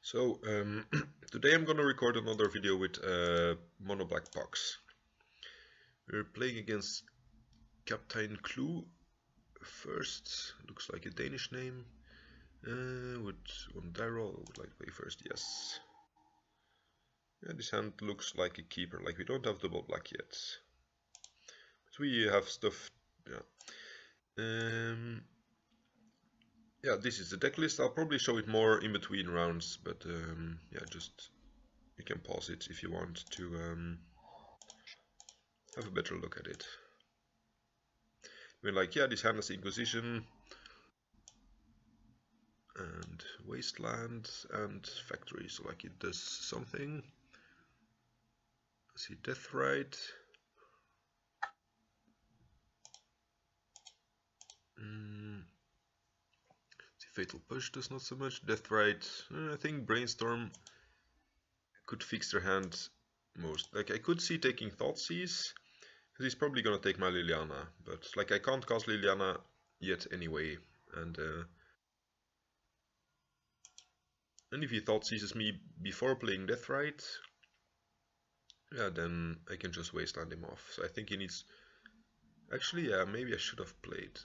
So today I'm gonna record another video with Mono Black Pox. We're playing against Captain Clue first. Looks like a Danish name. With one die roll, I would like to play first. Yes. Yeah, this hand looks like a keeper. Like we don't have double black yet, but we have stuff. Yeah. Yeah, this is the deck list. I'll probably show it more in between rounds, but yeah, just you can pause it if you want to have a better look at it. We're like, yeah, this hand has Inquisition and Wasteland and Factory, so like it does something. See Deathrite. See Fatal Push does not so much. Deathrite, I think Brainstorm could fix their hand most. Like I could see taking Thoughtseize, because he's probably gonna take my Liliana, but like I can't cast Liliana yet anyway, and if he Thoughtseizes me before playing Deathrite, yeah, then I can just Wasteland him off. So I think he needs... Actually, yeah, maybe I should have played...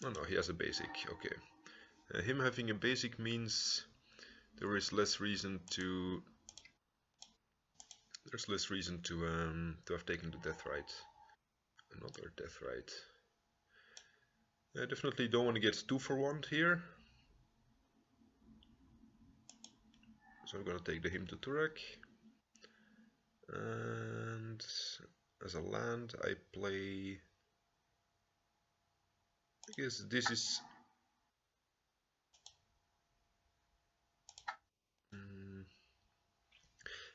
Oh no, he has a basic, okay. Him having a basic means there is less reason to... There's less reason to have taken the Deathrite. Another Deathrite. I definitely don't want to get 2 for 1 here. So I'm gonna take the Hymn to Turek. And as a land I play... I guess this is...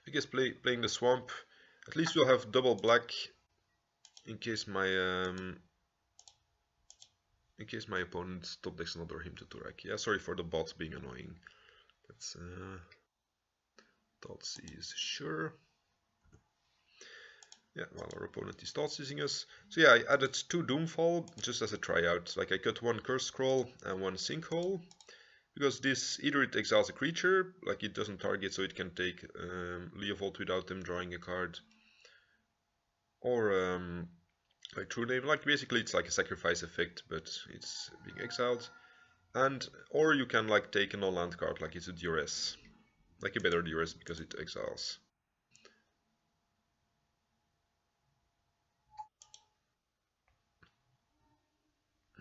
I guess playing the Swamp, at least we'll have double black in case my opponent top decks another Hymn to Turek. Yeah, sorry for the bots being annoying. That's Thoughtseize, sure. Yeah, while our opponent is Thoughtseizing us. So yeah, I added 2 Doomfall just as a tryout. Like I cut 1 Curse Scroll and 1 Sinkhole. Because this, either it exiles a creature, like it doesn't target, so it can take Leovold without them drawing a card. Or like True Name, like basically it's like a sacrifice effect, but it's being exiled. And or you can like take a non-land card, like it's a duress, like a better duress because it exiles.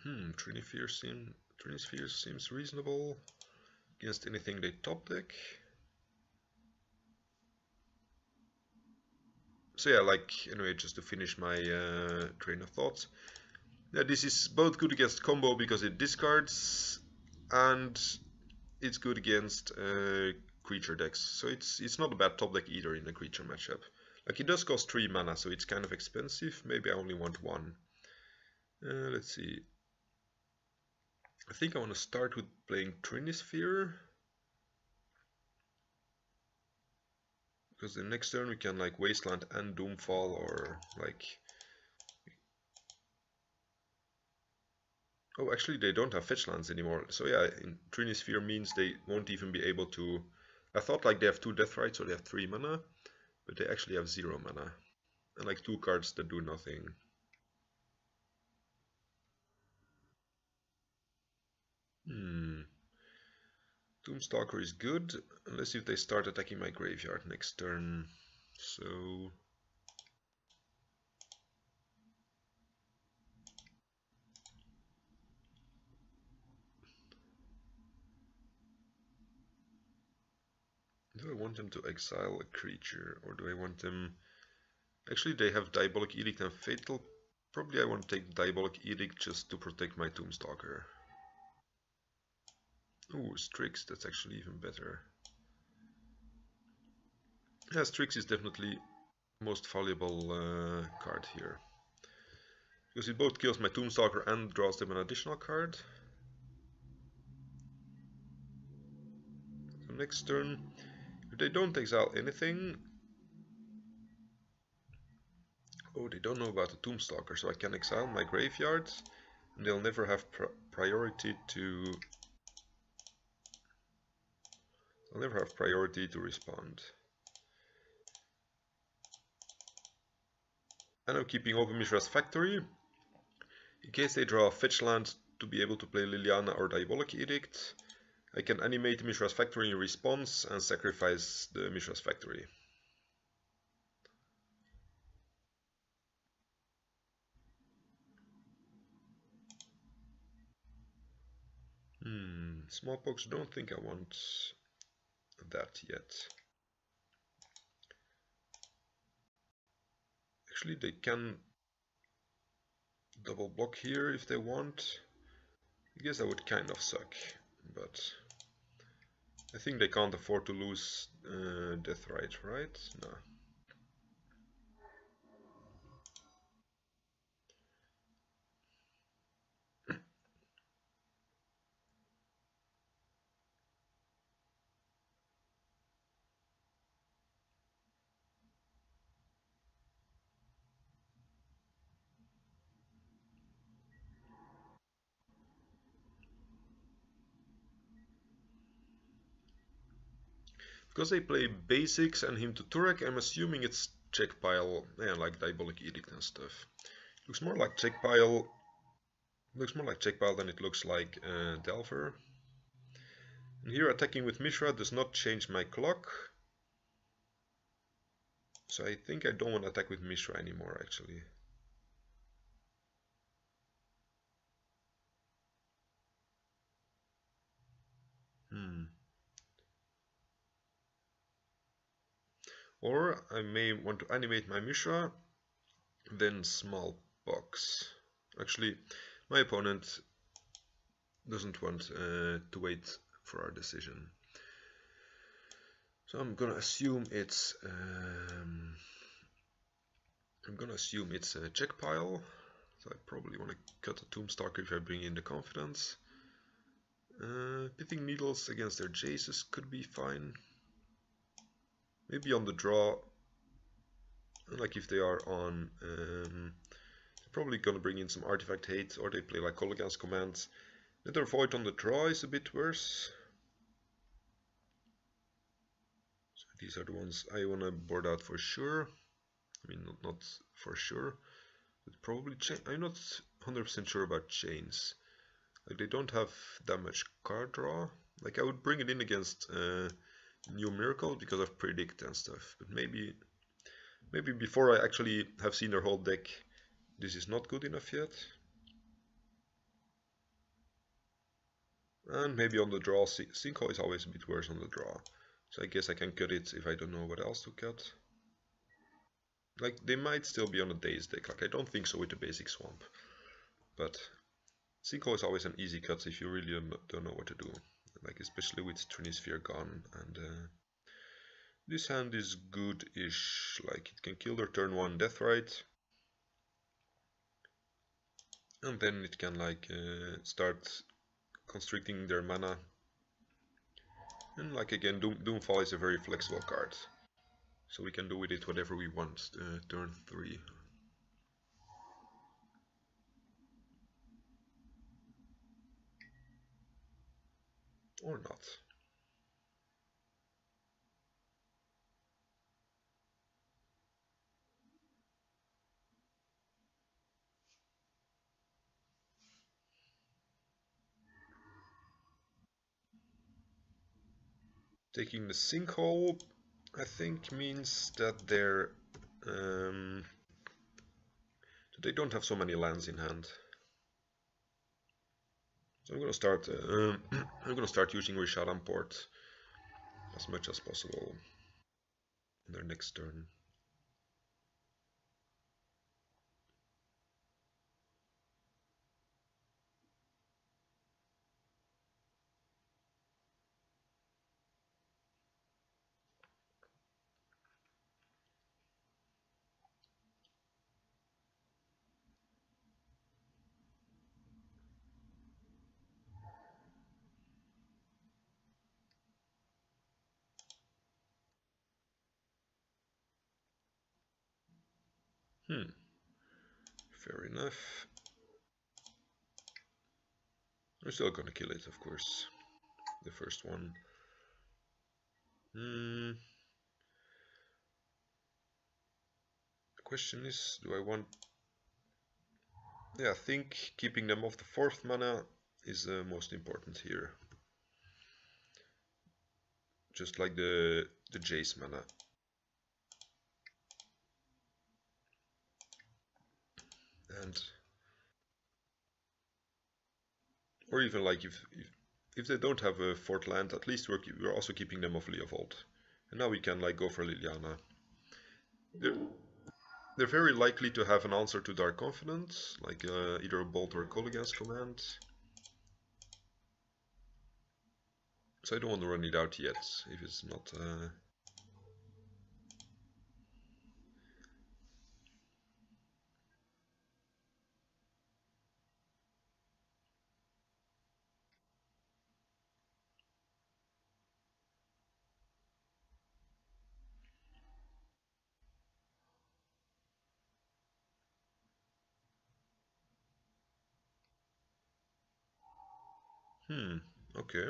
Trinisphere seems reasonable against anything they top deck. So yeah, like anyway, just to finish my train of thoughts. Yeah, this is both good against combo because it discards, and it's good against creature decks. So it's not a bad top deck either in a creature matchup. Like it does cost 3 mana, so it's kind of expensive. Maybe I only want 1. Let's see. I think I want to start with playing Trinisphere. Because the next turn we can like Wasteland and Doomfall, or like... Oh, actually they don't have fetch lands anymore. So yeah, Trinisphere means they won't even be able to... I thought like they have 2 Deathrites, so they have 3 mana. But they actually have 0 mana. And like 2 cards that do nothing. Doomstalker is good, unless if they start attacking my graveyard next turn. So... Do I want them to exile a creature, or do I want them... Actually they have Diabolic Edict and Fatal. Probably I want to take Diabolic Edict just to protect my Doomstalker. Ooh, Strix, that's actually even better. Yeah, Strix is definitely the most valuable card here. Because it both kills my Doomstalker and draws them an additional card. So next turn, if they don't exile anything... Oh, they don't know about the Doomstalker, so I can exile my graveyard. And they'll never have priority to... I'll never have priority to respond. And I'm keeping open Mishra's Factory, in case they draw a fetch land to be able to play Liliana or Diabolic Edict. I can animate Mishra's Factory in response and sacrifice the Mishra's Factory. Smallpox, don't think I want that yet. Actually, they can double block here if they want. I guess that would kind of suck, but I think they can't afford to lose Deathrite, right? No. Because they play basics and him to Turek, I'm assuming it's check pile, yeah, like Diabolic Edict and stuff. Looks more like check pile. Looks more like check pile than it looks like Delver. And here attacking with Mishra does not change my clock. So I think I don't want to attack with Mishra anymore actually. Or I may want to animate my Mishra, then Smallpox. Actually, my opponent doesn't want to wait for our decision. So I'm gonna assume it's a check pile. So I probably want to cut a Tombstalker if I bring in the confidence. Pithing Needles against their Jaces could be fine. Maybe on the draw, like if they are on, they're probably gonna bring in some Artifact Hate, or they play like Kolaghan's Command. Nether Void on the draw is a bit worse. So these are the ones I wanna board out for sure. I mean, not for sure, but probably I'm not 100% sure about Chains. Like they don't have that much card draw. Like I would bring it in against New Miracle because of Predict and stuff. But maybe before I actually have seen their whole deck, this is not good enough yet. And maybe on the draw, Sinkhole is always a bit worse on the draw. So I guess I can cut it if I don't know what else to cut. Like they might still be on a Dazed deck. Like I don't think so with the basic Swamp. But Sinkhole is always an easy cut if you really don't know what to do. Like especially with Trinisphere gone, and this hand is good-ish. Like it can kill their turn 1 Deathrite, and then it can like start constricting their mana. And like again, Doomfall is a very flexible card, so we can do with it whatever we want. Turn 3. Or not. Taking the Sinkhole, I think, means that they don't have so many lands in hand. So I'm gonna start. I'm gonna start using Rishadan Port as much as possible on their next turn. Fair enough. I'm still gonna kill it, of course. The first one. The question is, do I want... Yeah, I think keeping them off the 4th mana is most important here. Just like the Jace mana. And or even like if they don't have a 4th land, at least we're also keeping them off Leovold. And now we can like go for Liliana. They're very likely to have an answer to Dark Confidence, like either a Bolt or a Kolaghan's Command. So I don't want to run it out yet, if it's not... okay.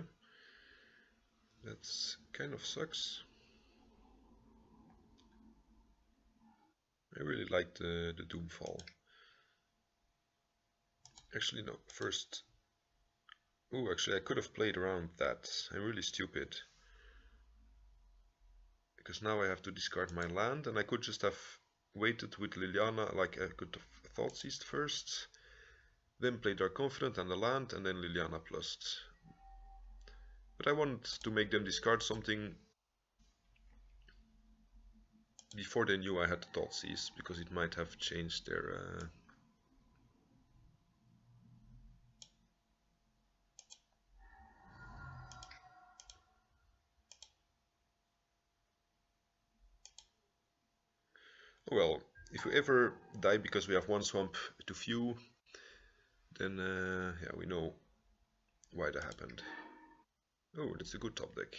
That's kind of sucks. I really like the Doomfall. Actually, no, first... Ooh, actually I could have played around that. I'm really stupid. Because now I have to discard my land, and I could just have waited with Liliana, like I could have Thoughtseized first, then play Dark Confident and the land, and then Liliana plus. But I want to make them discard something before they knew I had the Thoughtseize, because it might have changed their... Well, if we ever die because we have one swamp too few, then yeah, we know why that happened. Oh, that's a good top deck.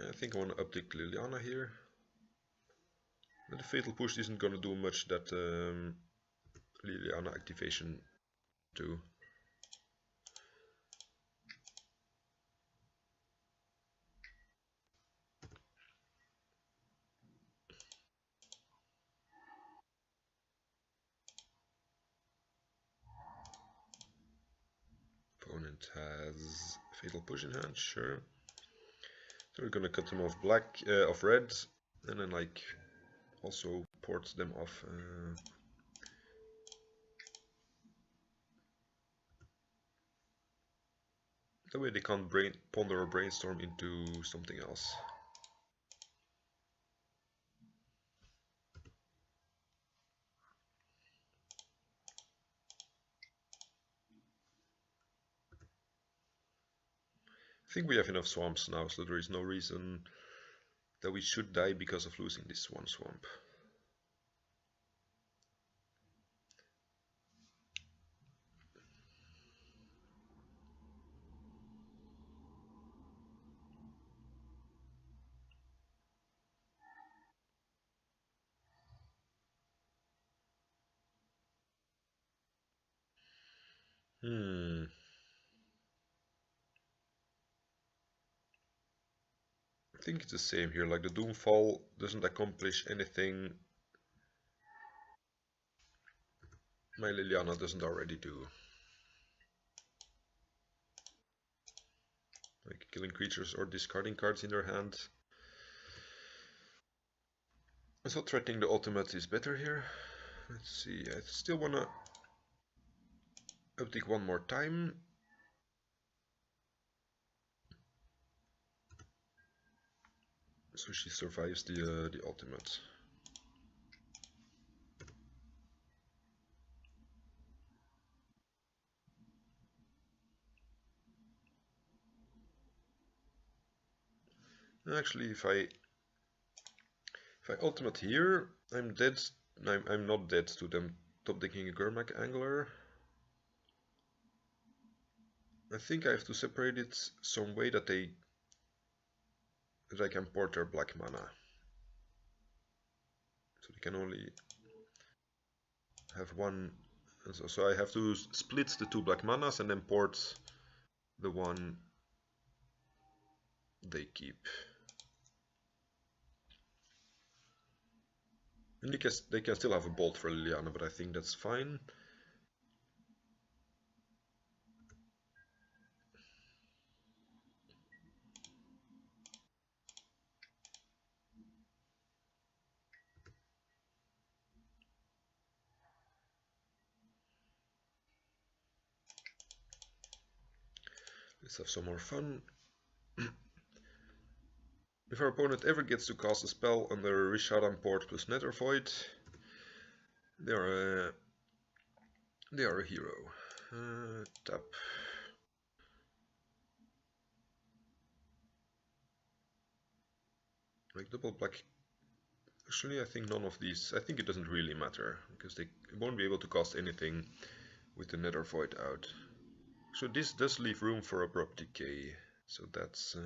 I think I want to uptick Liliana here. But the Fatal Push isn't gonna do much that Liliana activation do. Opponent has Fatal Push in hand, sure. So we're gonna cut them off off red, and then like also port them off. That way they can't ponder or brainstorm into something else. I think we have enough swamps now, so there is no reason that we should die because of losing this one swamp. I think it's the same here, like the Doomfall doesn't accomplish anything my Liliana doesn't already do. Like killing creatures or discarding cards in their hand. I thought threatening the ultimate is better here. Let's see, I still wanna uptick one more time. So she survives the ultimate. Actually, if I ultimate here, I'm dead. I'm not dead to them top decking a Gurmag Angler. I think I have to separate it some way that I can port their black mana. So they can only have one. So I have to split the 2 black manas and then port the one they keep. And they can still have a bolt for Liliana, but I think that's fine. Let's have some more fun. If our opponent ever gets to cast a spell under Rishadan Port plus Nether Void, they are a hero. Tap. Like double black. Actually, I think none of these. I think it doesn't really matter because they won't be able to cast anything with the Nether Void out. So this does leave room for Abrupt Decay. So that's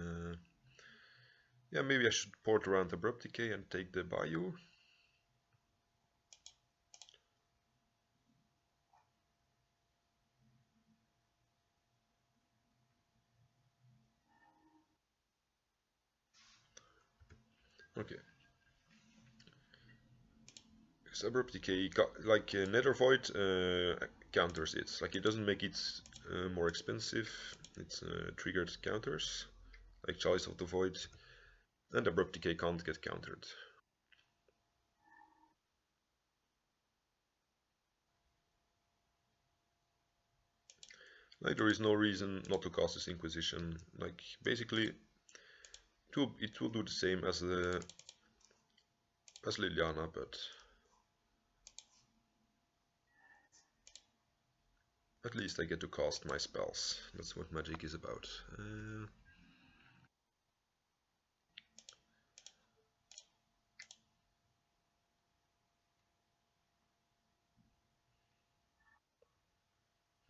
yeah, maybe I should port around Abrupt Decay and take the Bayou. Okay. Because Abrupt Decay, like Nether Void, counters it. Like it doesn't make it more expensive. It's triggered counters, like Chalice of the Void, and Abrupt Decay can't get countered. Like there is no reason not to cast this Inquisition. Like basically, it will do the same as Liliana, but at least I get to cast my spells. That's what Magic is about.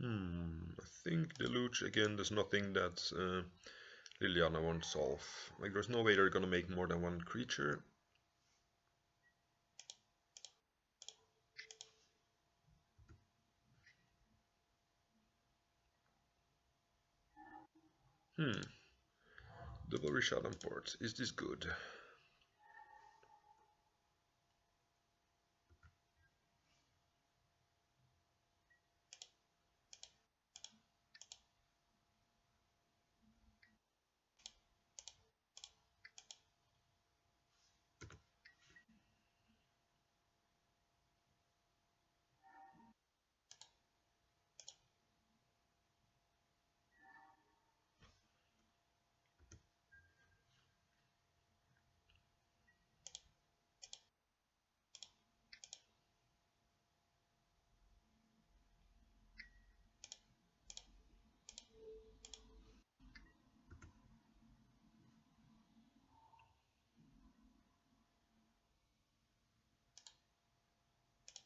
I think Deluge again. There's nothing that Liliana won't solve. Like there's no way they're gonna make more than one creature. Double Rishadan Port. Is this good?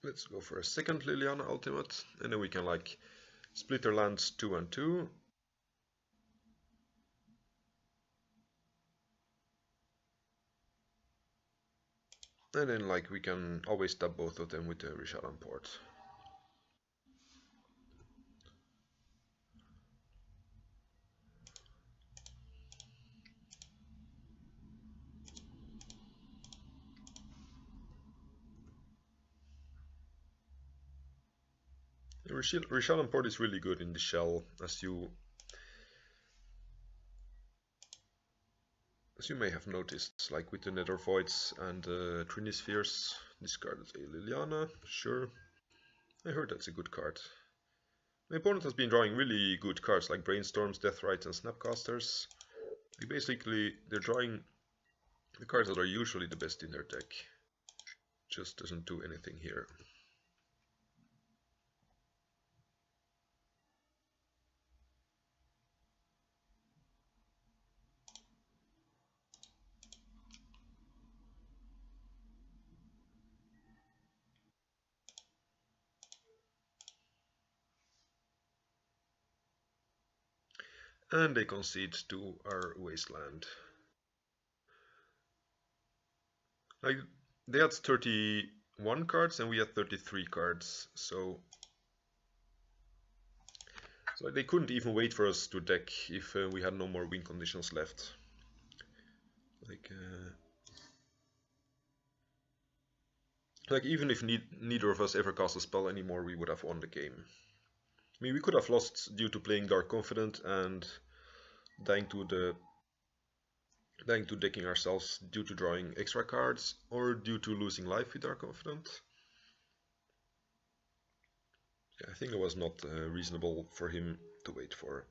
Let's go for a second Liliana ultimate, and then we can like split our lands 2 and 2. And then like we can always tap both of them with the Rishadan Port. Rishadan Port is really good in the shell, as you may have noticed, like with the Nether Voids and Trinispheres. Discarded a Liliana, sure. I heard that's a good card. My opponent has been drawing really good cards like Brainstorms, Deathrites, and Snapcasters. Like basically, they're drawing the cards that are usually the best in their deck. Just doesn't do anything here. And they concede to our wasteland. Like they had 31 cards and we had 33 cards, so So they couldn't even wait for us to deck if we had no more win conditions left. Like even if neither of us ever cast a spell anymore, we would have won the game. I mean, we could have lost due to playing Dark Confident and dying to decking ourselves due to drawing extra cards, or due to losing life with Dark Confident. Yeah, I think it was not reasonable for him to wait for.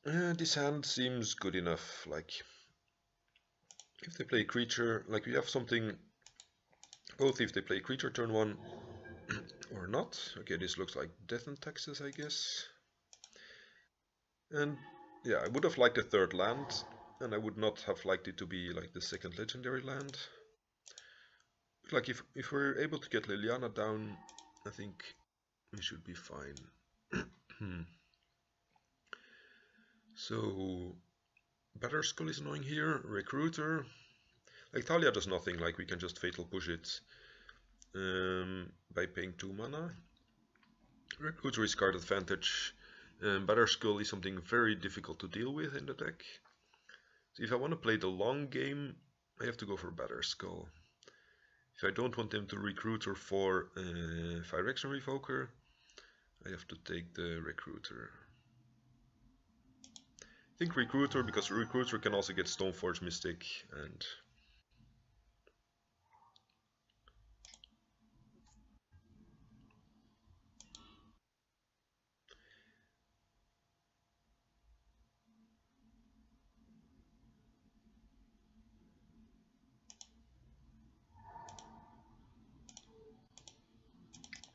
This hand seems good enough. Like, if they play creature, like we have something, both if they play creature turn 1 or not. Okay, this looks like Death and Taxes, I guess. And yeah, I would have liked a third land, and I would not have liked it to be like the second legendary land. Like if we're able to get Liliana down, I think we should be fine. So Batterskull is annoying here. Recruiter. Like Thalia does nothing, like we can just Fatal Push it by paying 2 mana. Recruiter is card advantage. Batterskull is something very difficult to deal with in the deck. So if I want to play the long game, I have to go for Batterskull. If I don't want them to Recruiter for Phyrexian Revoker, I have to take the Recruiter. I think Recruiter, because Recruiter can also get Stoneforge Mystic, and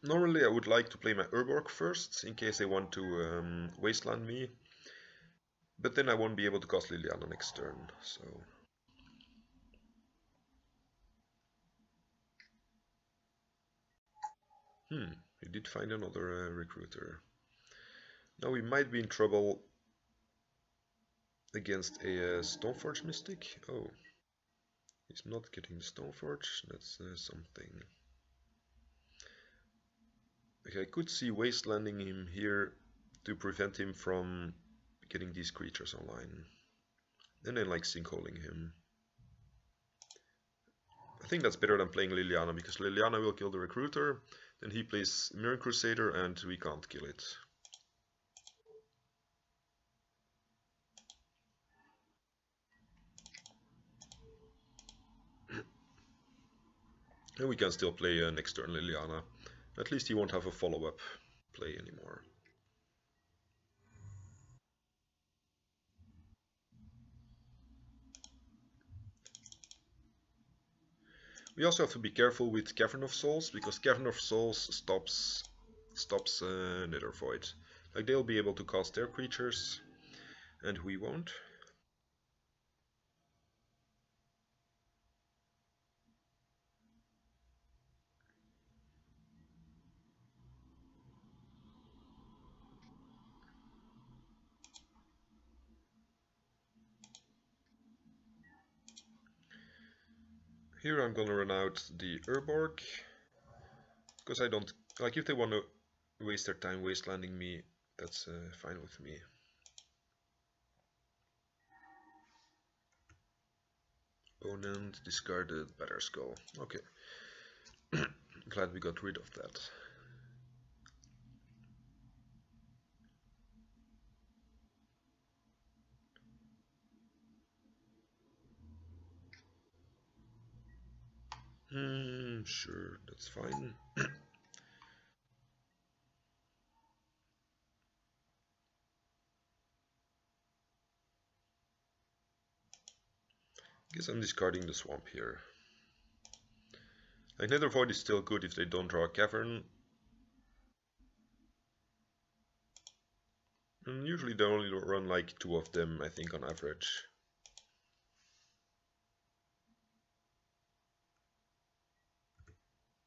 normally I would like to play my Urborg first, in case they want to wasteland me. But then I won't be able to cast Liliana next turn, so... we did find another Recruiter. Now we might be in trouble against a Stoneforge Mystic. Oh, he's not getting the Stoneforge, that's something. Okay, I could see wastelanding him here to prevent him from getting these creatures online. And then like sinkholing him. I think that's better than playing Liliana, because Liliana will kill the Recruiter, then he plays Mirror Crusader and we can't kill it. And we can still play next turn Liliana. At least he won't have a follow-up play anymore. We also have to be careful with Cavern of Souls, because Cavern of Souls stops Nether Void. Like they'll be able to cast their creatures, and we won't. Here I'm gonna run out the Urborg, because I don't like, if they want to waste their time wastelanding me, that's fine with me. Opponent discarded Batterskull. Okay. Glad we got rid of that. Sure, that's fine. Guess I'm discarding the swamp here. Like Nether Void is still good if they don't draw a cavern. And usually they only run like 2 of them, I think, on average.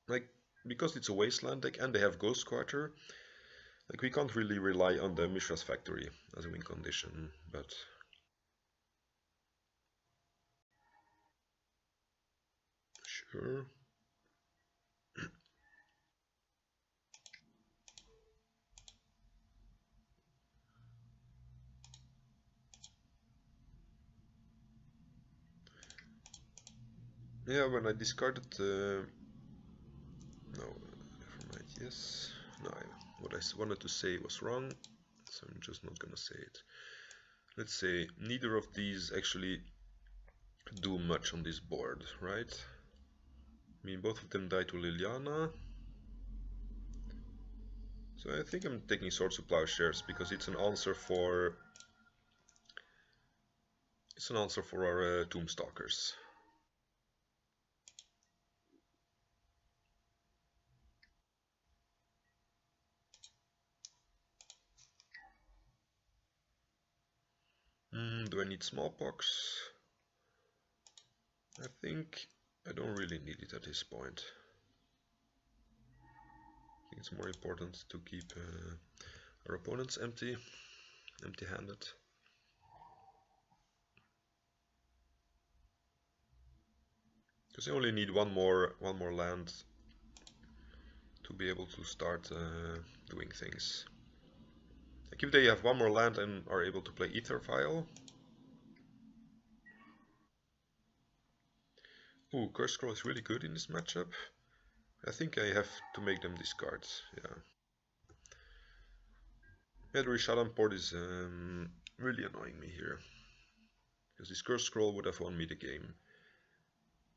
Like, because it's a wasteland deck and they have Ghost Quarter, like we can't really rely on the Mishra's Factory as a win condition, but... Sure. Yeah, when I discarded no, never mind, yes. No, what I wanted to say was wrong, so I'm just not gonna say it. Let's say neither of these actually do much on this board, right? I mean, both of them die to Liliana. So I think I'm taking Swords to Plowshares because it's an answer for our Tombstalkers. Do I need Smallpox? I think I don't really need it at this point. I think it's more important to keep our opponents empty-handed. Because I only need one more land to be able to start doing things. Like if they have one more land and are able to play Ether Vial. Ooh, Curse Scroll is really good in this matchup. I think I have to make them discard, yeah. Yeah, the Rishadan Port is really annoying me here. Because this Curse Scroll would have won me the game.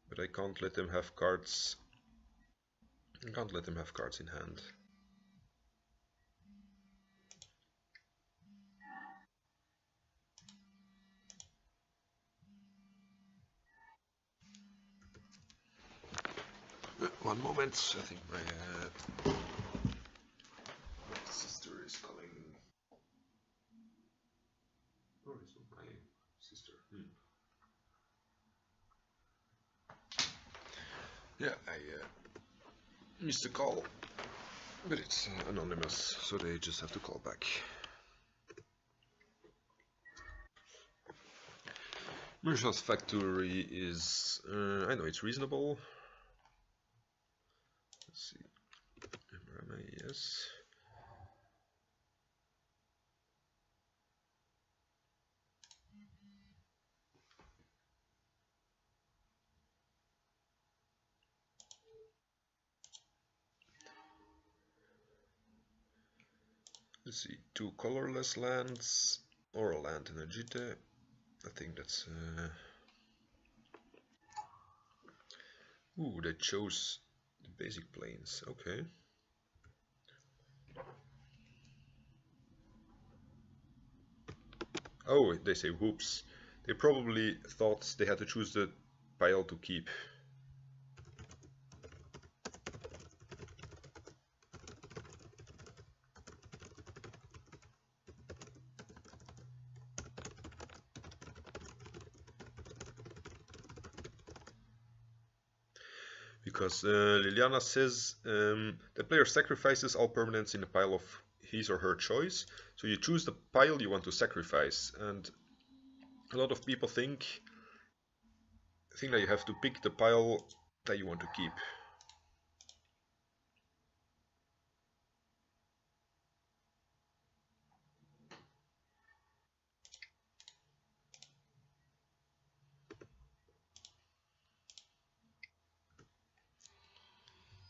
But I can't let them have cards. I can't let them have cards in hand. One moment, I think my sister is calling. Oh, it's not my sister. Yeah, I missed a call, but it's anonymous, so they just have to call back. Marshal's Factory is, I know it's reasonable. Let's see, where am I? Yes. Let's see, 2 colorless lands or a land in Agite. I think that's. Ooh, they chose the basic planes. Okay. Oh, they say whoops. They probably thought they had to choose the pile to keep. Because Liliana says the player sacrifices all permanents in a pile of his or her choice. So you choose the pile you want to sacrifice, and a lot of people think that you have to pick the pile that you want to keep.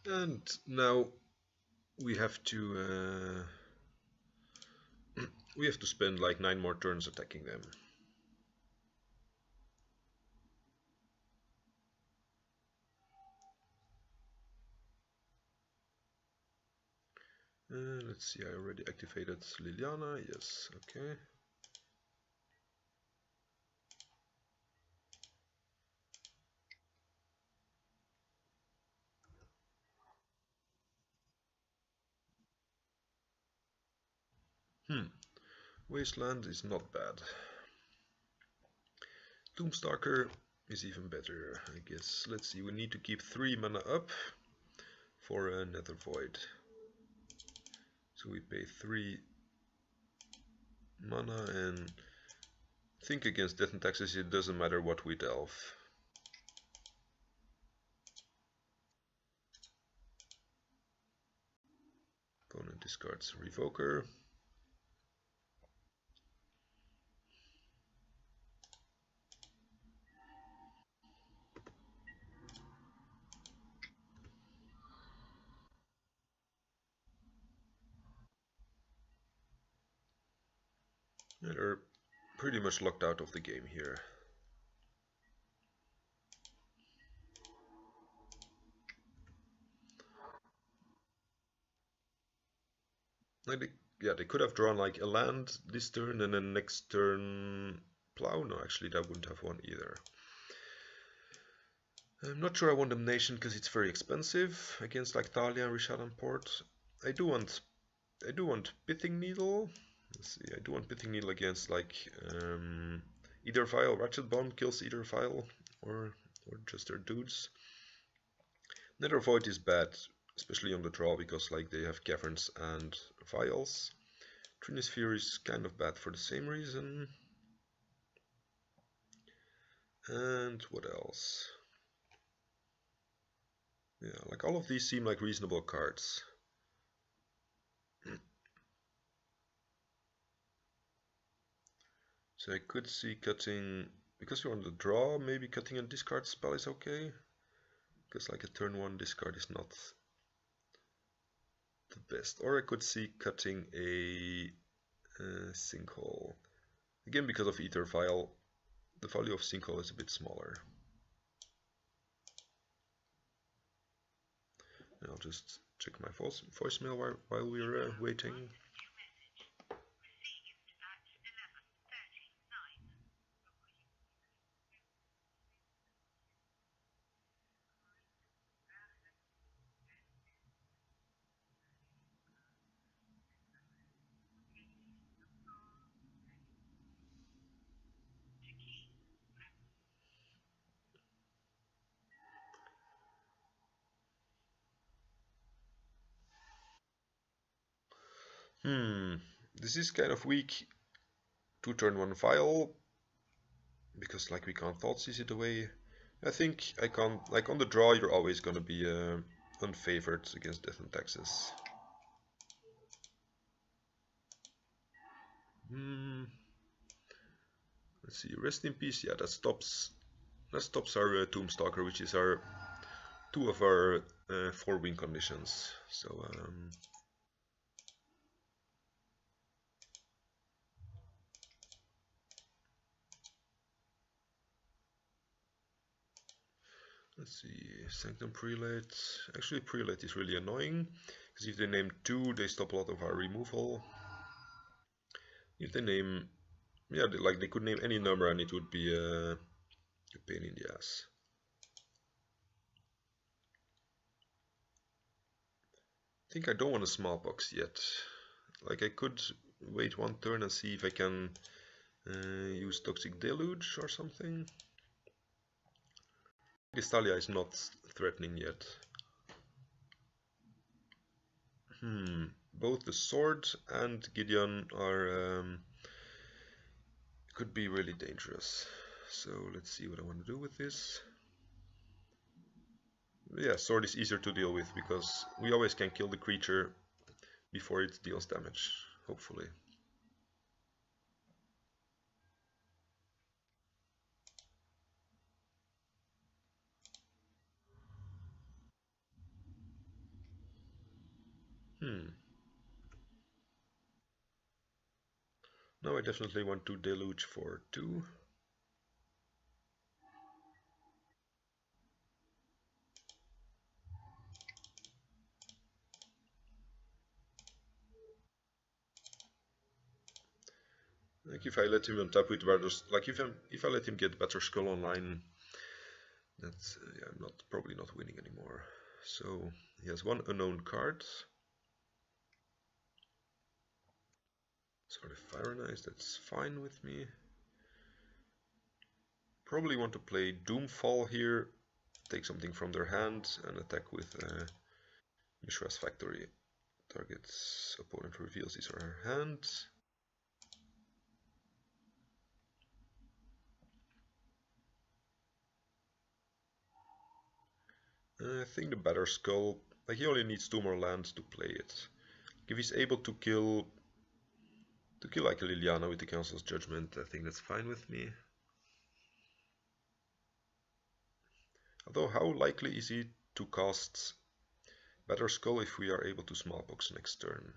And now we have to spend like 9 more turns attacking them. Let's see, I already activated Liliana. Yes, okay. Wasteland is not bad. Doomstalker is even better, I guess. Let's see, we need to keep 3 mana up for a Nether Void. So we pay 3 mana, and I think against Death and Taxes it doesn't matter what we delve. Opponent discards Revoker. They're pretty much locked out of the game here. Like they could have drawn like a land this turn and then next turn plow. No, actually that wouldn't have won either. I'm not sure I want Damnation because it's very expensive against like Thalia and Rishadan Port. I do want Pithing Needle. Let's see, I do want Pithing Needle against like either file. Ratchet Bomb kills either file or just their dudes. Nether Void is bad, especially on the draw because like they have caverns and vials. Trinisphere is kind of bad for the same reason. And what else? Yeah, like all of these seem like reasonable cards. So I could see cutting, because you're on the draw, maybe cutting a discard spell is okay. Because like a turn 1 discard is not the best. Or I could see cutting a Sinkhole. Again, because of Ether Vial, the value of Sinkhole is a bit smaller. And I'll just check my voicemail while we're waiting. This is kind of weak to turn 1 Vial, because like we can't Thoughtseize it away. I think I can't, like on the draw you're always gonna be unfavored against Death and Taxes. Let's see, Rest in Peace, yeah, that stops our Tombstalker, which is our 2 of our 4 win conditions. So let's see, Sanctum Prelate. Actually, Prelate is really annoying, because if they name 2, they stop a lot of our removal. If they name, yeah, they could name any number and it would be a pain in the ass. I think I don't want a Smallpox yet. Like I could wait 1 turn and see if I can use Toxic Deluge or something. This Thalia is not threatening yet. Both the sword and Gideon are could be really dangerous. So let's see what I want to do with this. Yeah, sword is easier to deal with because we always can kill the creature before it deals damage, hopefully. Now I definitely want to deluge for 2. Like if I let him untap with Vardos, like if I let him get Batterskull online, that's yeah, I'm probably not winning anymore. So he has 1 unknown card. Sort of Fire Ice, that's fine with me. Probably want to play Doomfall here, take something from their hand and attack with Mishra's Factory. Target's opponent reveals his or her hand. I think the Batterskull, like he only needs 2 more lands to play it. If he's able to kill like a Liliana with the Council's Judgment, I think that's fine with me. Although how likely is he to cast Batterskull if we are able to Smallpox next turn?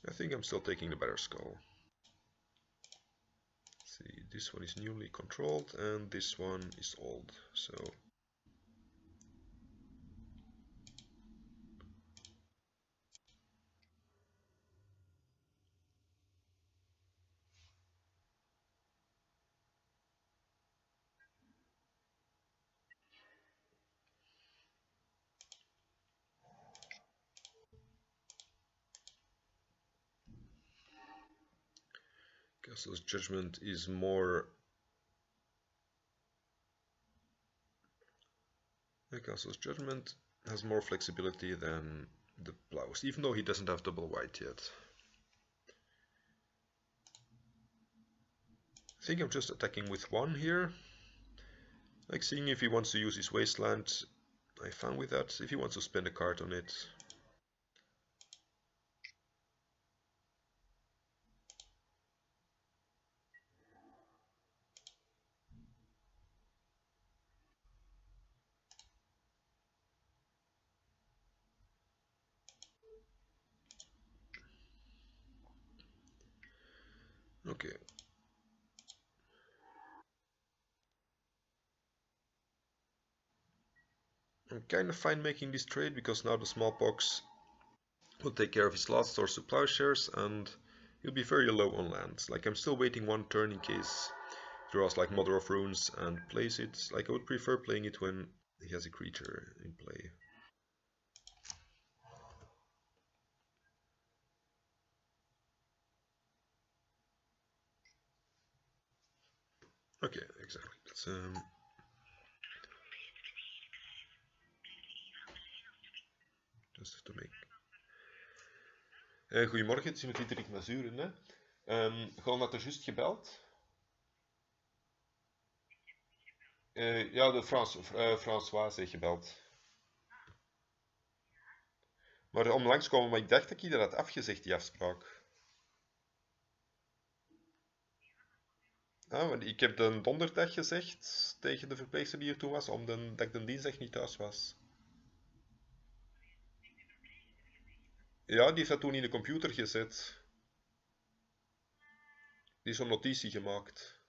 I think I'm still taking the Batterskull. See, this one is newly controlled and this one is old, so Castle's Judgment is more... Castle's Judgment has more flexibility than the Plows, even though he doesn't have double white yet. I think I'm just attacking with one here, like seeing if he wants to use his Wasteland. I found with that, if he wants to spend a card on it. Okay. I'm kind of fine making this trade because now the Smallpox will take care of his last source of Plowshares and he'll be very low on land. Like I'm still waiting one turn in case he draws like Mother of Runes and plays it. Like I would prefer playing it when he has a creature in play. Okay, exactly. That's just to make. Goedemorgen, het is met Dieterik Mazuren. Hè. Gewoon had er juist gebeld. Ja, de François heeft gebeld. Maar om langs te komen, maar ik dacht dat ik dat had afgezegd, die afspraak. Ah, want ik heb de donderdag gezegd tegen de verpleegster die er toen was, dat ik de dinsdag niet thuis was. Ja, die heeft dat toen in de computer gezet. Die is een notitie gemaakt.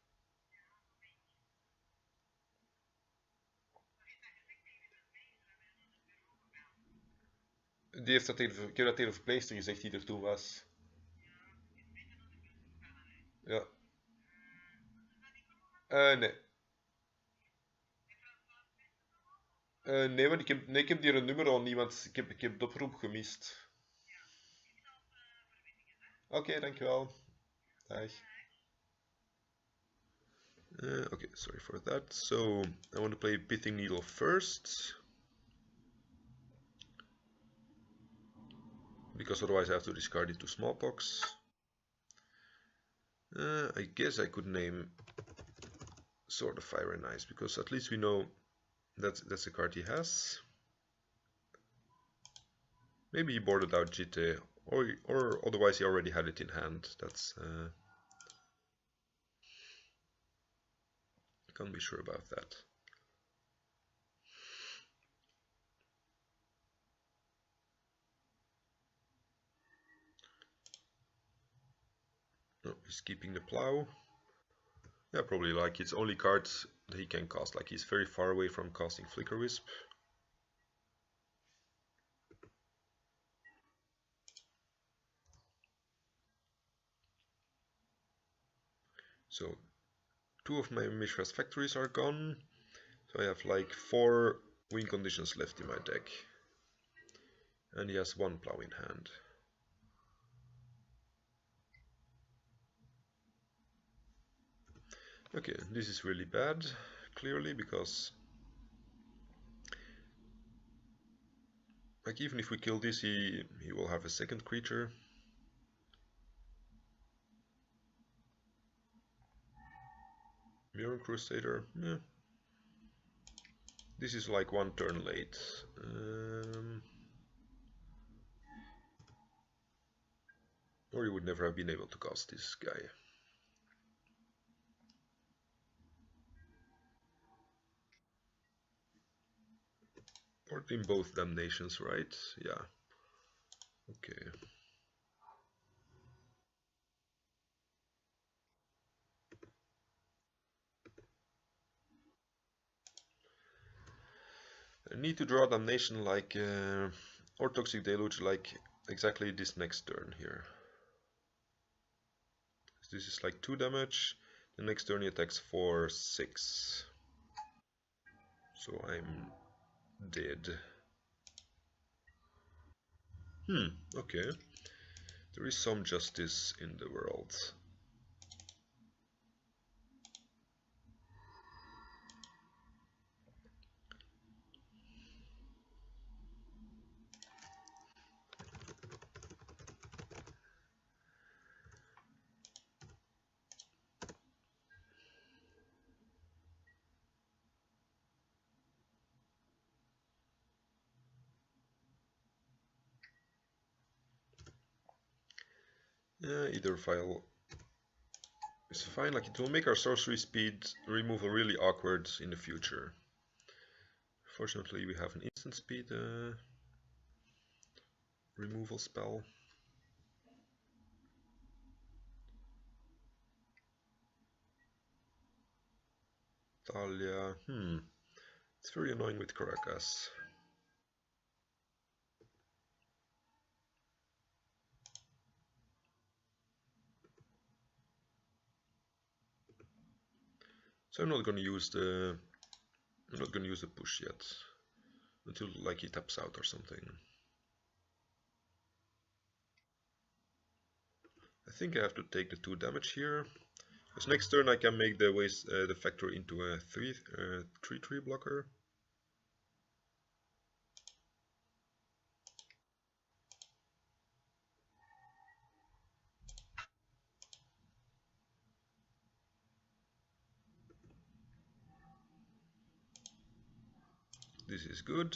Die heeft dat tegen, ik heb dat tegen de verpleegster gezegd die er toen was. Ja. Nee. Nee, want ik heb hier een nummer al niet, want ik heb de oproep gemist. Oké, dankjewel. Dag. Okay, sorry for that. So, I want to play Pithing Needle first. Because otherwise I have to discard it to Smallpox. I guess I could name Sword of Fire and Ice, because at least we know that's a card he has. Maybe he boarded out Jitte, or otherwise he already had it in hand. That's can't be sure about that. No, he's keeping the Plow. Yeah, probably like it's only cards that he can cast. Like he's very far away from casting Flicker Wisp. So 2 of my Mishra's Factories are gone. So I have like 4 win conditions left in my deck. And he has 1 Plow in hand. Okay, this is really bad, clearly, because like even if we kill this, he will have a second creature. Mirror Crusader, yeah. This is like 1 turn late. Or you would never have been able to cast this guy. Or in both damnations, right? Yeah. Okay. I need to draw Damnation like or Toxic Deluge like exactly this next turn here. This is like 2 damage. The next turn he attacks for 6. So I'm dead. Okay. There is some justice in the world. Either file is fine, like it will make our sorcery speed removal really awkward in the future. Fortunately we have an instant speed removal spell. Thalia, it's very annoying with Karakas. So I'm not gonna use the push yet. Until like he taps out or something. I think I have to take the 2 damage here. Because next turn I can make the factor into a 3/3 blocker. This is good.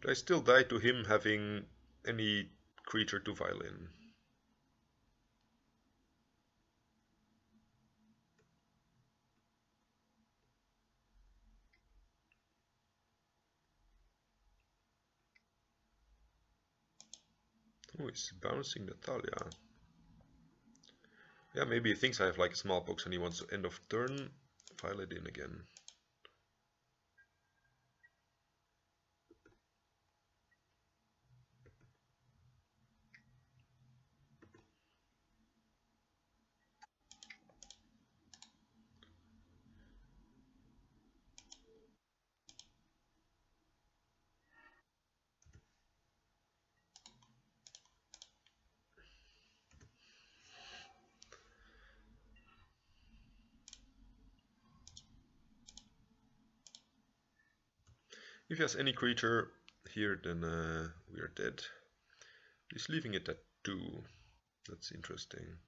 But I still die to him having any creature to violin. Oh, he's bouncing the Thalia. Yeah, maybe he thinks I have like a smallpox and he wants to end of turn file it in again. If he has any creature here, then we are dead. He's leaving it at 2. That's interesting.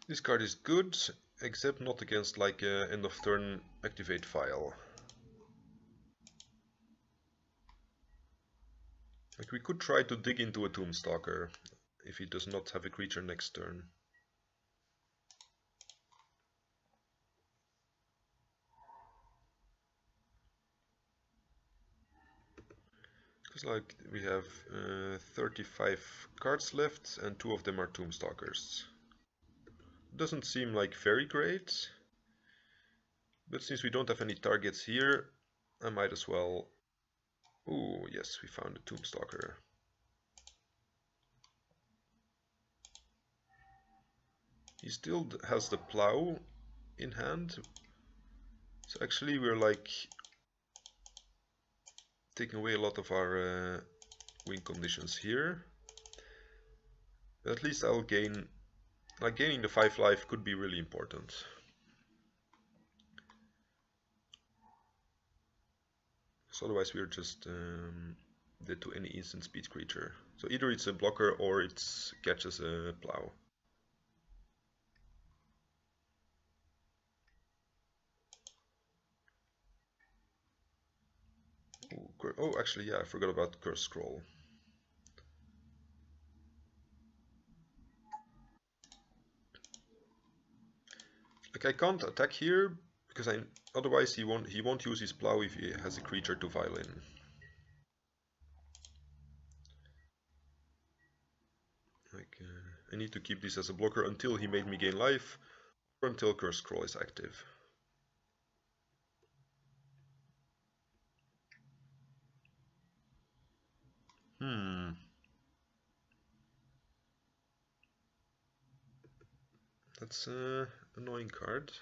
This card is good, except not against like end of turn activate file. Like we could try to dig into a Tombstalker if he does not have a creature next turn. Because like we have 35 cards left and 2 of them are Tombstalkers. Doesn't seem like very great, but since we don't have any targets here, I might as well... Ooh, yes, we found a Tombstalker. He still has the plow in hand, so actually we're like taking away a lot of our win conditions here. But at least I'll gain, like gaining the 5 life could be really important. So otherwise we're just dead to any instant speed creature. So either it's a blocker or it catches a plow. Oh, actually, yeah, I forgot about Curse Scroll. Like I can't attack here because otherwise he won't use his plow if he has a creature to violin. Like I need to keep this as a blocker until he made me gain life, or until Curse Scroll is active. That's an annoying card.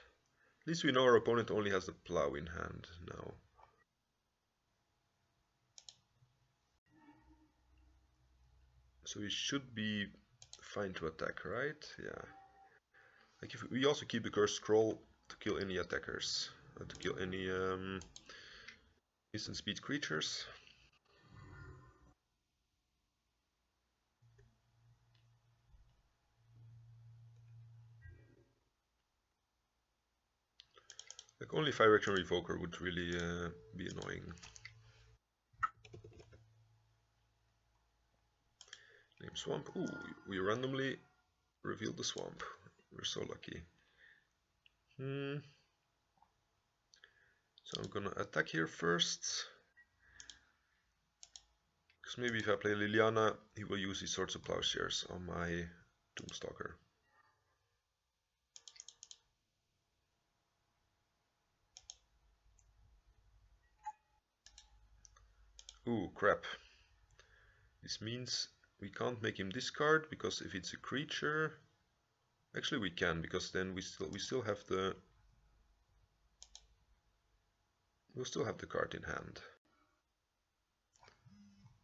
At least we know our opponent only has the plow in hand now. So we should be fine to attack, right? Yeah. Like if we also keep the Curse Scroll to kill any attackers, to kill any instant speed creatures. Like only Fire Action Revoker would really be annoying. Name Swamp. Ooh, we randomly revealed the swamp. We're so lucky. So I'm gonna attack here first. Because maybe if I play Liliana, he will use his Swords of Plowshares on my Doomstalker. Ooh, crap. This means we can't make him discard, because if it's a creature... Actually we can, because then we still have the... We'll still have the card in hand.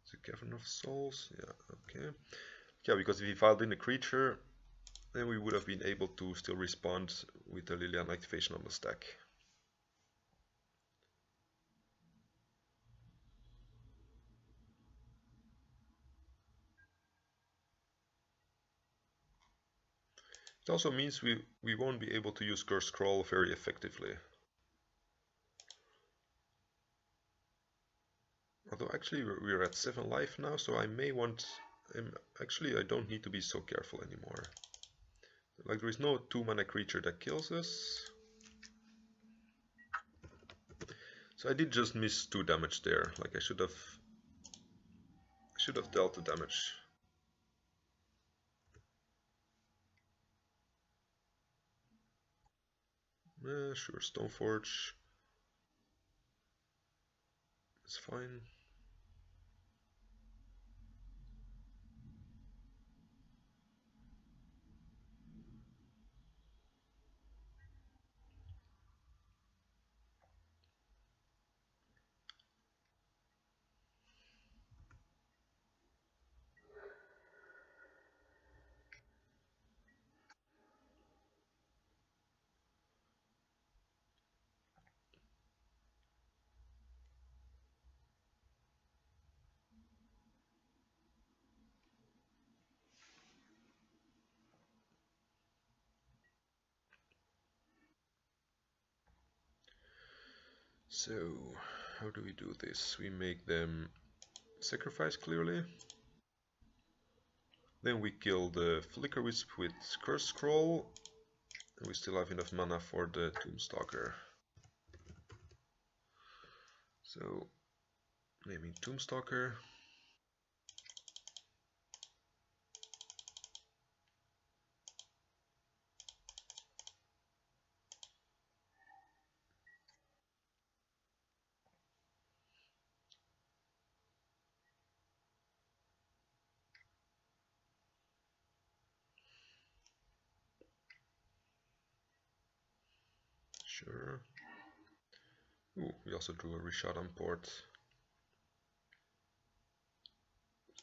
It's a Cavern of Souls, yeah, okay. Yeah, because if he filed in a creature, then we would have been able to still respond with the Liliana activation on the stack. It also means we won't be able to use Curse Scroll very effectively. Although actually we're at 7 life now, so I may want... Actually I don't need to be so careful anymore. Like there is no 2-mana creature that kills us. So I did just miss 2 damage there. Like I should have dealt the damage. Sure, Stoneforge. It's fine. So, how do we do this? We make them sacrifice clearly. Then we kill the Flicker Wisp with Curse Scroll. And we still have enough mana for the Doomstalker. So, naming Doomstalker. Sure. Ooh, we also drew a Rishadan Port.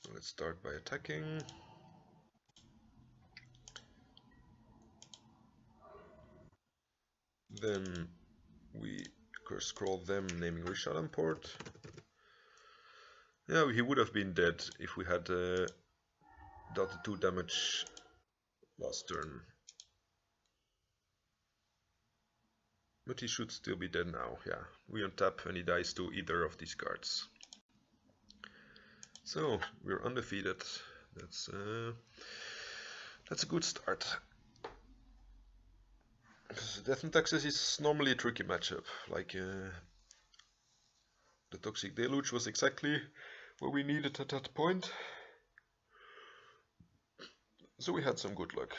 So let's start by attacking. Then we Curse Scroll them, naming Rishadan Port. Yeah, he would have been dead if we had dealt the 2 damage last turn. But he should still be dead now, yeah. We untap and he dies to either of these cards. So, we're undefeated. That's a good start. Because Death and Taxes is normally a tricky matchup. Like the Toxic Deluge was exactly what we needed at that point. So we had some good luck.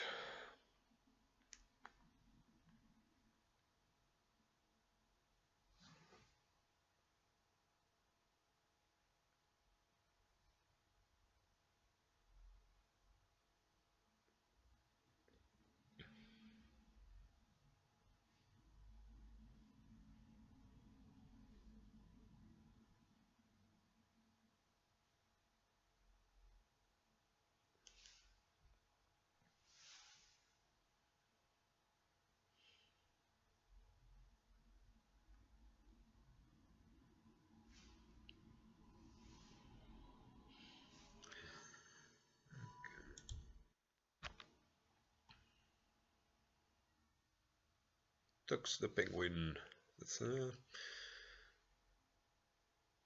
Tux the Penguin. That's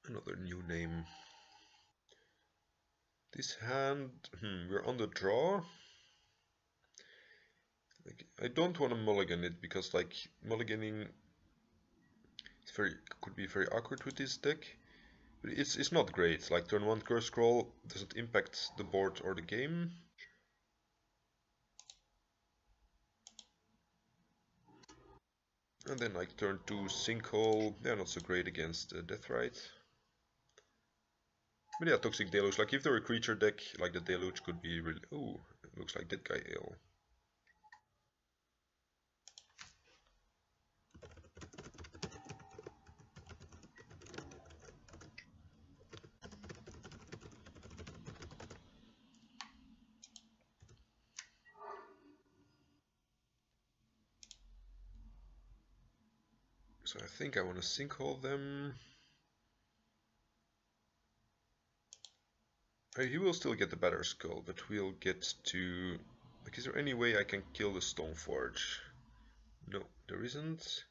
another new name. This hand, we're on the draw. Like, I don't want to mulligan it because like mulliganing could be very awkward with this deck. But it's not great. Like turn 1 Curse Scroll doesn't impact the board or the game. And then like turn 2 Sinkhole, they're not so great against Deathrite. But yeah, Toxic Deluge, like if they're a creature deck, like the Deluge could be really... Ooh, it looks like Dead Guy Ale. So I think I want to Sinkhole them. He will still get the Batterskull, but we'll get to... Like, is there any way I can kill the Stoneforge? No, there isn't.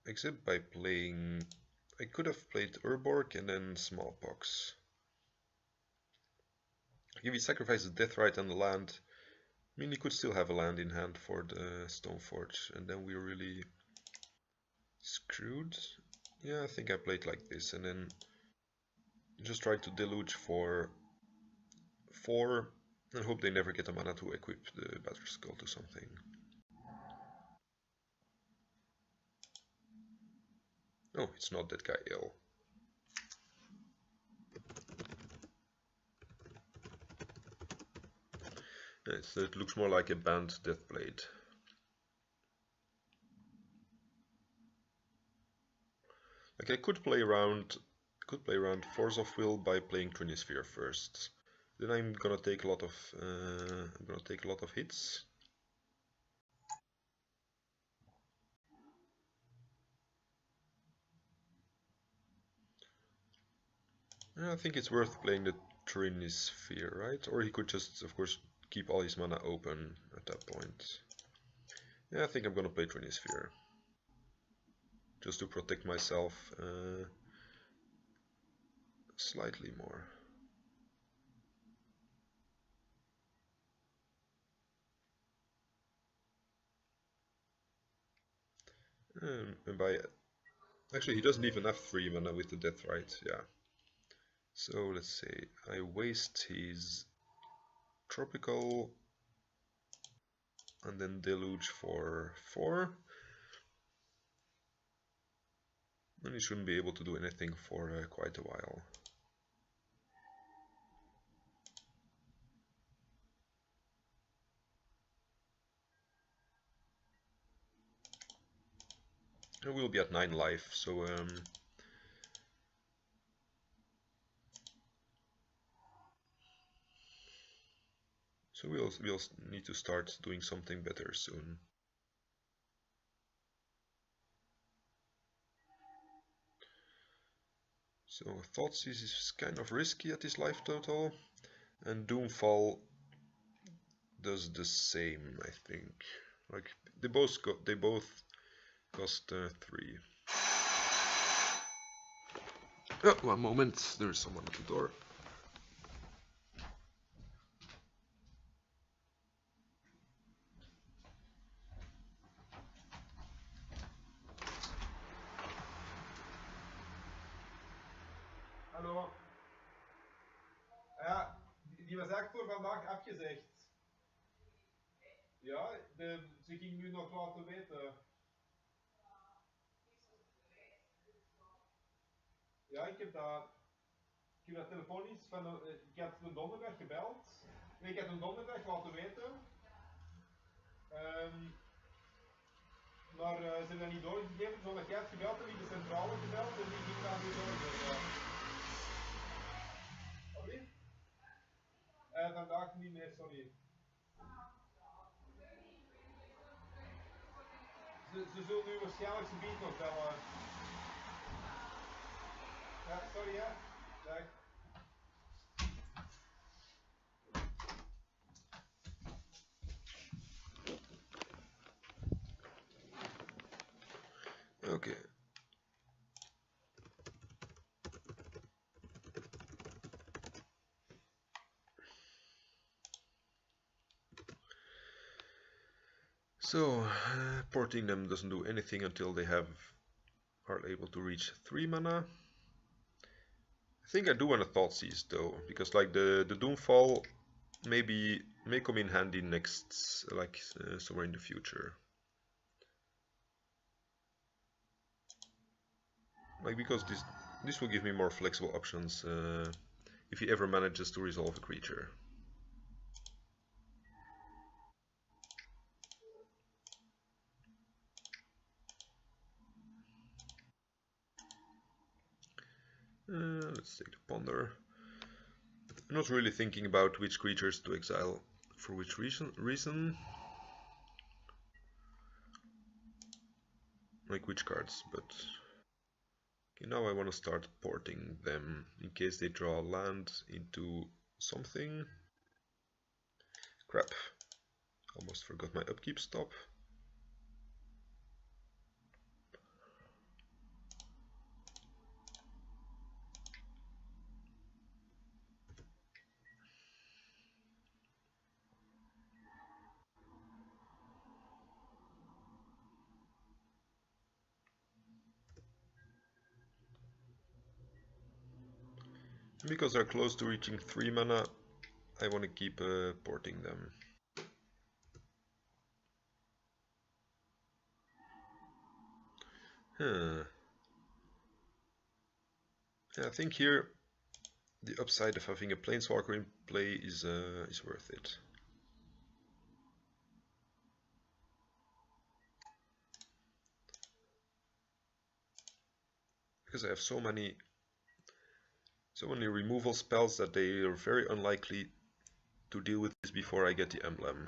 Except by playing... I could have played Urborg and then Smallpox. If he sacrifices Deathrite and the land, I mean, he could still have a land in hand for the Stoneforge, and then we're really screwed. Yeah, I think I played like this, and then just try to deluge for 4 and hope they never get a mana to equip the Batterskull to something. Oh, it's not That Guy Ale. It looks more like a banned Deathblade. Like I could play around Force of Will by playing Trinisphere first. Then I'm gonna take a lot of hits. I think it's worth playing the Trinisphere, right? Or he could just, of course, keep all his mana open at that point. Yeah, I think I'm gonna play Trinisphere. Just to protect myself slightly more. And by... Actually, he doesn't even have 3 mana with the Deathrite, yeah. So let's say I waste his Tropical and then Deluge for 4. Then he shouldn't be able to do anything for quite a while. And we'll be at 9 life, so we'll need to start doing something better soon. So Thoughtseize is kind of risky at his life total, and Doomfall does the same, I think. Like they both cost 3. Oh, one moment, there's someone at the door. Hallo. Ja, die was echt voor vandaag afgezegd. Ja, ze ging nu nog laten weten. Ja, ik heb dat telefonisch ik had een donderdag gebeld. Nee, ik had een donderdag laten weten. Ehm, maar ze hebben dat niet doorgegeven. Zondag jij had gebeld en die de centrale gebeld en die ging daar nu door. Sorry? Vandaag niet meer, sorry. Ze zullen nu waarschijnlijk zijn beat nog bellen. Ja, sorry hè. Dag. Okay. So, porting them doesn't do anything until they are able to reach 3 mana. I think I do want a Thoughtseize though, because like the Doomfall may come in handy next, somewhere in the future. Like because this will give me more flexible options if he ever manages to resolve a creature. Let's take the Ponder. I'm not really thinking about which creatures to exile for which reason. Like which cards, but okay, now I want to start porting them in case they draw land into something. Crap, almost forgot my upkeep stop. Because they're close to reaching 3 mana, I want to keep porting them. Huh. Yeah, I think here the upside of having a Planeswalker in play is worth it. Because I have so many removal spells that they are very unlikely to deal with this before I get the emblem.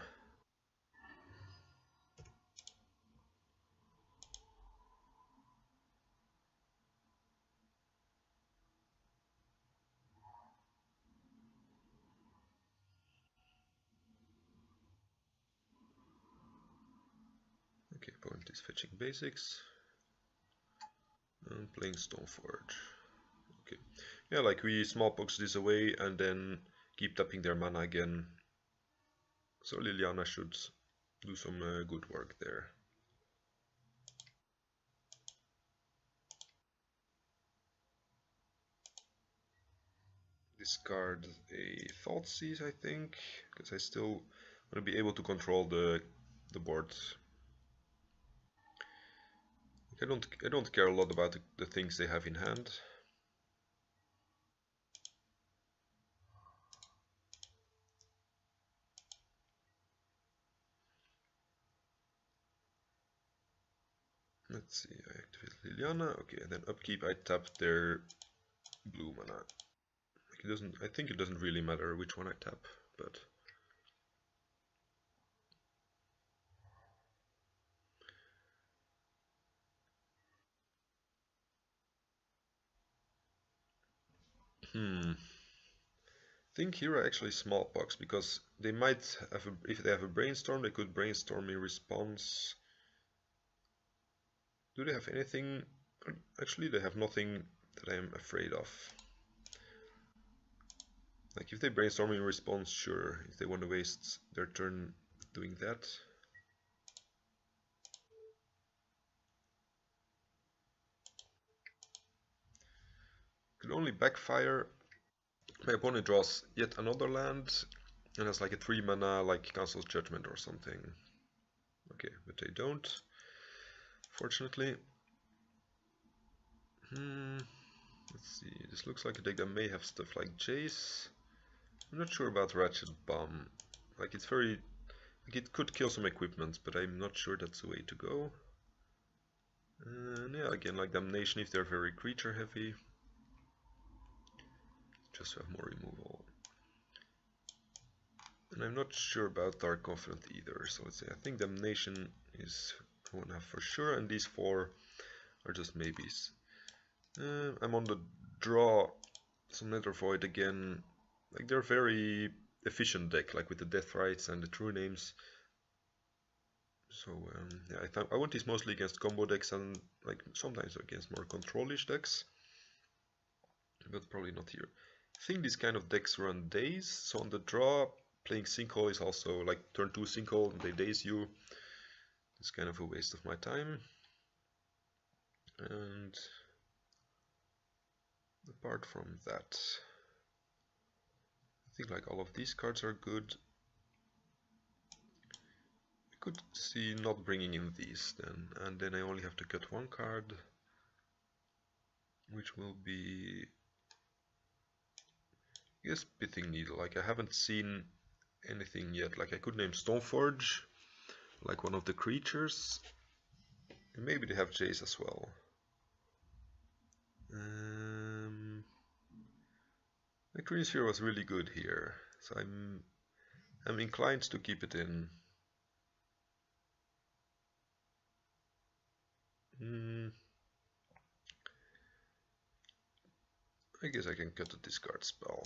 Okay, opponent is fetching basics and playing Stoneforge. Okay, yeah, like we smallpox this away and then keep tapping their mana again. So Liliana should do some good work there. Discard a Thoughtseize, I think, because I still want to be able to control the board. I don't care a lot about the things they have in hand. Let's see, I activate Liliana. Okay, and then upkeep I tap their blue mana. Like I think it doesn't really matter which one I tap, but I think here I actually smallpox because they might have if they have a brainstorm, they could brainstorm in response. Do they have anything? Actually, they have nothing that I am afraid of. Like if they brainstorm in response, sure. If they want to waste their turn doing that. Could only only backfire. My opponent draws yet another land and has like a 3 mana like Council's Judgment or something. Okay, but they don't, fortunately. Let's see, this looks like a deck that may have stuff like Jace. I'm not sure about Ratchet Bomb. Like it's very, like it could kill some equipment, but I'm not sure that's the way to go. And yeah, again, like Damnation if they're very creature heavy. Just to have more removal. And I'm not sure about Dark Confidant either, so let's say I think Damnation is 1.5 for sure, and these 4 are just maybes. I'm on the draw some Nether Void again. Like they're very efficient deck, like with the Death Rites and the True Names. So yeah, I want these mostly against combo decks and like sometimes against more control-ish decks, but probably not here. I think these kind of decks run Daze, so on the draw playing Sinkhole is also like turn 2 Sinkhole and they Daze you. It's kind of a waste of my time. And apart from that, I think like all of these cards are good. I could see not bringing in these then, and then I only have to cut 1 card, which will be, I guess, Pithing Needle. Like I haven't seen anything yet. Like I could name Stoneforge, like one of the creatures. And maybe they have Jace as well. The Green Sphere was really good here, so I'm inclined to keep it in. I guess I can cut the discard spell,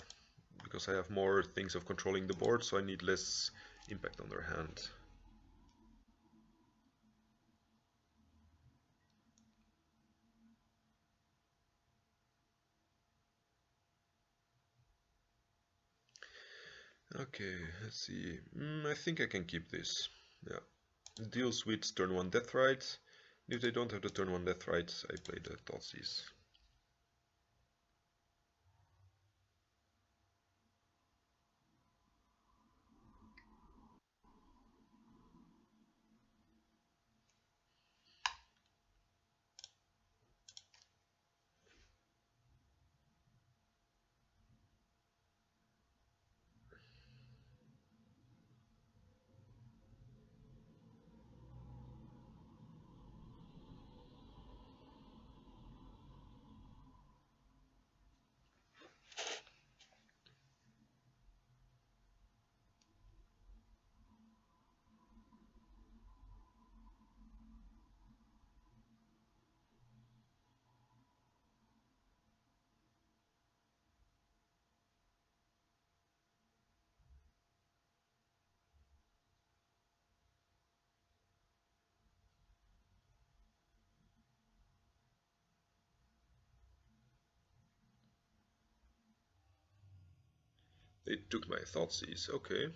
because I have more things of controlling the board, so I need less impact on their hand. Okay, let's see. I think I can keep this. Yeah. Deals with turn 1 Deathrite. If they don't have the turn 1 Deathrite, I play the Thoughtseize. They took my Thoughtseize, okay.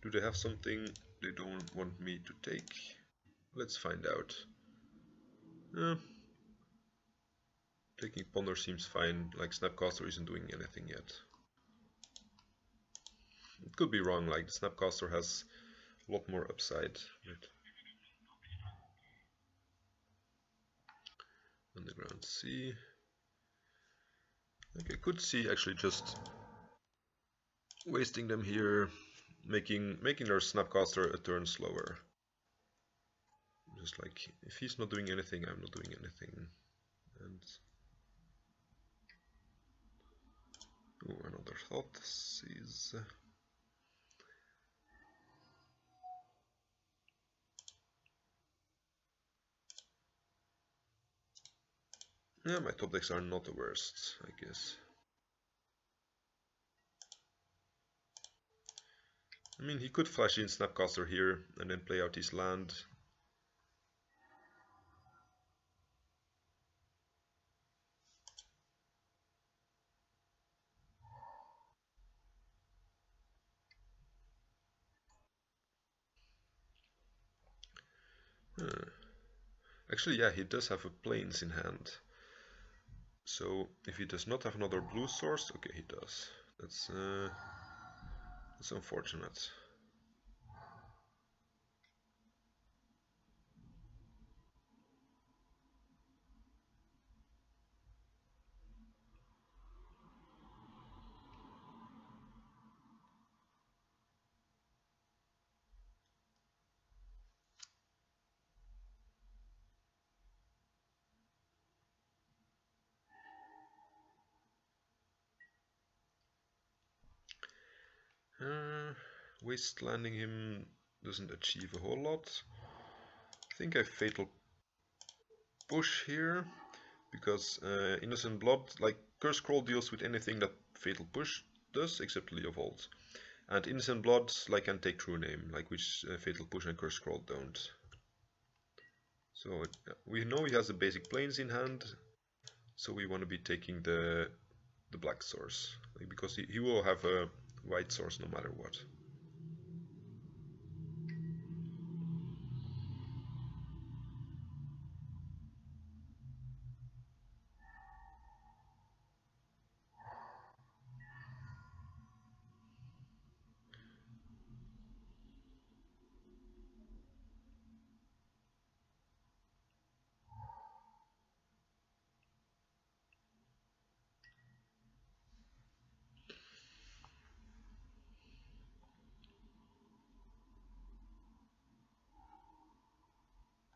Do they have something they don't want me to take? Let's find out. Taking Ponder seems fine, like Snapcaster isn't doing anything yet. It could be wrong, like the Snapcaster has a lot more upside. Right. Underground Sea. Okay, could see actually just wasting them here, making their Snapcaster a turn slower. Just like, if he's not doing anything, I'm not doing anything. And oh, another Thoughtseize. Yeah, my top decks are not the worst, I guess. I mean, he could flash in Snapcaster here and then play out his land. Actually, yeah, he does have a Plains in hand. So if he does not have another blue source, okay, he does. That's unfortunate. Waste landing him doesn't achieve a whole lot. I think I fatal push here because Innocent Blood, like Curse Scroll, deals with anything that fatal push does except Leovold, and Innocent Blood like can take True Name, like which fatal push and Curse Scroll don't. So we know he has the basic planes in hand, so we want to be taking the black source, like, because he will have a white source no matter what.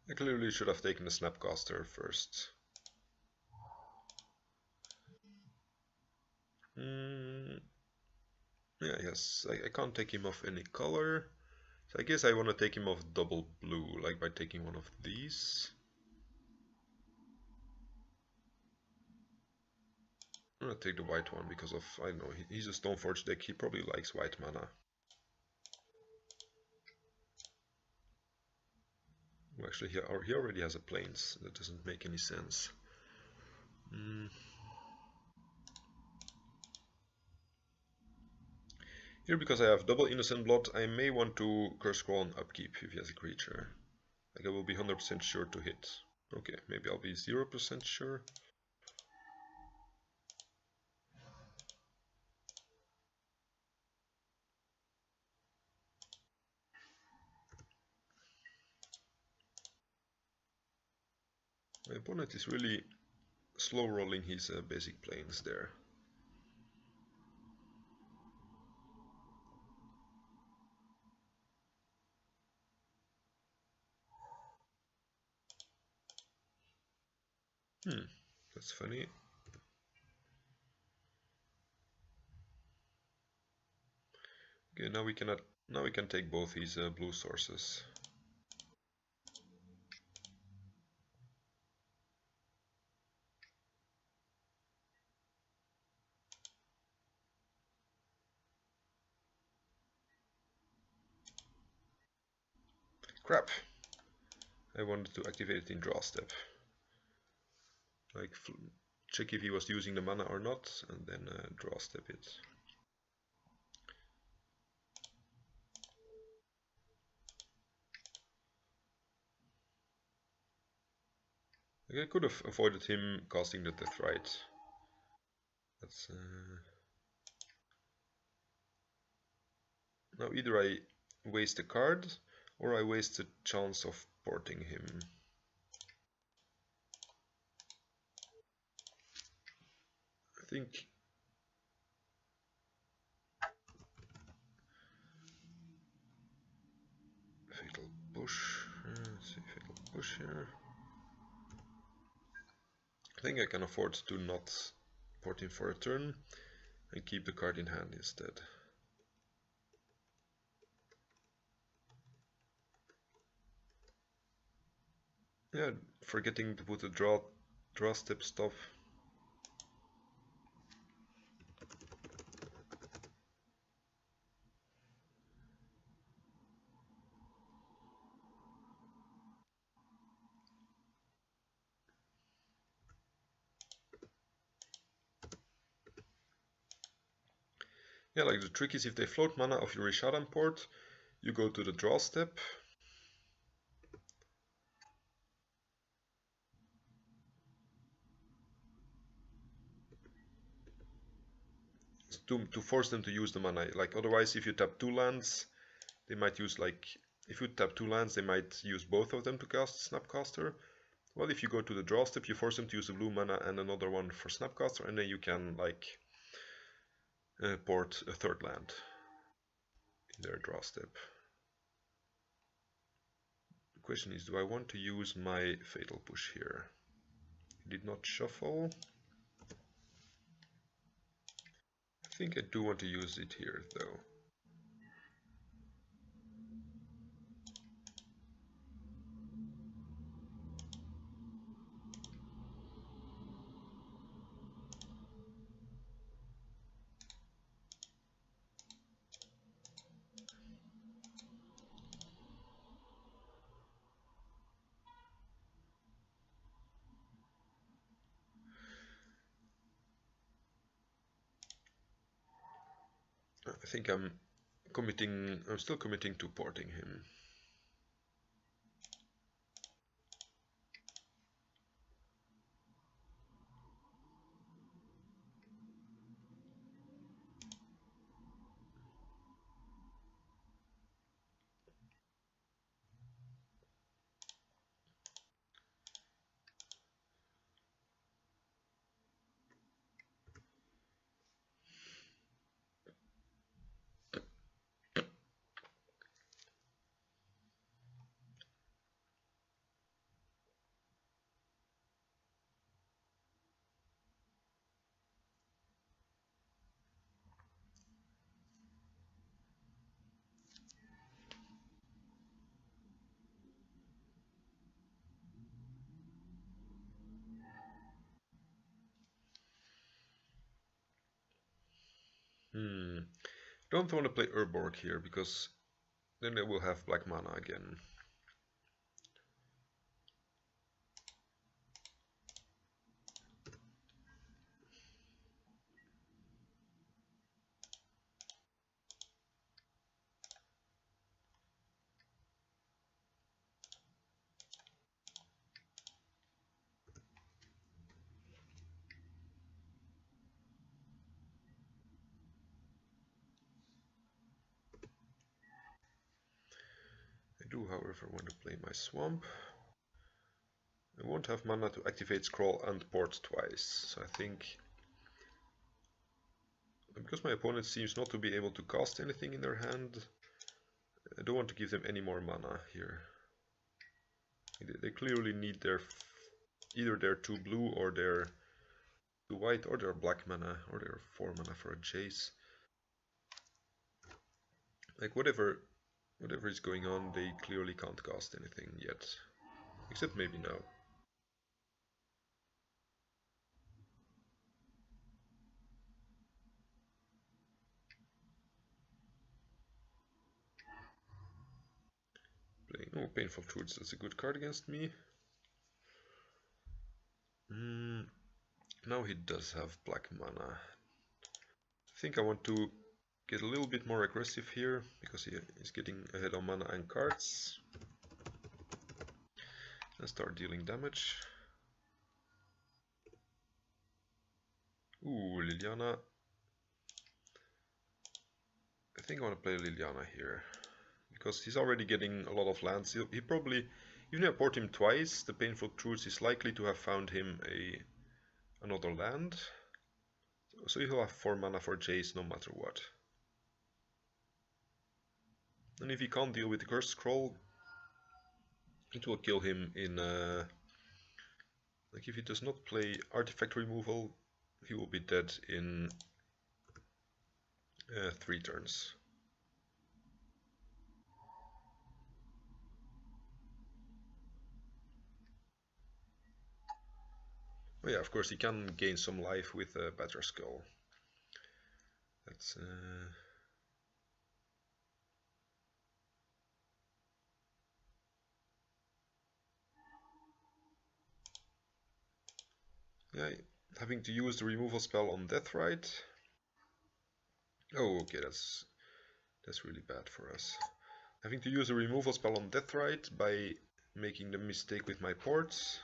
I clearly should have taken the Snapcaster first. Yeah, yes, I can't take him off any color. So I guess I want to take him off double blue, like by taking one of these. I'm gonna take the white one because of, I don't know, he's a Stoneforge deck, he probably likes white mana. Well, actually, he already has a plains, that doesn't make any sense. Here, because I have double Innocent Blood, I may want to Curse Scroll on upkeep if he has a creature. Like I will be 100% sure to hit. Okay, maybe I'll be 0% sure. My opponent is really slow rolling his basic planes there. That's funny. Okay, now we can take both these blue sources. Crap! I wanted to activate it in draw step. Like check if he was using the mana or not, and then draw step it. Like I could have avoided him casting the Deathrite. That's now either I waste a card or I waste the chance of porting him. I think fatal push. Let's see, fatal push here. I think I can afford to not port him for a turn and keep the card in hand instead. Yeah, forgetting to put a draw step stop. Yeah, like the trick is if they float mana of your Rishadan port, you go to the draw step. to force them to use the mana. Like otherwise, if you tap 2 lands, they might use like if you tap 2 lands, they might use both of them to cast Snapcaster. Well, if you go to the draw step, you force them to use a blue mana and another one for Snapcaster, and then you can like port a 3rd land in their draw step. The question is, do I want to use my Fatal Push here? Did not shuffle. I think I do want to use it here though. I think I'm still committing to porting him. Don't want to play Urborg here because then they will have black mana again. I do, however, want to play my Swamp. I won't have mana to activate Scroll and port twice, so I think because my opponent seems not to be able to cast anything in their hand, I don't want to give them any more mana here. They clearly need either their 2 blue or their 2 white or their black mana or their 4 mana for a Jace. Like whatever is going on, they clearly can't cast anything yet. Except maybe now. Playing Painful Truths, that's a good card against me. Now he does have black mana. I think I want to get a little bit more aggressive here, because he is getting ahead on mana and cards. And start dealing damage. Ooh, Liliana. I think I want to play Liliana here, because he's already getting a lot of lands. He probably, even if I port him twice, the Painful Truths is likely to have found him another land. So he'll have 4 mana for Jace no matter what. And if he can't deal with the Cursed Scroll, it will kill him in... like if he does not play Artifact Removal, he will be dead in 3 turns. Oh yeah, of course he can gain some life with a Batterskull. That's... yeah, having to use the removal spell on Deathrite. Oh, okay, that's really bad for us. Having to use a removal spell on Deathrite by making the mistake with my ports.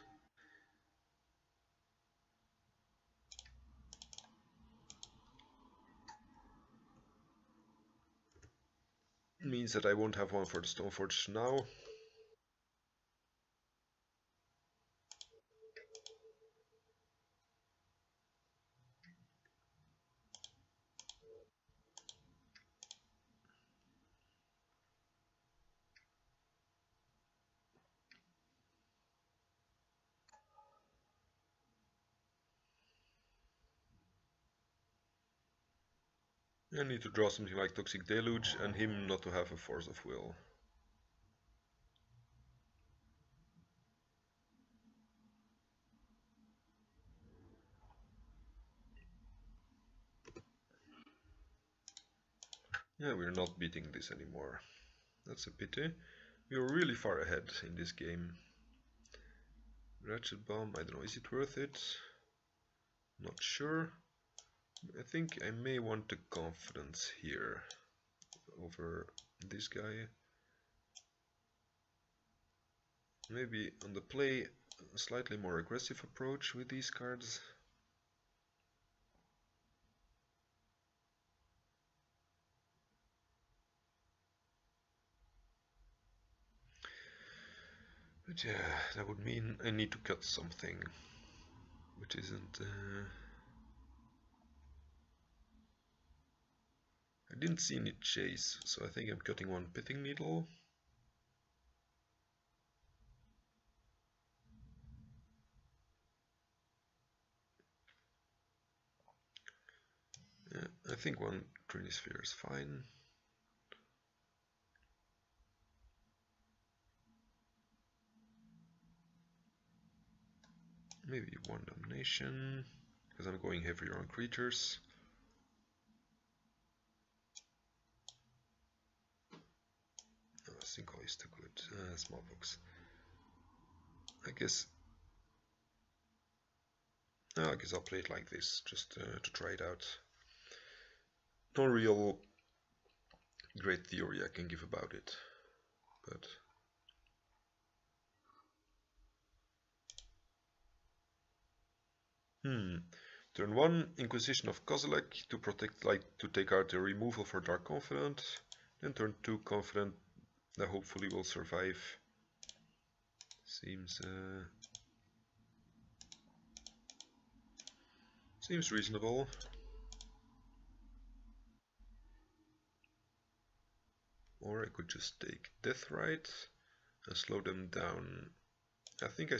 Means that I won't have one for the Stoneforge now. I need to draw something like Toxic Deluge and him not to have a Force of Will. Yeah, we're not beating this anymore. That's a pity. We were really far ahead in this game. Ratchet Bomb, I don't know, is it worth it? Not sure. I think I may want the Confidence here over this guy. Maybe on the play, a slightly more aggressive approach with these cards. But yeah, that would mean I need to cut something, which isn't... I didn't see any chase, so I think I'm cutting one Pithing Needle. Yeah, I think one Trinisphere is fine. Maybe one Domination, because I'm going heavier on creatures. Oh, Sinkhole is too good. Smallpox. I guess I'll play it like this, just to try it out. No real great theory I can give about it, but turn 1, Inquisition of Kozilek to protect, to take out the removal for Dark Confidant. Then turn 2, Confidant that hopefully will survive. Seems reasonable. Or I could just take Deathrite and slow them down. I think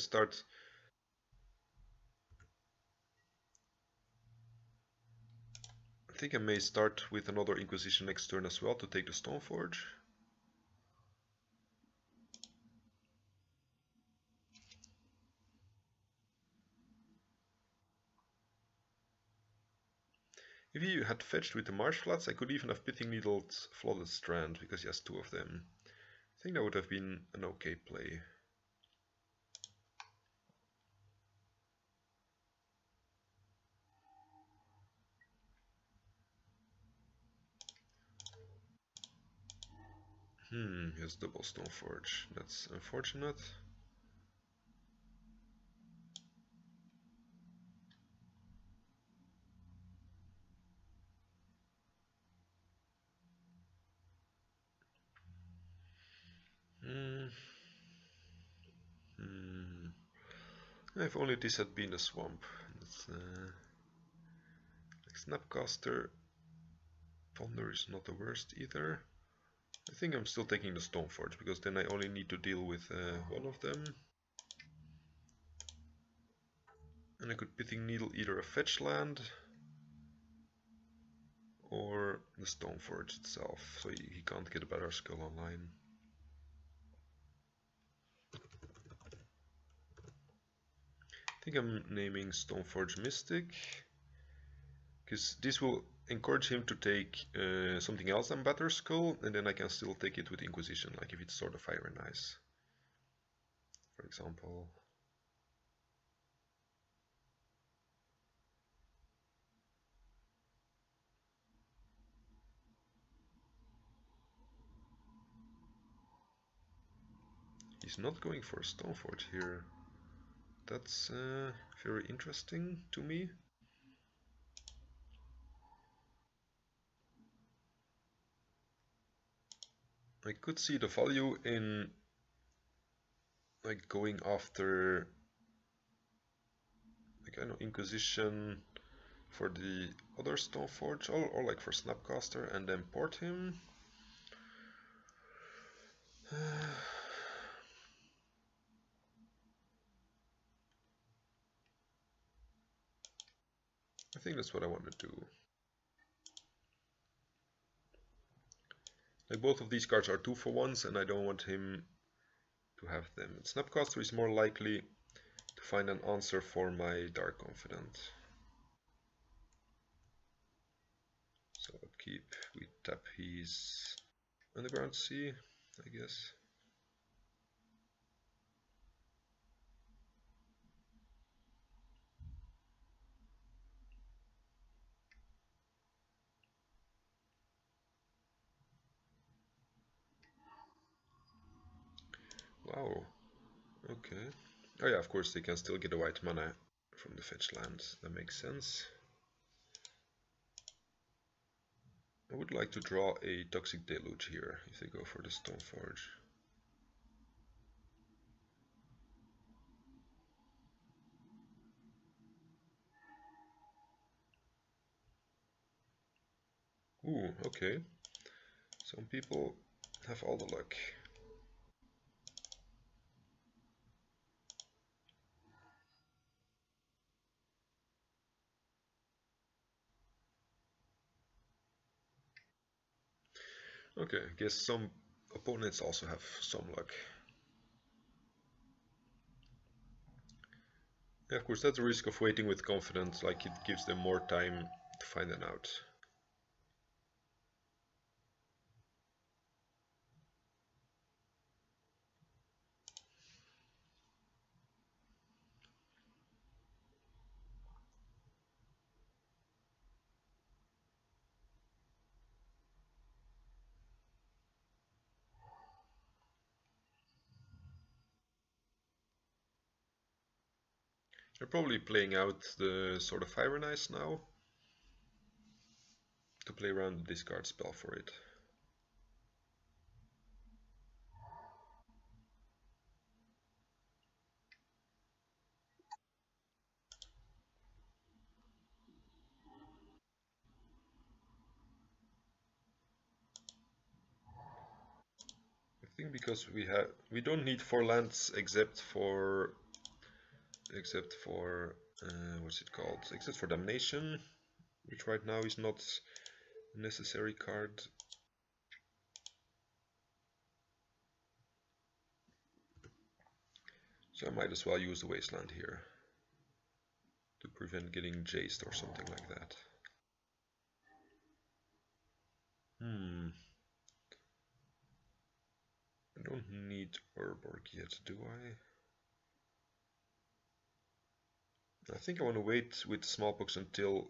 I may start with another Inquisition next turn as well to take the Stoneforge. If he had fetched with the Marshflats, I could even have Pithing Needled Flooded Strand, because he has 2 of them. I think that would have been an okay play. He has double Stoneforge. That's unfortunate. If only this had been a swamp. That's, like Snapcaster. Thunder is not the worst either. I think I'm still taking the Stoneforge, because then I only need to deal with one of them. And I could Pithing Needle either a fetch land or the Stoneforge itself, so he can't get a Batterskull online. I think I'm naming Stoneforge Mystic, because this will encourage him to take something else than Batterskull, and then I can still take it with Inquisition, like if it's Sword of Fire and Ice, for example. He's not going for a Stoneforge here. That's very interesting to me. I could see the value in like going after like I know Inquisition for the other Stoneforge, or like for Snapcaster, and then port him. I think that's what I want to do. Like both of these cards are 2-for-1s, and I don't want him to have them. Snapcaster is more likely to find an answer for my Dark Confidant. So upkeep, we tap his Underground Sea, I guess. Wow, okay. Oh yeah, of course they can still get a white mana from the fetch lands, that makes sense. I would like to draw a Toxic Deluge here, if they go for the Stoneforge. Ooh, okay. Some people have all the luck. Okay, I guess some opponents also have some luck. Yeah, of course, that's the risk of waiting with confidence, like it gives them more time to find it out. They're probably playing out the Sword of Iron Eyes now to play around the discard spell for it. I think because we don't need 4 lands except for what's it called? Except for Damnation, which right now is not a necessary card. So I might as well use the Wasteland here to prevent getting Jaced or something like that. I don't need Urborg yet, do I? I think I want to wait with Smallpox until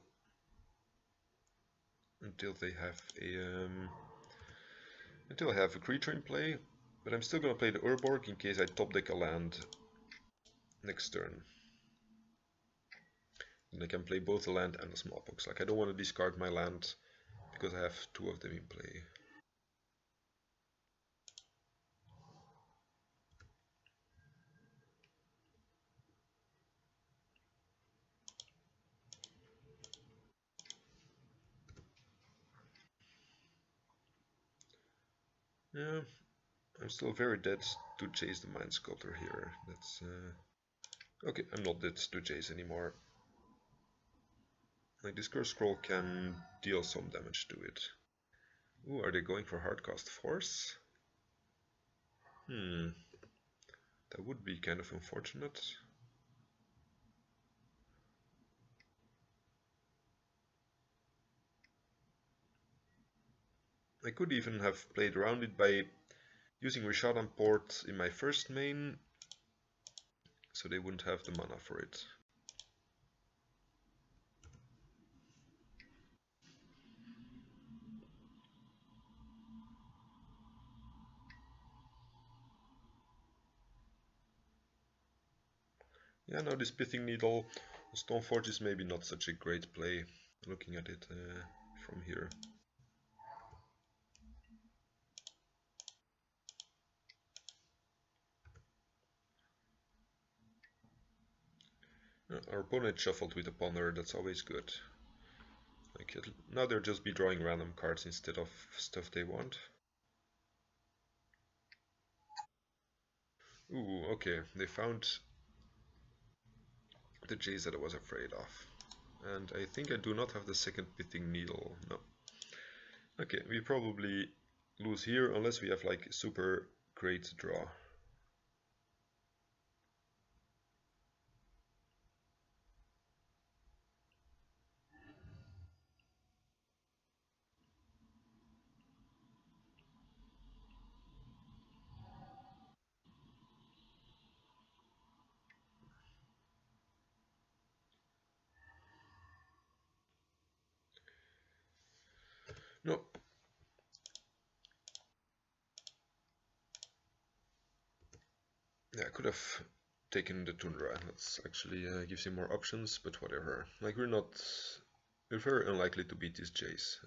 they have until I have a creature in play. But I'm still gonna play the Urborg in case I top deck a land next turn. And I can play both the land and the Smallpox. Like I don't want to discard my land because I have 2 of them in play. Yeah, I'm still very dead to chase the Mind Sculptor here. That's okay. I'm not dead to chase anymore. Like this Curse Scroll can deal some damage to it. Ooh, are they going for Hardcast Force? That would be kind of unfortunate. I could even have played around it by using Rishadan Port in my first main, so they wouldn't have the mana for it. Yeah, now this Pithing Needle, Stoneforge is maybe not such a great play, looking at it from here. Our opponent shuffled with a ponder, that's always good. Like now they'll just be drawing random cards instead of stuff they want. Ooh, okay, they found the Jays that I was afraid of. And I think I do not have the second Pithing Needle, no. Okay, we probably lose here unless we have like super great draw. No. Yeah, I could have taken the Tundra. That's actually gives him more options, but whatever. Like we're very unlikely to beat these Jays.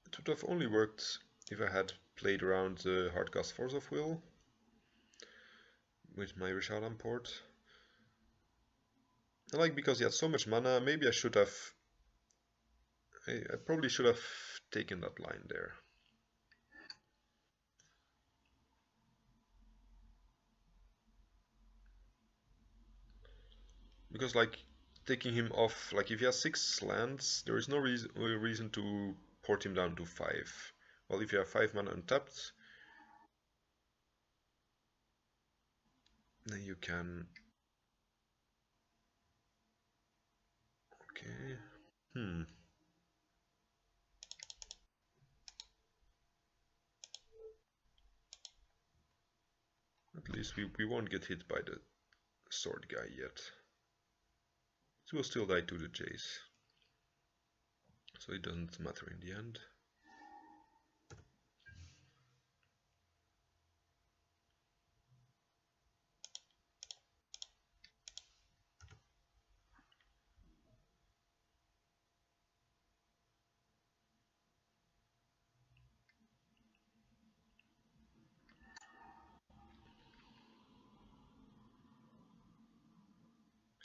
It would have only worked if I had played around the Hardcast Force of Will with my Rishadan port. Like because he had so much mana, maybe I should have. I probably should have taken that line there. Because like taking him off, like if he has 6 lands, there is no reason to port him down to 5. Well, if you have 5 mana untapped, then you can. Okay. At least we won't get hit by the sword guy yet. He will still die to the Jace. So it doesn't matter in the end.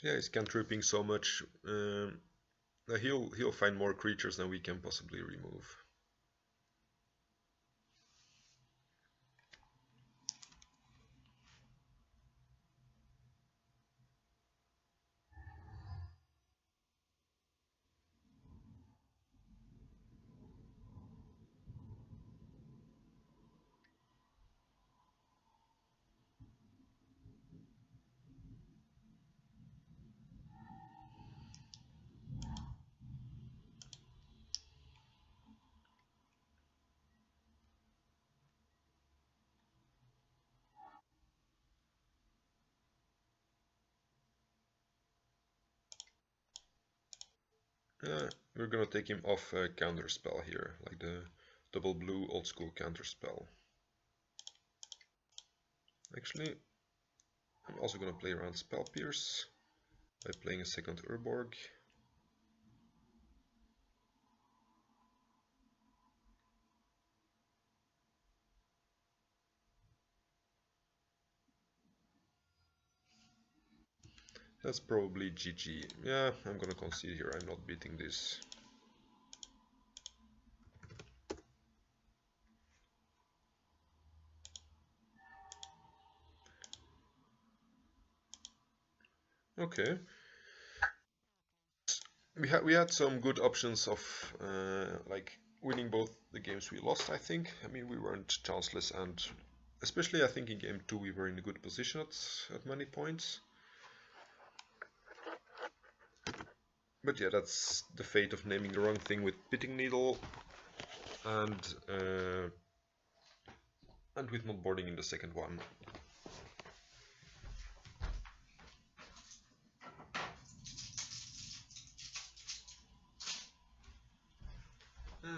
Yeah, he's cantripping so much. He'll find more creatures than we can possibly remove. We're gonna take him off a counter spell here, like the double blue old school counter spell. Actually, I'm also gonna play around Spell Pierce by playing a second Urborg. That's probably GG. Yeah, I'm gonna concede here, I'm not beating this. Okay. We had some good options of like winning both the games we lost, I think. I mean, we weren't chanceless, and especially I think in game 2 we were in a good position at many points. But yeah, that's the fate of naming the wrong thing with Pithing Needle and with not boarding in the second one.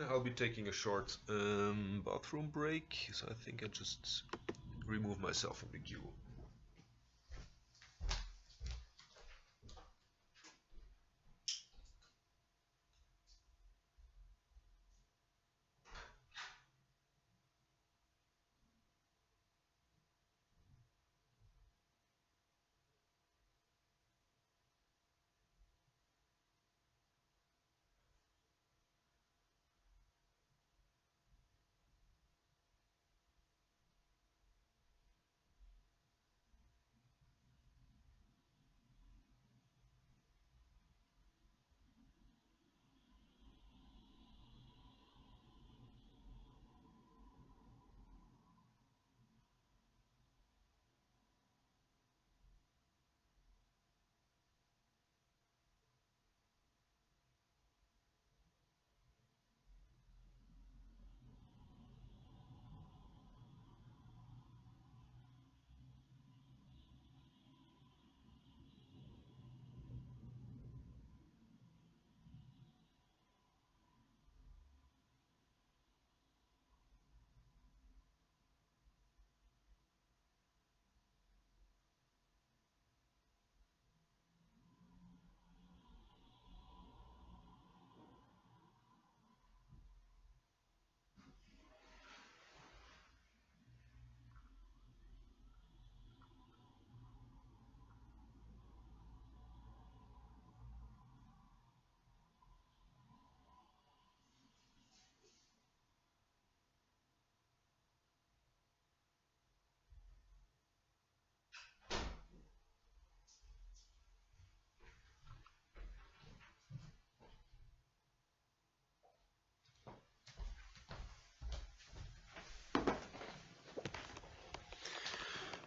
I'll be taking a short bathroom break, so I think I just remove myself from the queue.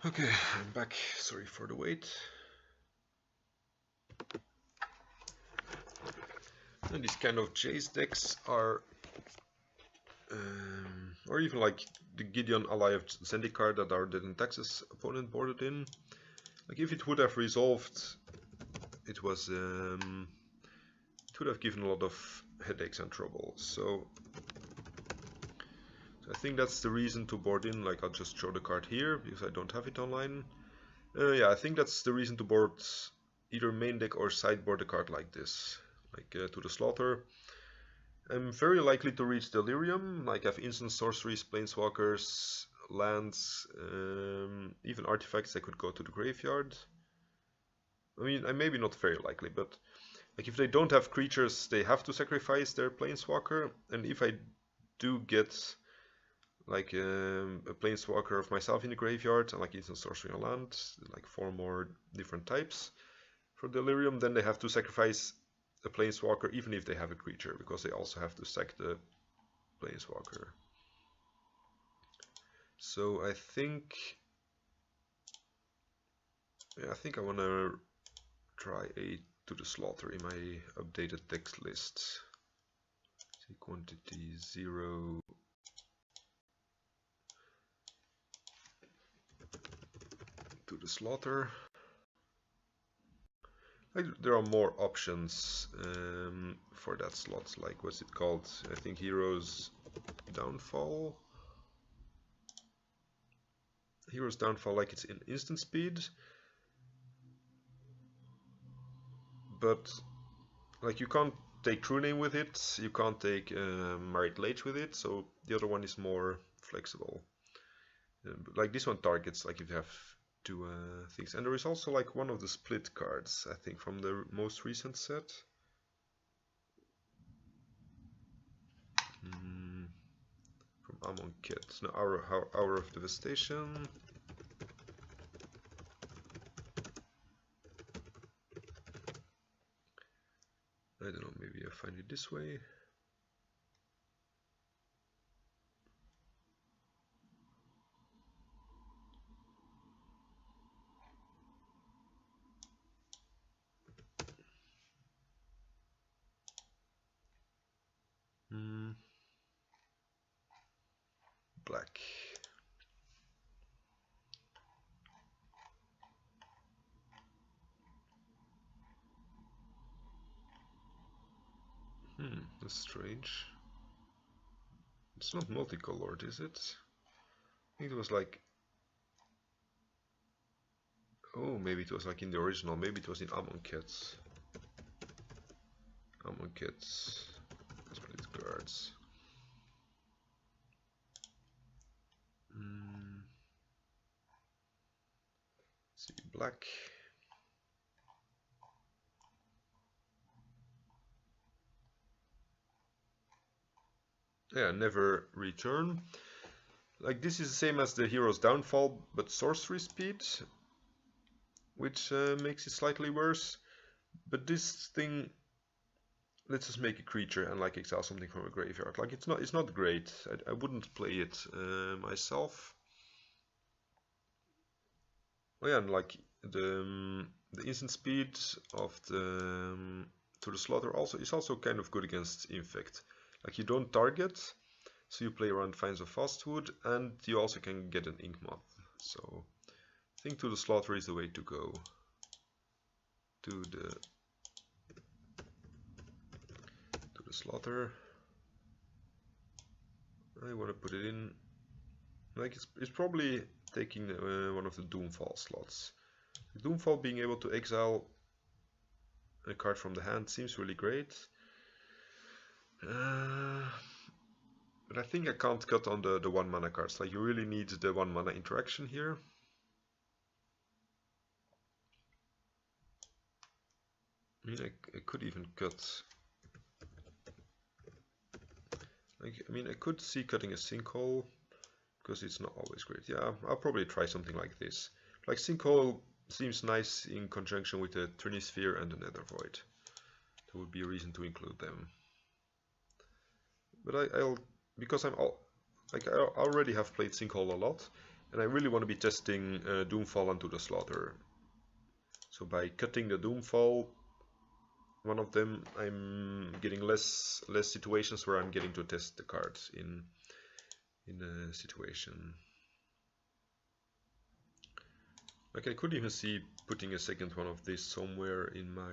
Okay, I'm back. Sorry for the wait. And these kind of Jace decks are, or even like the Gideon Ally of Zendikar that are the Texas opponent boarded in. Like if it would have resolved, it was it would have given a lot of headaches and trouble. So I think that's the reason to board in. Like I'll just show the card here because I don't have it online. Yeah, I think that's the reason to board either main deck or sideboard a card like this, like to the Slaughter. I'm very likely to reach Delirium, like I have instant sorceries, planeswalkers, lands, even artifacts that could go to the graveyard. I mean, I'm maybe not very likely, but like if they don't have creatures, they have to sacrifice their planeswalker, and if I do get like a planeswalker of myself in the graveyard and like instant sorcery on land, like 4 more different types for Delirium, then they have to sacrifice a planeswalker even if they have a creature, because they also have to sack the planeswalker. So I think I want to try a To the Slaughter in my updated text list. See, quantity 0. To the Slaughter. Like, there are more options for that slot. Like, what's it called? I think Heroes Downfall. Heroes Downfall, like it's in instant speed. But like you can't take True Name with it, you can't take Married Lage with it, so the other one is more flexible. Like this one targets like if you have 2 things. And there is also like one of the split cards, I think, from the most recent set. From Amonkhet. No, Hour of Devastation. I don't know, maybe I find it this way. Black. That's strange. It's not multicolored, is it? I think it was like... Oh, maybe it was like in the original. Maybe it was in Amonkhet. Amonkhet split cards. See, black. Yeah, never return. Like this is the same as the Hero's Downfall, but sorcery speed, which makes it slightly worse. But this thing lets us make a creature and like exile something from a graveyard. Like it's not great. I wouldn't play it myself. Oh yeah, and like the instant speed of the To the Slaughter also is also kind of good against Infect. Like you don't target, so you play around Finds of Fastwood, and you also can get an Ink Moth. So I think To the Slaughter is the way to go. To the Slaughter. I want to put it in. Like it's probably taking one of the Doomfall slots. Doomfall being able to exile a card from the hand seems really great. But I think I can't cut on the 1 mana cards. Like you really need the 1 mana interaction here. I mean, I could even cut. Like, I mean, I could see cutting a Sinkhole, because it's not always great. Yeah, I'll probably try something like this. Like Sinkhole seems nice in conjunction with the Trinisphere and the Nether Void. There would be a reason to include them. But I'll because I already have played Sinkhole a lot. And I really want to be testing Doomfall and To the Slaughter. So by cutting the Doomfall, one of them, I'm getting less situations where I'm getting to test the cards in a situation. Like I could even see putting a second one of this somewhere in my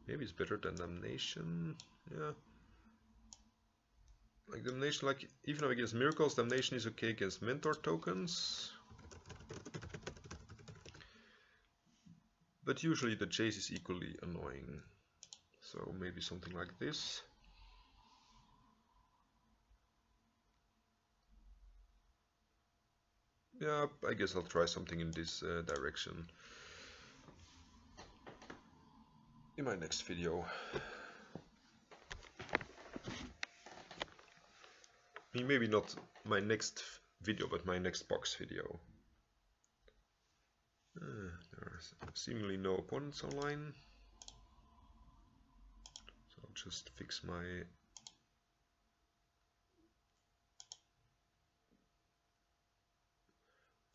maybe it's better than Damnation. Yeah. Like Damnation, like even though against Miracles, Damnation is okay against Mentor tokens. But usually the chase is equally annoying. So maybe something like this. Yeah, I guess I'll try something in this direction in my next video. I mean, maybe not my next video, but my next box video. There are seemingly no opponents online. So I'll just fix my...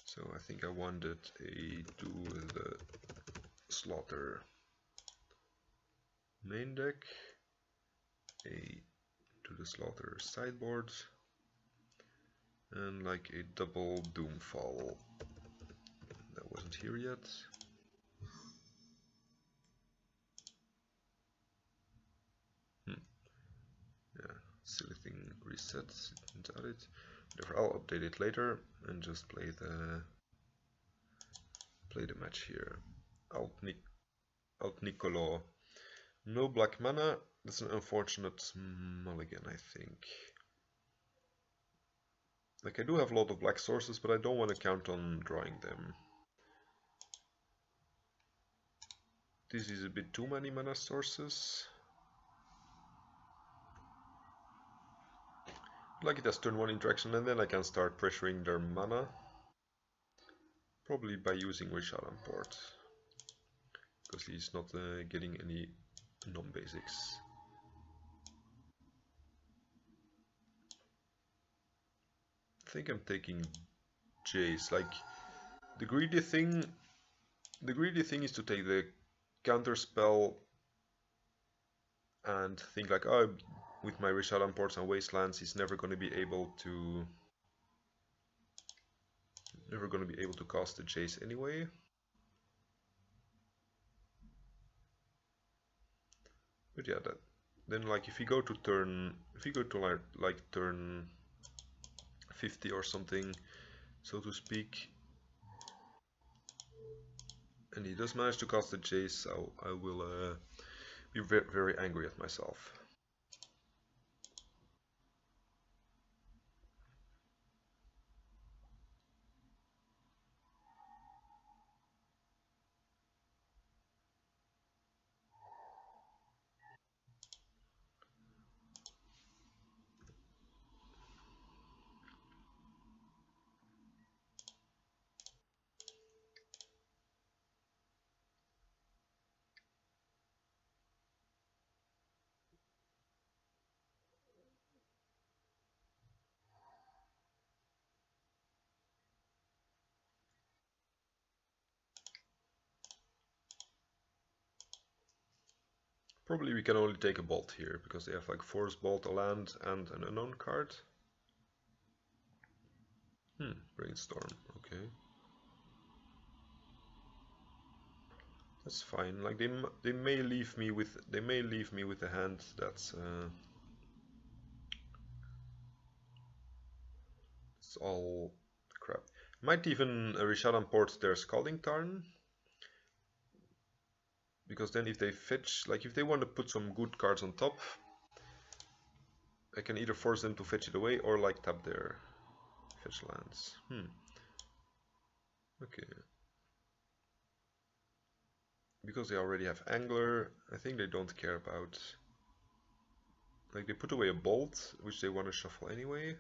So I think I wanted a To the Slaughter main deck, a To the Slaughter sideboard, and like a double Doomfall. That wasn't here yet. Yeah, silly thing resets, didn't add it. Whatever, I'll update it later and just play the match here. Alt Nicolo. No black mana. That's an unfortunate mulligan, I think. Like I do have a lot of black sources, but I don't want to count on drawing them. This is a bit too many mana sources. Like it has turn 1 interaction, and then I can start pressuring their mana. Probably by using Rishadan Port, because he's not getting any non-basics. I think I'm taking Jace. Like the greedy thing is to take the counter spell and think like, oh, with my Rishadan Ports and Wastelands, he's never going to be able to cast the Jace anyway. But yeah, then like if you go to turn 50 or something, so to speak, and he does manage to cast the Jace, I will be very angry at myself. Probably we can only take a Bolt here, because they have like Force Bolt, a land, and an unknown card. Brainstorm, okay. That's fine. Like they may leave me with a hand that's it's all crap. Might even Rishadan Port their Scalding Tarn, because then if they fetch, like if they want to put some good cards on top, I can either force them to fetch it away or like tap their fetch lands. Okay. Because they already have Angler, I think they don't care about... Like they put away a Bolt, which they want to shuffle anyway.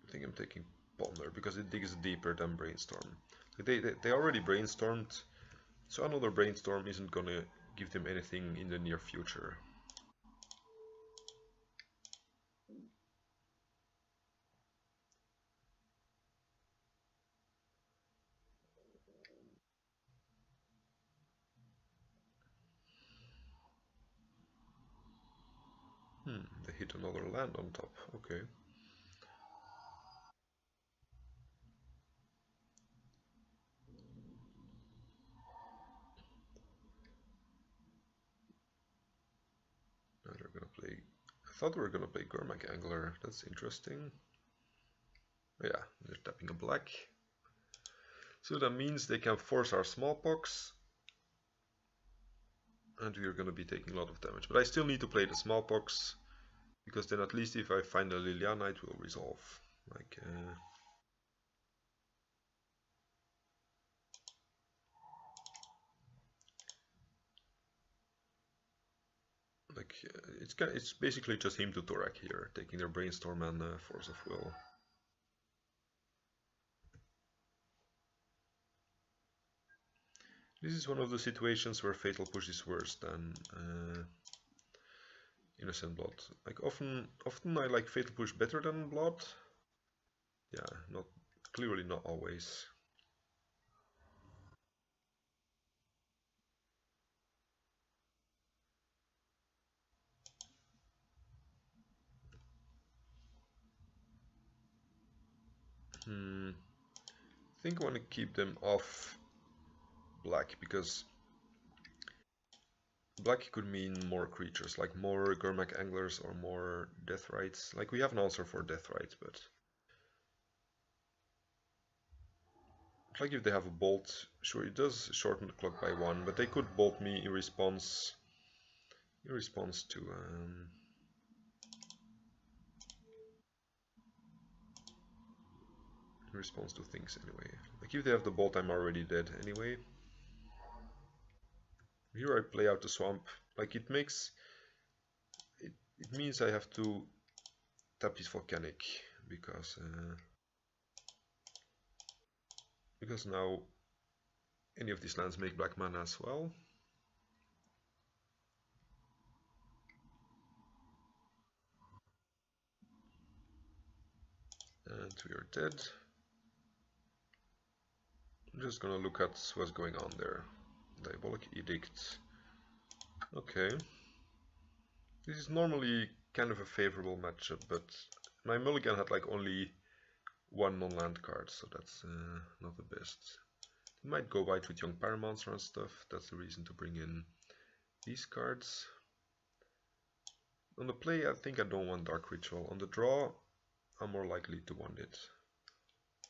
I think I'm taking Ponder because it digs deeper than Brainstorm. They already brainstormed, so another Brainstorm isn't gonna give them anything in the near future. They hit another land on top. Okay. Now they're gonna play. I thought we were gonna play Gurmag Angler. That's interesting. Yeah, they're tapping a black. So that means they can force our Smallpox. And we're gonna be taking a lot of damage. But I still need to play the Smallpox. Because then at least if I find a Liliana, it will resolve. It's basically just him to Torak here, taking their Brainstorm and Force of Will. This is one of the situations where Fatal Push is worse than Innocent Blood. Like often I like Fatal Push better than Blood. Yeah, clearly not always. I think I want to keep them off black because black could mean more creatures, like more Gurmag Anglers or more Deathrights. Like we have an answer for Deathright, but like if they have a bolt, sure it does shorten the clock by 1, but they could bolt me in response to things anyway. Like if they have the bolt, I'm already dead anyway. Here I play out the swamp. Like it means I have to tap this volcanic because now any of these lands make black mana as well. And we are dead. I'm just gonna look at what's going on there. Diabolic Edict. Okay. This is normally kind of a favorable matchup, but my mulligan had like only one non-land card, so that's not the best. You might go white with Young Paramonster and stuff, that's the reason to bring in these cards. On the play, I think I don't want Dark Ritual. On the draw, I'm more likely to want it.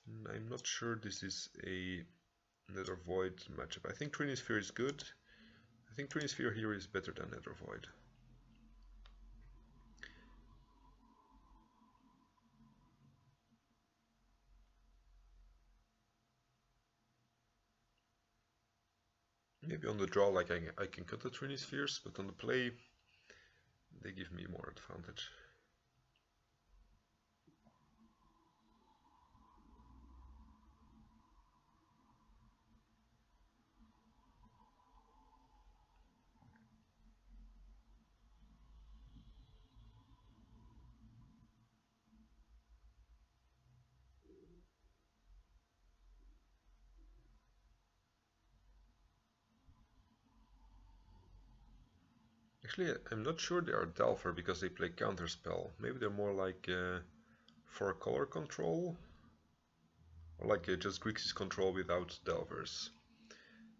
And I'm not sure this is a Nether Void matchup. I think Trinisphere is good. I think Trinisphere here is better than Nether Void. Maybe on the draw, like I can cut the Trinispheres, but on the play, they give me more advantage. Actually, I'm not sure they are Delver because they play Counterspell. Maybe they're more like for color control, or like just Grixis control without Delvers.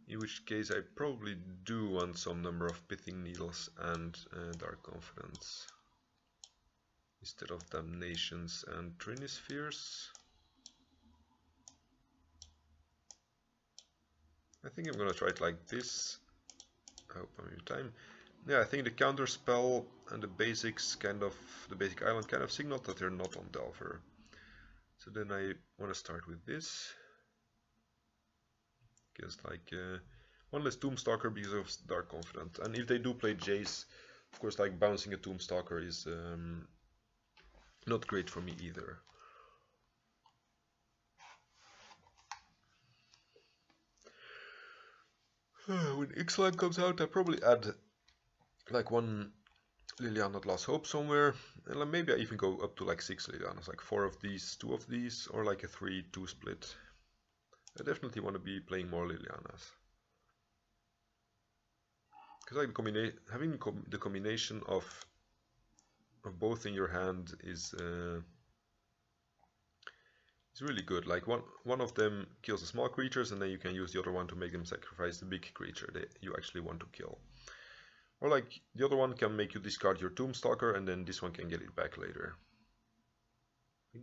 In which case I probably do want some number of Pithing Needles and Dark Confidence instead of Damnations and Trinispheres. I think I'm gonna try it like this. I hope I'm in time. Yeah, I think the counter spell and the basic island kind of signal that they're not on Delver. So then I want to start with this. Against like one less Tombstalker because of Dark Confident. And if they do play Jace, of course like bouncing a Tombstalker is not great for me either. When Ixalan comes out, I probably add like one Liliana Last Hope somewhere, and maybe I even go up to like 6 Lilianas, like 4 of these, 2 of these, or like a 3-2 split. I definitely want to be playing more Lilianas. Because like having the combination of of both in your hand is really good. Like one of them kills the small creatures, and then you can use the other one to make them sacrifice the big creature that you actually want to kill. Or like the other one can make you discard your Tombstalker, and then this one can get it back later.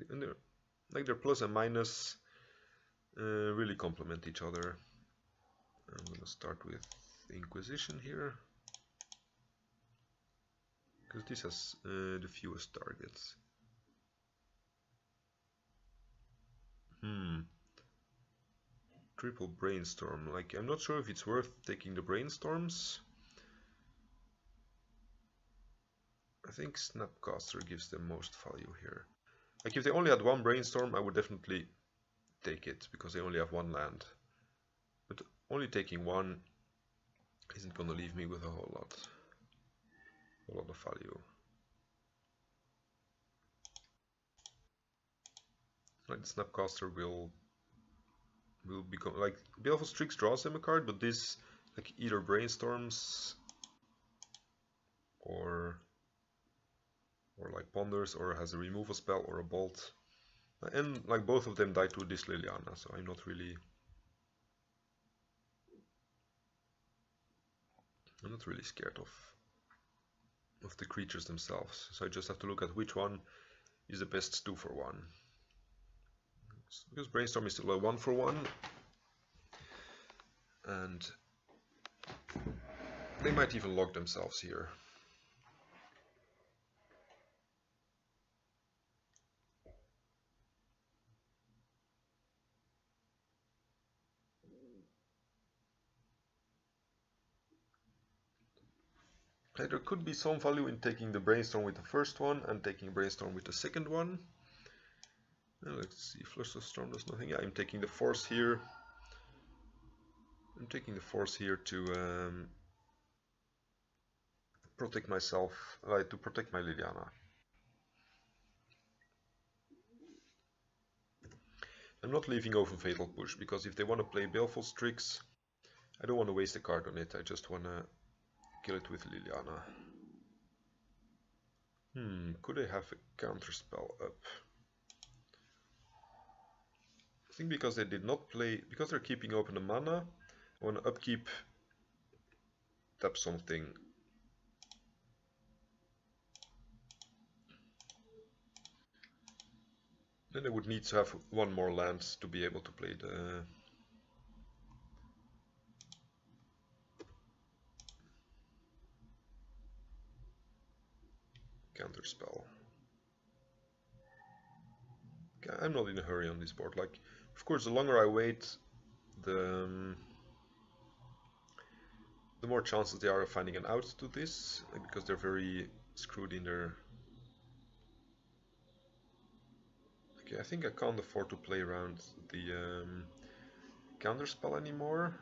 And their plus and minus really complement each other. I'm gonna start with Inquisition here, because this has the fewest targets. Triple Brainstorm. Like, I'm not sure if it's worth taking the Brainstorms. I think Snapcaster gives them most value here. Like, if they only had one Brainstorm, I would definitely take it, because they only have one land. But only taking one isn't gonna leave me with a whole lot of value. Like, the Snapcaster will become, like, Baleful Strix draws them a card, but this, like, either Brainstorms or like Ponders, or has a removal spell or a bolt. And like both of them die to this Liliana, so I'm not really scared of the creatures themselves. So I just have to look at which one is the best 2-for-1. Because Brainstorm is still a 1-for-1, and they might even lock themselves here. There could be some value in taking the Brainstorm with the first one and taking Brainstorm with the second one. Let's see, Flush of Storm does nothing. Yeah, I'm taking the Force here. I'm taking the Force here to protect myself, to protect my Liliana. I'm not leaving open Fatal Push, because if they want to play Baleful Strix, I don't want to waste a card on it. I just want to kill it with Liliana. Could I have a counterspell up? I think because they did not play, because they're keeping open the mana, I want to upkeep, tap something. Then they would need to have one more land to be able to play the counterspell. Okay, I'm not in a hurry on this board. Like, of course, the longer I wait, the more chances there are of finding an out to this, because they're very screwed in their... Okay, I think I can't afford to play around the counterspell anymore,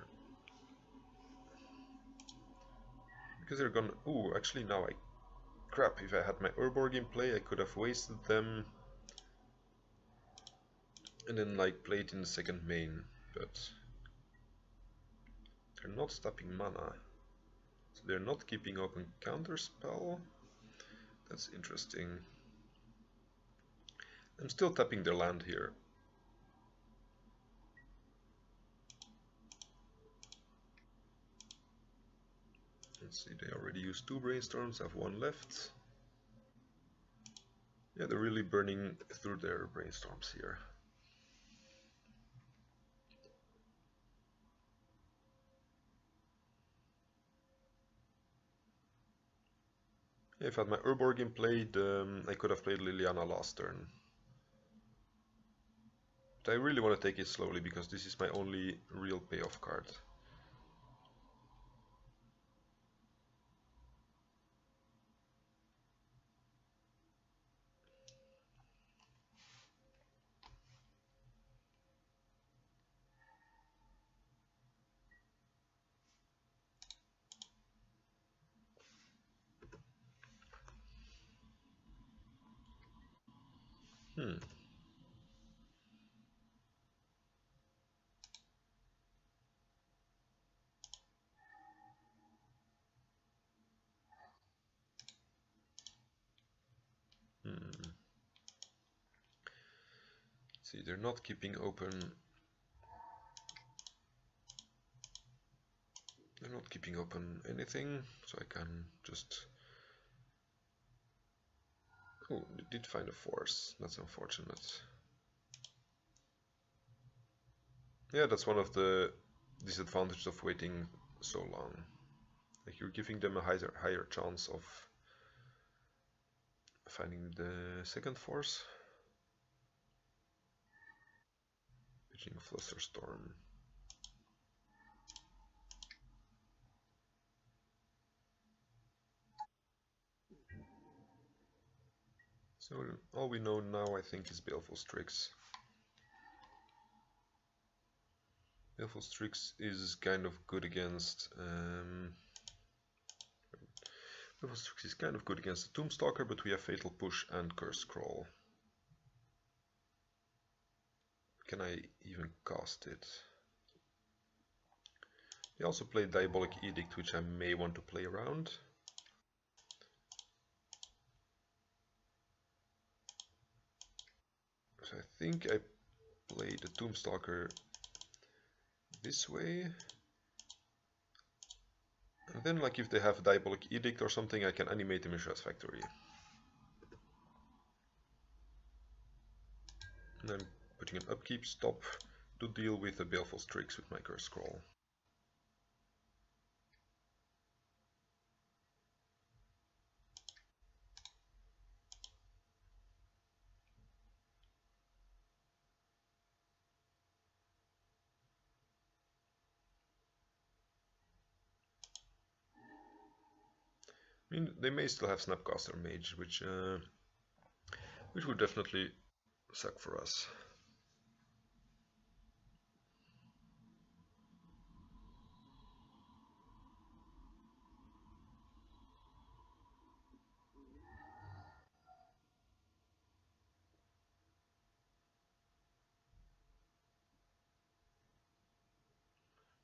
because they're gonna... Ooh, actually now crap, if I had my Urborg in play, I could have wasted them and then like play it in the second main, but they're not stopping mana, so they're not keeping open counterspell. That's interesting. I'm still tapping their land here. Let's see, they already used 2 Brainstorms, I have 1 left. Yeah, they're really burning through their Brainstorms here. If I had my Urborg in play, I could have played Liliana last turn. But I really want to take it slowly, because this is my only real payoff card. See, they're not keeping open. They're not keeping open anything, so I can just... Oh, they did find a force. That's unfortunate. Yeah, that's one of the disadvantages of waiting so long. Like, you're giving them a higher chance of finding the second force. Pitching Flusterstorm. So all we know now, I think, is Baleful Strix. Baleful Strix is kind of good against... Baleful Strix is kind of good against the Tombstalker, but we have Fatal Push and Curse Scroll. Can I even cast it? They also play Diabolic Edict, which I may want to play around. So I think I play the Tombstalker this way. And then, like, if they have Diabolic Edict or something, I can animate the Mishra's Factory. And then putting an upkeep stop to deal with the Baleful Strix with my Curse Scroll. I mean, they may still have Snapcaster Mage, which would definitely suck for us.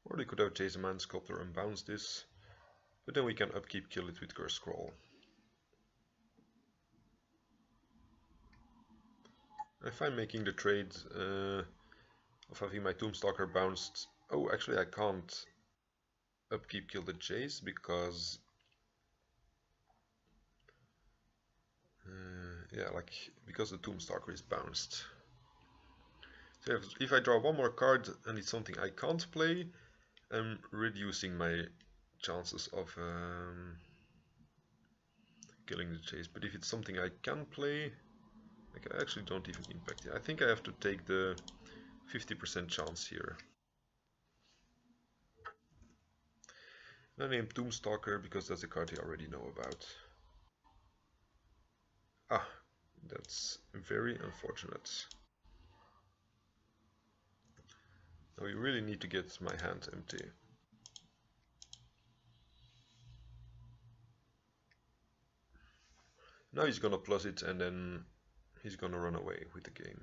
Or they could have Jason Man Sculptor and bounce this, but then we can upkeep kill it with Curse Scroll. I find making the trade of having my Tombstalker bounced... Oh, actually I can't upkeep kill the Jace because... yeah, like, because the Tombstalker is bounced. So if I draw one more card and it's something I can't play, I'm reducing my chances of killing the Jace. But if it's something I can play, like, I actually don't even impact it. I think I have to take the 50% chance here. I named Tombstalker because that's a card I already know about. Ah, that's very unfortunate. Now we really need to get my hand empty. Now he's gonna plus it and then he's gonna run away with the game.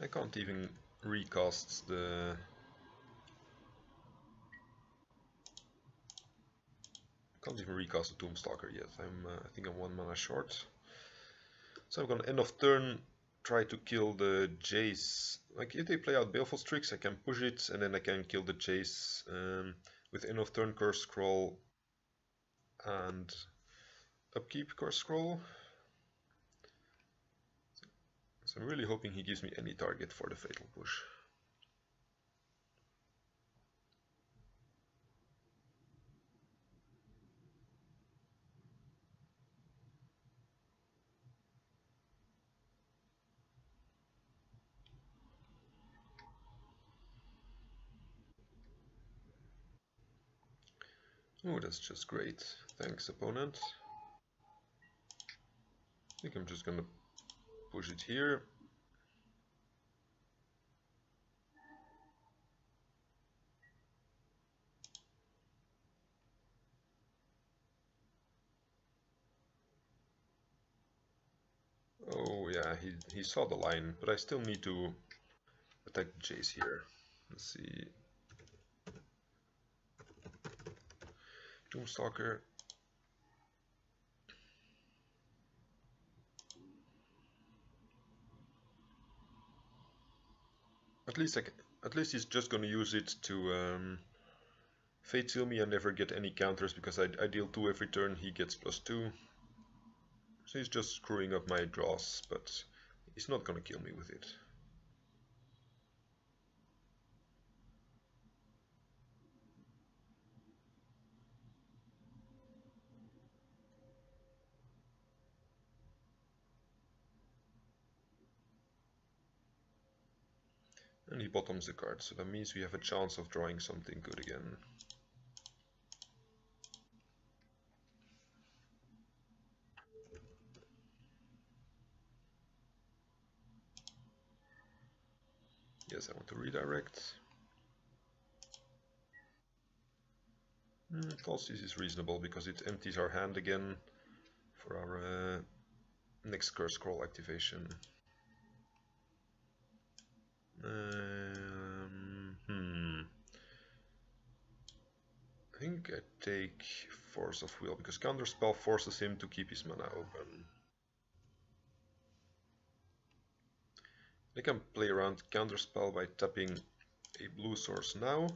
I can't even recast the... Can't even recast the Tombstalker yet. I think I'm 1 mana short. So I'm gonna end of turn try to kill the Jace. Like, if they play out Baleful Strix, I can push it and then I can kill the Jace with end of turn Curse Scroll and upkeep Curse Scroll. So I'm really hoping he gives me any target for the Fatal Push. Oh, that's just great. Thanks, opponent. I think I'm just gonna push it here. Oh yeah, Yeah, he saw the line, but I still need to attack Jace here. Let's see. Doomstalker. At least he's just gonna use it to Fate Seal me and never get any counters because I deal 2 every turn, he gets +2. So he's just screwing up my draws, but he's not gonna kill me with it. And he bottoms the card, so that means we have a chance of drawing something good again. Yes, I want to redirect. Falsies is reasonable because it empties our hand again for our next Curse Scroll activation. I think I take Force of Will because Counterspell forces him to keep his mana open. I can play around Counterspell by tapping a blue source now.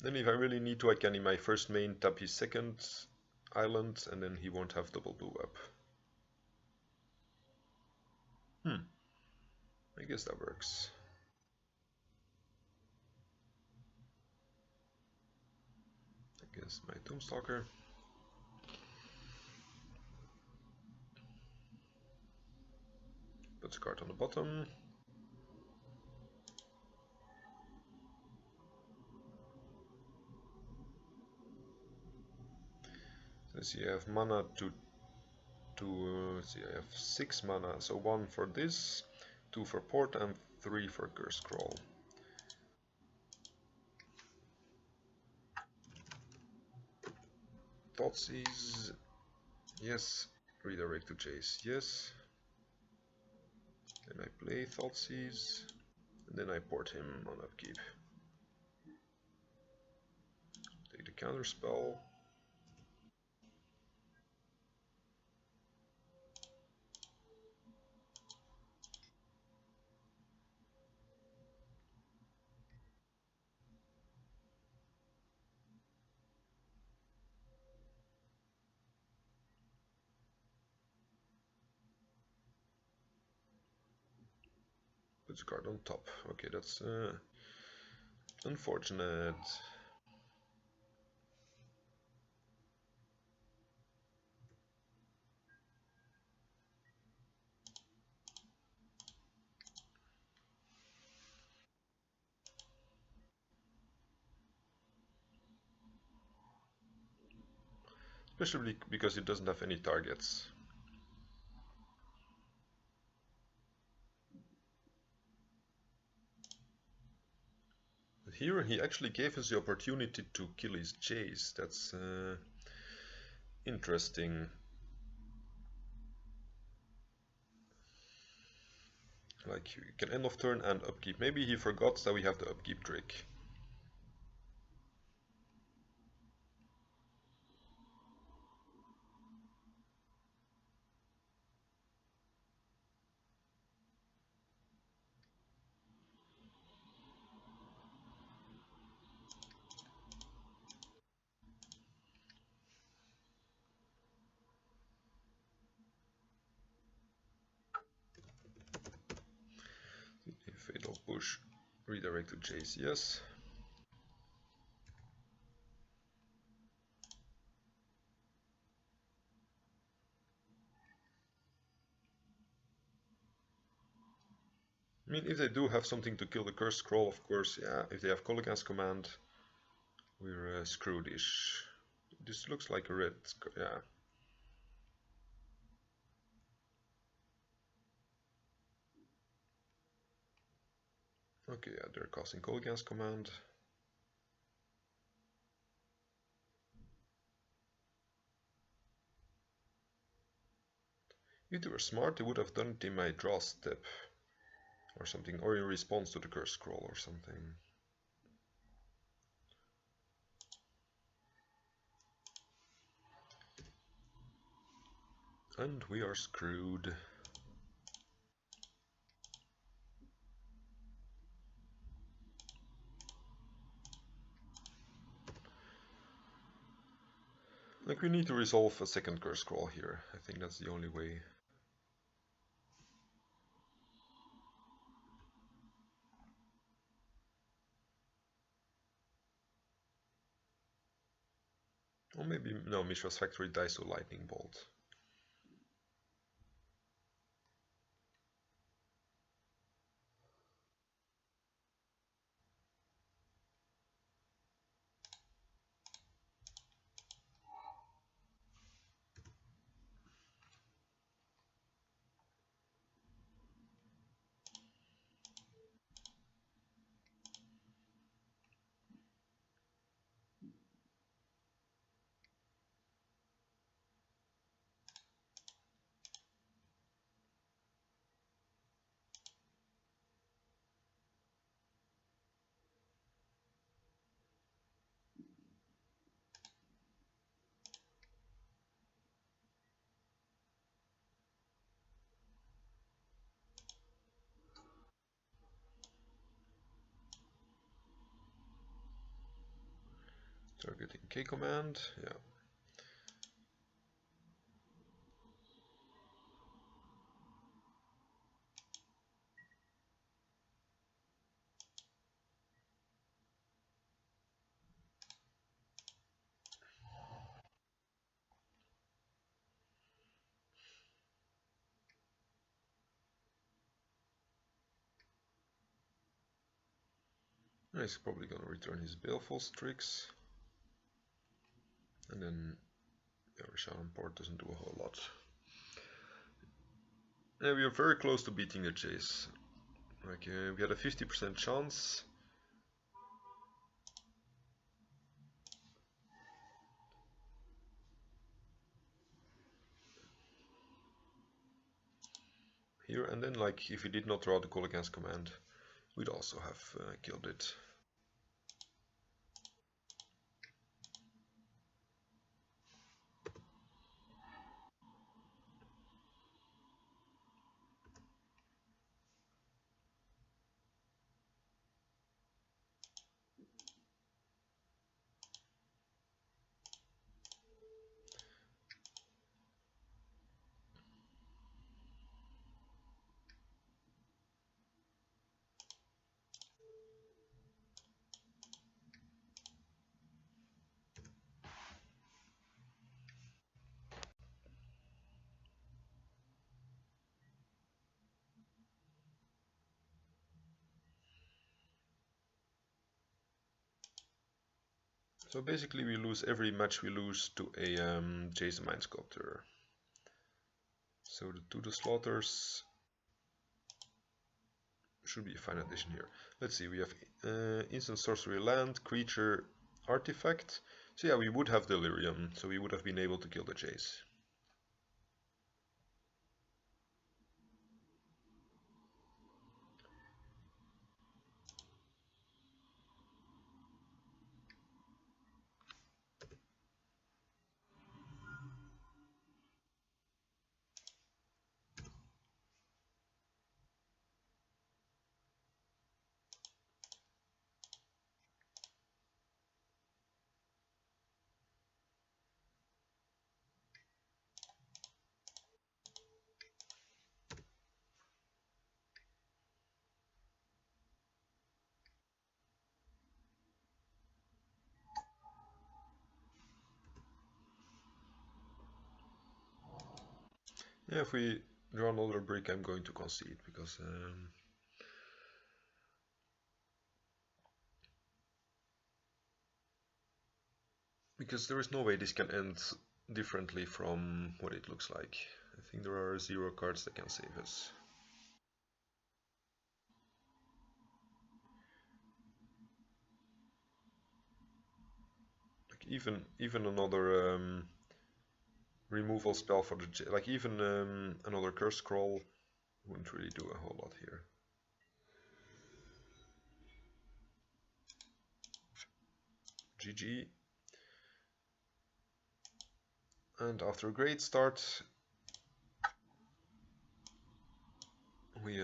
Then if I really need to, I can in my first main tap his second island and then he won't have double blue up. I guess that works. I guess my Doomstalker. Puts a card on the bottom. Let's see, I have mana to let's see, I have 6 mana, so 1 for this, 2 for port and 3 for Curse Scroll. Thoughtseize, yes. Redirect to Jace, yes. Then I play Thoughtseize, and then I port him on upkeep. Take the Counterspell. Puts a card on top. Okay, that's unfortunate. Especially because it doesn't have any targets. But here he actually gave us the opportunity to kill his Jace. That's interesting. Like you can end of turn and upkeep. Maybe he forgot that we have the upkeep trick. Fatal push, redirect to Jace, yes. I mean, if they do have something to kill the Curse Scroll, of course, yeah, if they have Kolaghan's Command, we're screwed-ish. This looks like a red, yeah. Okay, yeah, they're casting Kolaghan's Command. If they were smart, they would have done it in my draw step or something, or in response to the curse scroll or something. And we are screwed. Like, we need to resolve a second curse scroll here. I think that's the only way. Or maybe, no, Mishra's Factory dies to Lightning Bolt. Targeting K command, yeah. He's probably gonna return his Baleful Strix. And then, yeah, Rishadan Port doesn't do a whole lot. Yeah, we are very close to beating the chase. Like, we had a 50% chance. Here, and then, like, if we did not draw the Call Against command, we'd also have killed it. So basically we lose every match we lose to a Jace the Mind Sculptor. So to the Slaughters should be a fine addition here. Let's see, we have instant sorcery land, creature, artifact. So yeah, we would have Delirium, so we would have been able to kill the Jace. Yeah, if we draw another brick, I'm going to concede because there is no way this can end differently from what it looks like. I think there are 0 cards that can save us. Like even another removal spell for the like even another curse scroll wouldn't really do a whole lot here. GG. And after a great start, we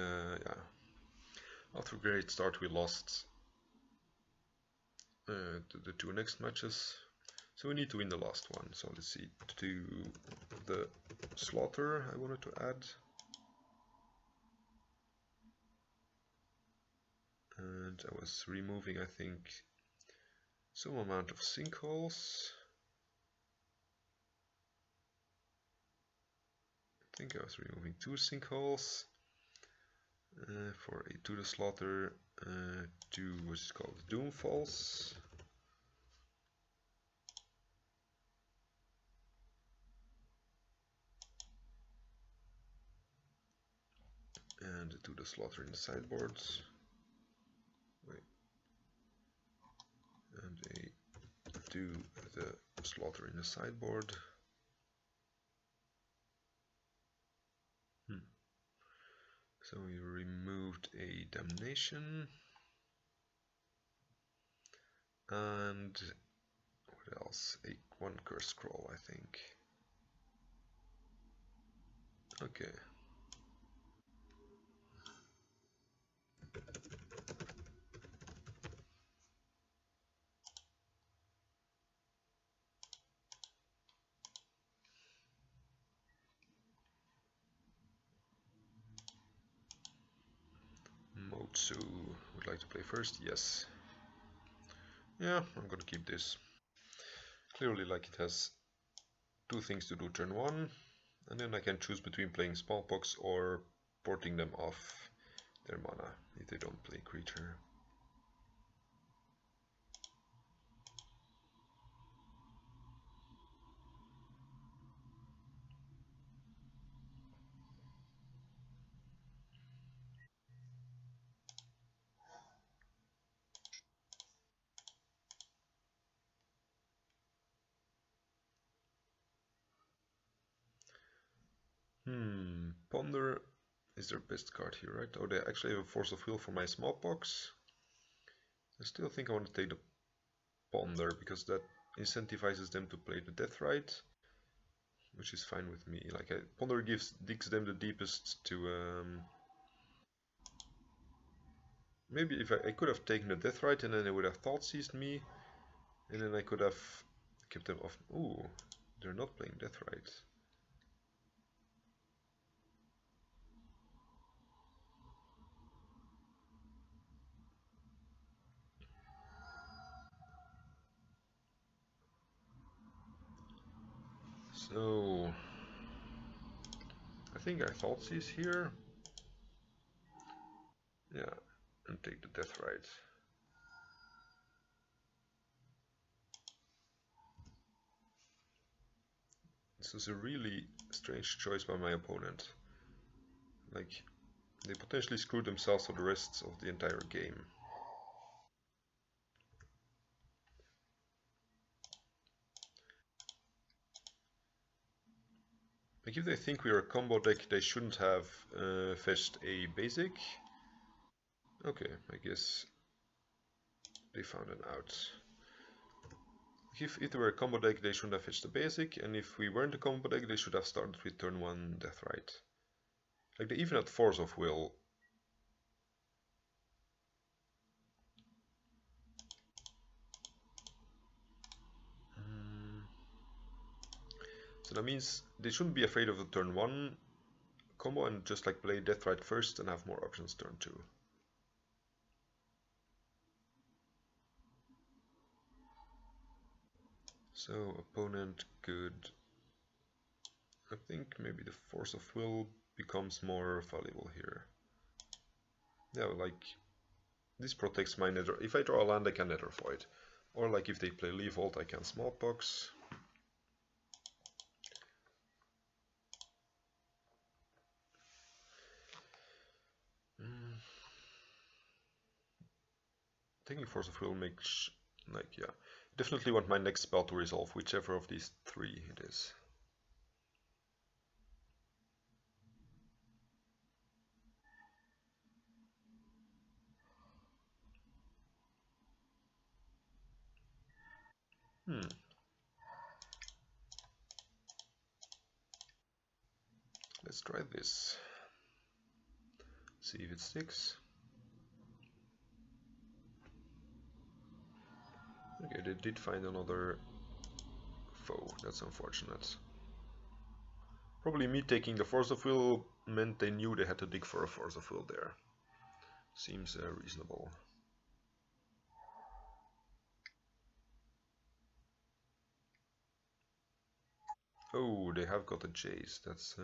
after a great start we lost the two next matches, so we need to win the last one. So let's see, to the slaughter I wanted to add, and I was removing, I think, some amount of sinkholes. I think I was removing 2 sinkholes for a to the slaughter, 2 what's it called, Doomfalls. And to the slaughter in the sideboards. Wait. And a do the slaughter in the sideboard. So we removed a damnation. And what else? One curse scroll, I think. Okay. Motsu would like to play first. Yes. Yeah, I'm gonna keep this. Clearly, like, it has 2 things to do turn 1, and then I can choose between playing Smallpox or porting them off their mana if they don't play creature. Ponder is their best card here, right? Oh, they actually have a Force of Will for my Smallpox. I still think I want to take the Ponder, because that incentivizes them to play the Deathrite, which is fine with me. Like, Ponder digs them the deepest to... maybe if I could have taken the Deathrite and then they would have Thought Seized me, and then I could have kept them off. Ooh, they're not playing Deathrite. So I think I Thought Seize here. Yeah, and take the Deathrite. This is a really strange choice by my opponent. Like, they potentially screwed themselves for the rest of the entire game. Like, if they think we are a combo deck, they shouldn't have fetched a basic. Okay, I guess they found it out. If they were a combo deck, they shouldn't have fetched a basic, and if we weren't a combo deck, they should have started with turn 1 Deathrite. Like, they even had Force of Will. So that means they shouldn't be afraid of the turn 1 combo and just like play Deathrite first and have more options turn 2. So opponent could, I think maybe the Force of Will becomes more valuable here. Yeah, like, this protects my Nether. If I draw a land, I can Nether Void. Or like if they play Leavold, I can Smallpox. Taking Force of Will makes, like, yeah. Definitely want my next spell to resolve whichever of these 3 it is. Hmm. Let's try this. See if it sticks. Okay, they did find another foe. That's unfortunate. Probably me taking the Force of Will meant they knew they had to dig for a Force of Will there. Seems reasonable. Oh, they have got a Jace. That's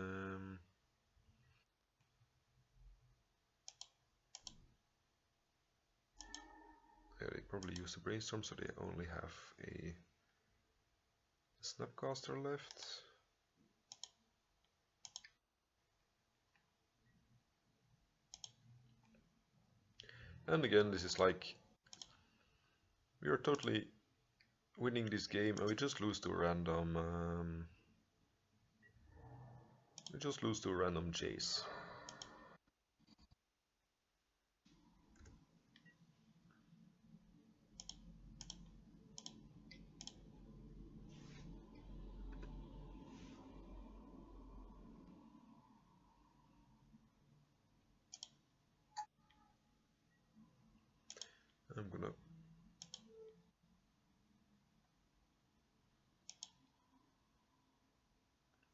yeah, they probably use the Brainstorm, so they only have a Snapcaster left. And again, this is like we are totally winning this game, and we just lose to a random. We just lose to a random Jace.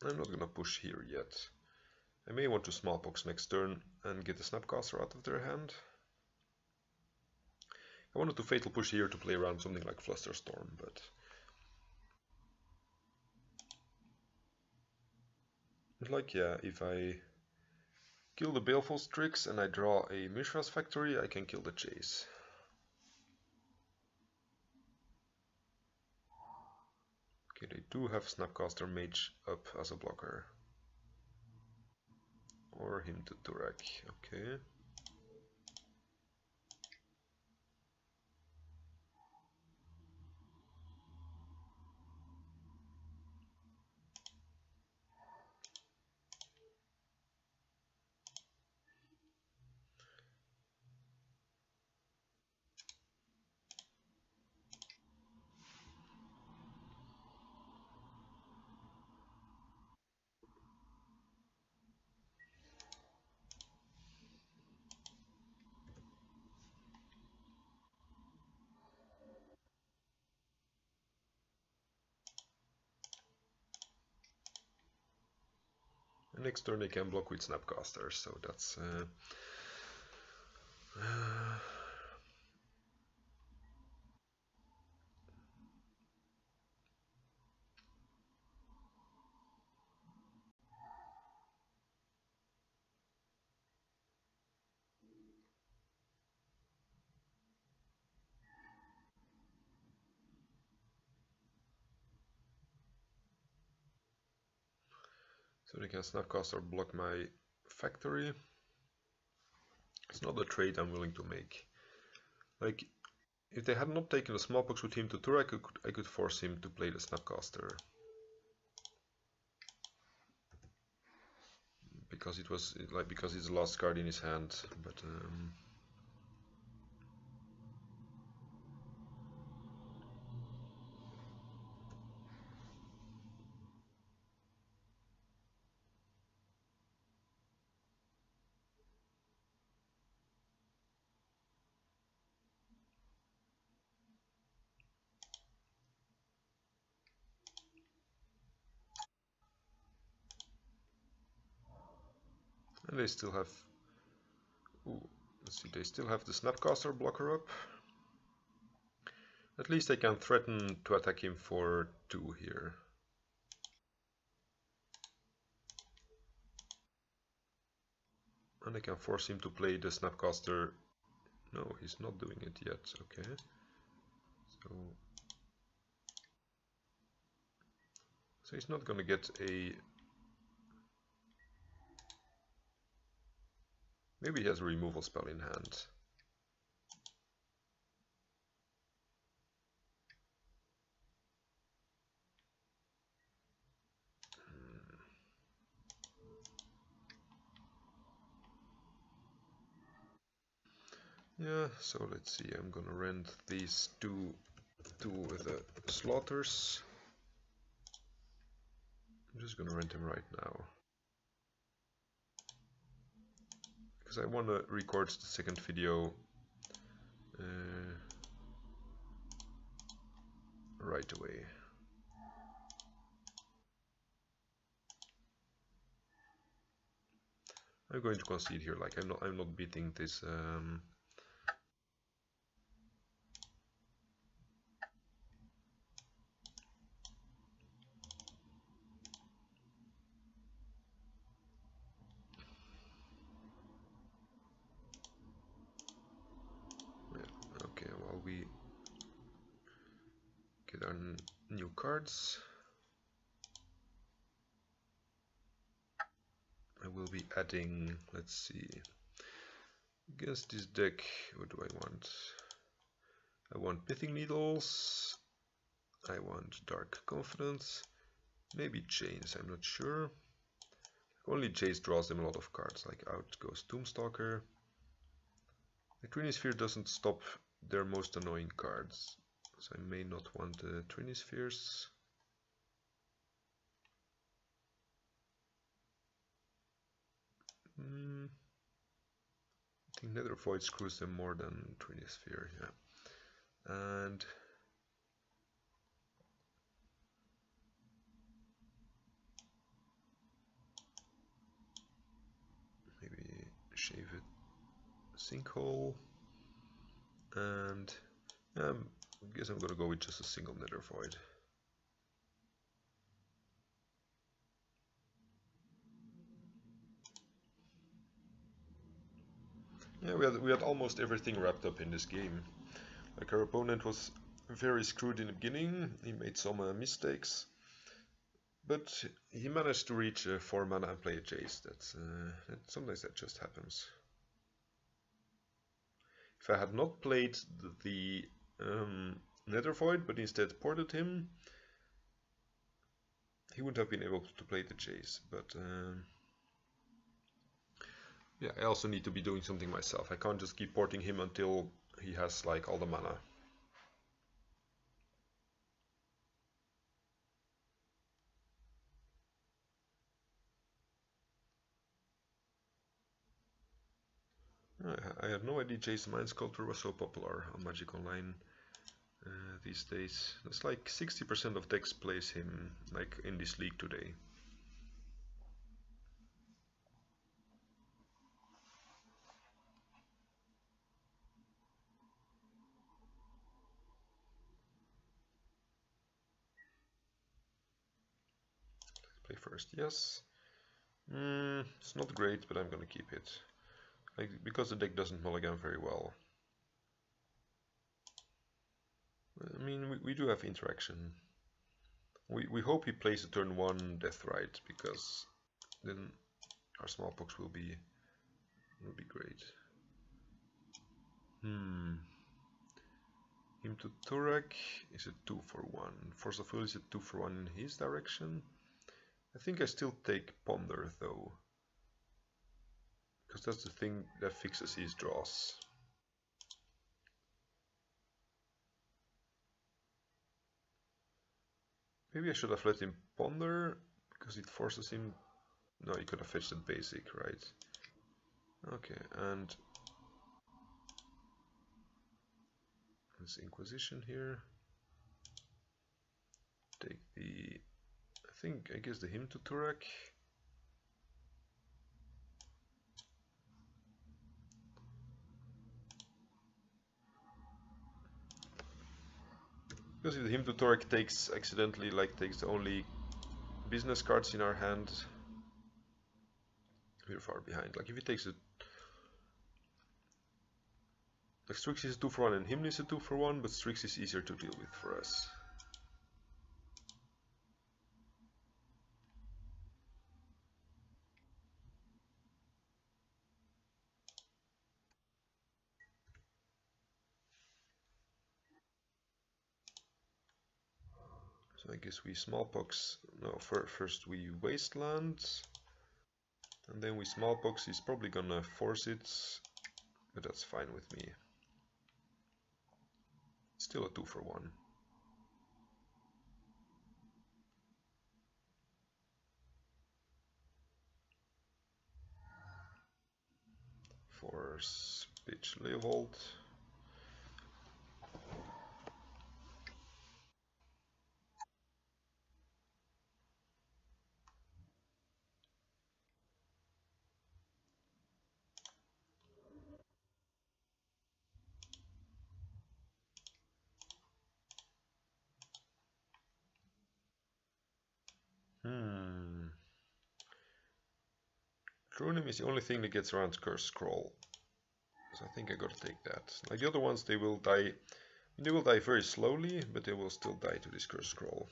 I'm not gonna push here yet. I may want to Smallpox next turn and get the Snapcaster out of their hand. I wanted to Fatal Push here to play around something like Flusterstorm, but like, yeah, if I kill the Baleful Strix and I draw a Mishra's Factory, I can kill the Jace. Okay, they do have Snapcaster Mage up as a blocker. Or him to Turak, okay. And next turn they can block with Snapcaster, so that's so they can Snapcaster block my factory. It's not a trade I'm willing to make. Like, if they had not taken a Smallpox with him to Turak, I could force him to play the Snapcaster. Because it was like because it's the last card in his hand, but and they still have. Ooh, let's see, they still have the Snapcaster blocker up. At least I can threaten to attack him for 2 here. And I can force him to play the Snapcaster. No, he's not doing it yet. Okay. So he's not gonna get a. Maybe he has a removal spell in hand. Yeah, so let's see, I'm gonna rent these 2 2 with the slaughters. I'm just gonna rent him right now, because I want to record the second video right away. I'm going to concede here. Like I'm not beating this. Yeah, okay, while we get our new cards, I will be adding, let's see, against this deck, what do I want? I want Pithing Needles, I want Dark Confidence, maybe Chains, I'm not sure. Only Chase draws them a lot of cards, like out goes Tombstalker. The Trinisphere doesn't stop their most annoying cards, so I may not want the Trinispheres. I think Nether Void screws them more than Trinisphere, yeah. And maybe shave it Sinkhole, and I guess I'm gonna go with just a single Nether Void. Yeah, we had almost everything wrapped up in this game. Like our opponent was very screwed in the beginning, he made some mistakes, but he managed to reach 4 mana and play a Chase. Sometimes that just happens. If I had not played the Nether Void, but instead ported him, he wouldn't have been able to play the Chase. But yeah, I also need to be doing something myself. I can't just keep porting him until he has like all the mana. I had no idea Jace Mind Sculptor was so popular on Magic Online these days. It's like 60% of decks plays him, like in this league today. Play first, yes. It's not great, but I'm gonna keep it. Like, because the deck doesn't mulligan very well. I mean, we do have interaction. We hope he plays a turn 1 Deathrite, because then our Smallpox will be great. Him to Turak is a 2-for-1. Force of Will is a 2-for-1 in his direction. I think I still take Ponder though, because that's the thing that fixes his draws. Maybe I should have let him Ponder, because it forces him... No, he could have fetched it basic, right? Okay, and this Inquisition here. Take the... I guess the Hymn to Turak. Because if the Hymn to Turak takes accidentally, like, takes the only business cards in our hand, we're far behind. Like, if he takes it... Like, Strix is a 2-for-1 and Hymn is a 2-for-1, but Strix is easier to deal with for us. So I guess we Smallpox, no, first we Wasteland, and then we Smallpox. He's probably gonna force it, but that's fine with me. Still a 2-for-1. Mars, pitch Leovold. Trunim is the only thing that gets around Curse Scroll. So I think I gotta take that. Like the other ones, they will die. They will die very slowly, but they will still die to this Curse Scroll.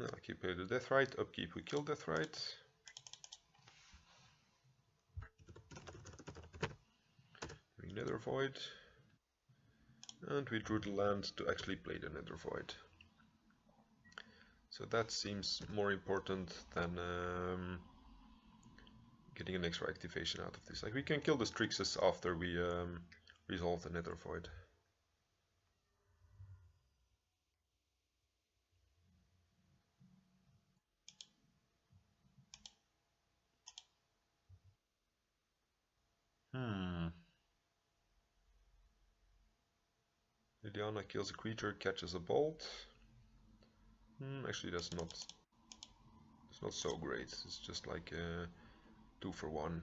I keep the Deathrite, upkeep we kill Deathrite. Bring Nether Void. And we drew the land to actually play the Nether Void. So that seems more important than getting an extra activation out of this. Like we can kill the Strixes after we resolve the Nether Void. Liliana kills a creature, catches a bolt. Actually, that's not so great. It's just like 2 for 1.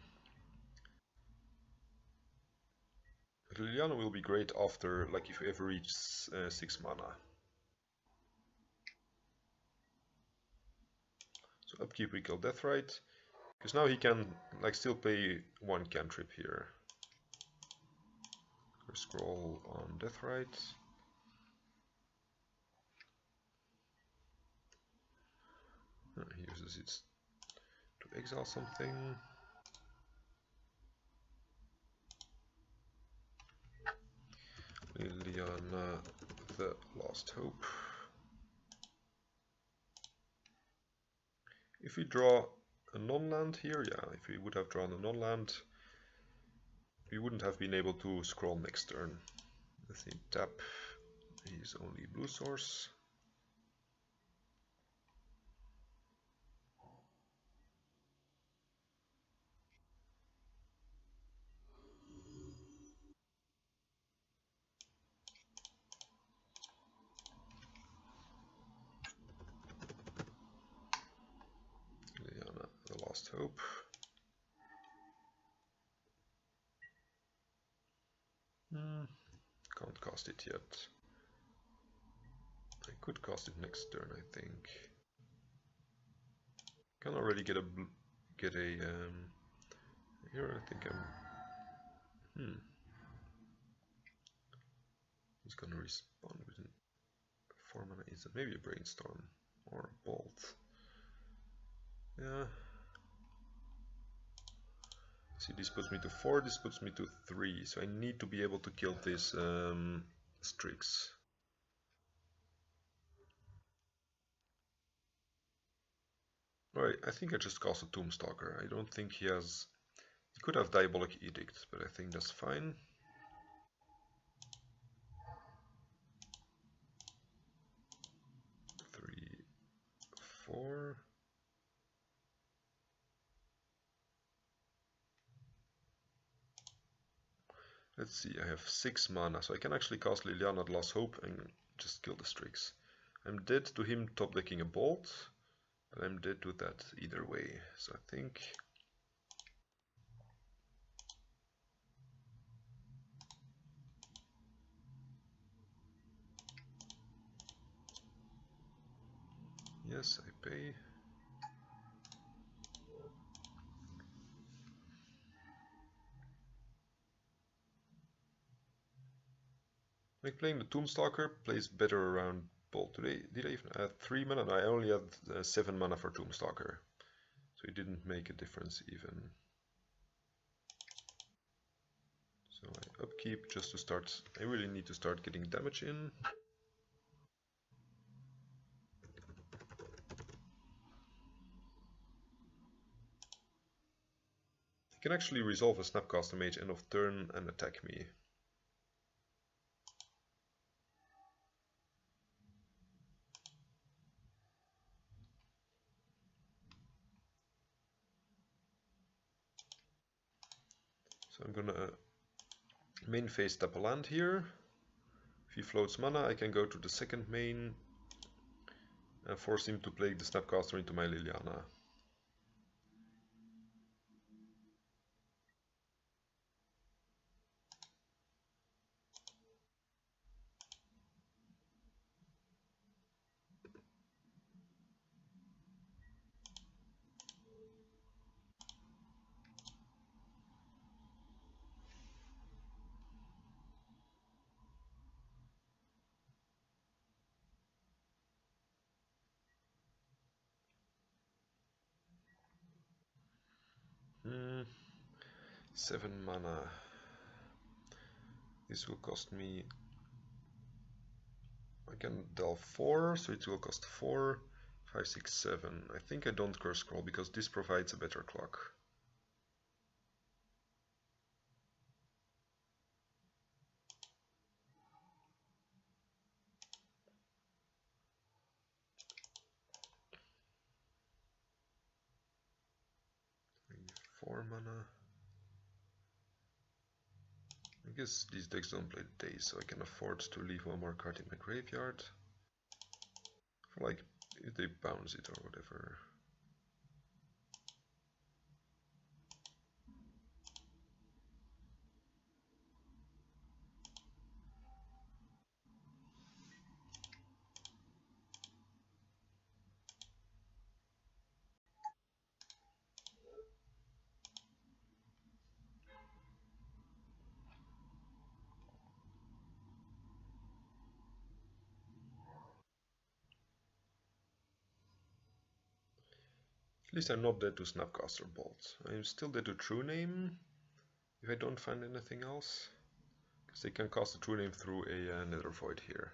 But Liliana will be great after, like, if you ever reach 6 mana. So upkeep we kill Deathrite, because now he can like still play 1 cantrip here. Scroll on Deathrite. He uses it to exile something. Liliana, the Last Hope. If we draw a non-land here, yeah, if we would have drawn a non-land, we wouldn't have been able to scroll next turn. Let's see, tap, he's only blue source. Liliana, the Last Hope. Can't cast it yet. I could cast it next turn, I think. Can already get a here. I think I'm. He's gonna respond within 4 mana. Is it maybe a Brainstorm or a Bolt? Yeah. See, this puts me to 4. This puts me to 3. So I need to be able to kill this Strix. Alright, I think I just cast a Tombstalker. I don't think he has... He could have Diabolic Edict, but I think that's fine. 3, 4. Let's see, I have 6 mana, so I can actually cast Liliana the Last Hope and just kill the Strix. I'm dead to him top decking a Bolt, but I'm dead to that either way, so I think... Yes, I pay. Like playing the Tombstalker plays better around Bolt. Did I even add 3 mana? No, I only had 7 mana for Tombstalker. So it didn't make a difference even. So I upkeep just to start. I really need to start getting damage in. He can actually resolve a Snapcaster Mage end of turn and attack me. So I'm gonna main phase tap a land here. If he floats mana, I can go to the second main and force him to play the Snapcaster into my Liliana. Hmm. 7 mana. This will cost me... I can delve 4, so it will cost 4, 5, 6, 7. I think I don't Curse Scroll because this provides a better clock. Maybe 4 mana. I guess these decks don't play the days, so I can afford to leave one more card in my graveyard. For like, if they bounce it or whatever. At least I'm not dead to Snapcaster Bolt. I'm still dead to True Name, if I don't find anything else. Because they can cast a True Name through a Nether Void here.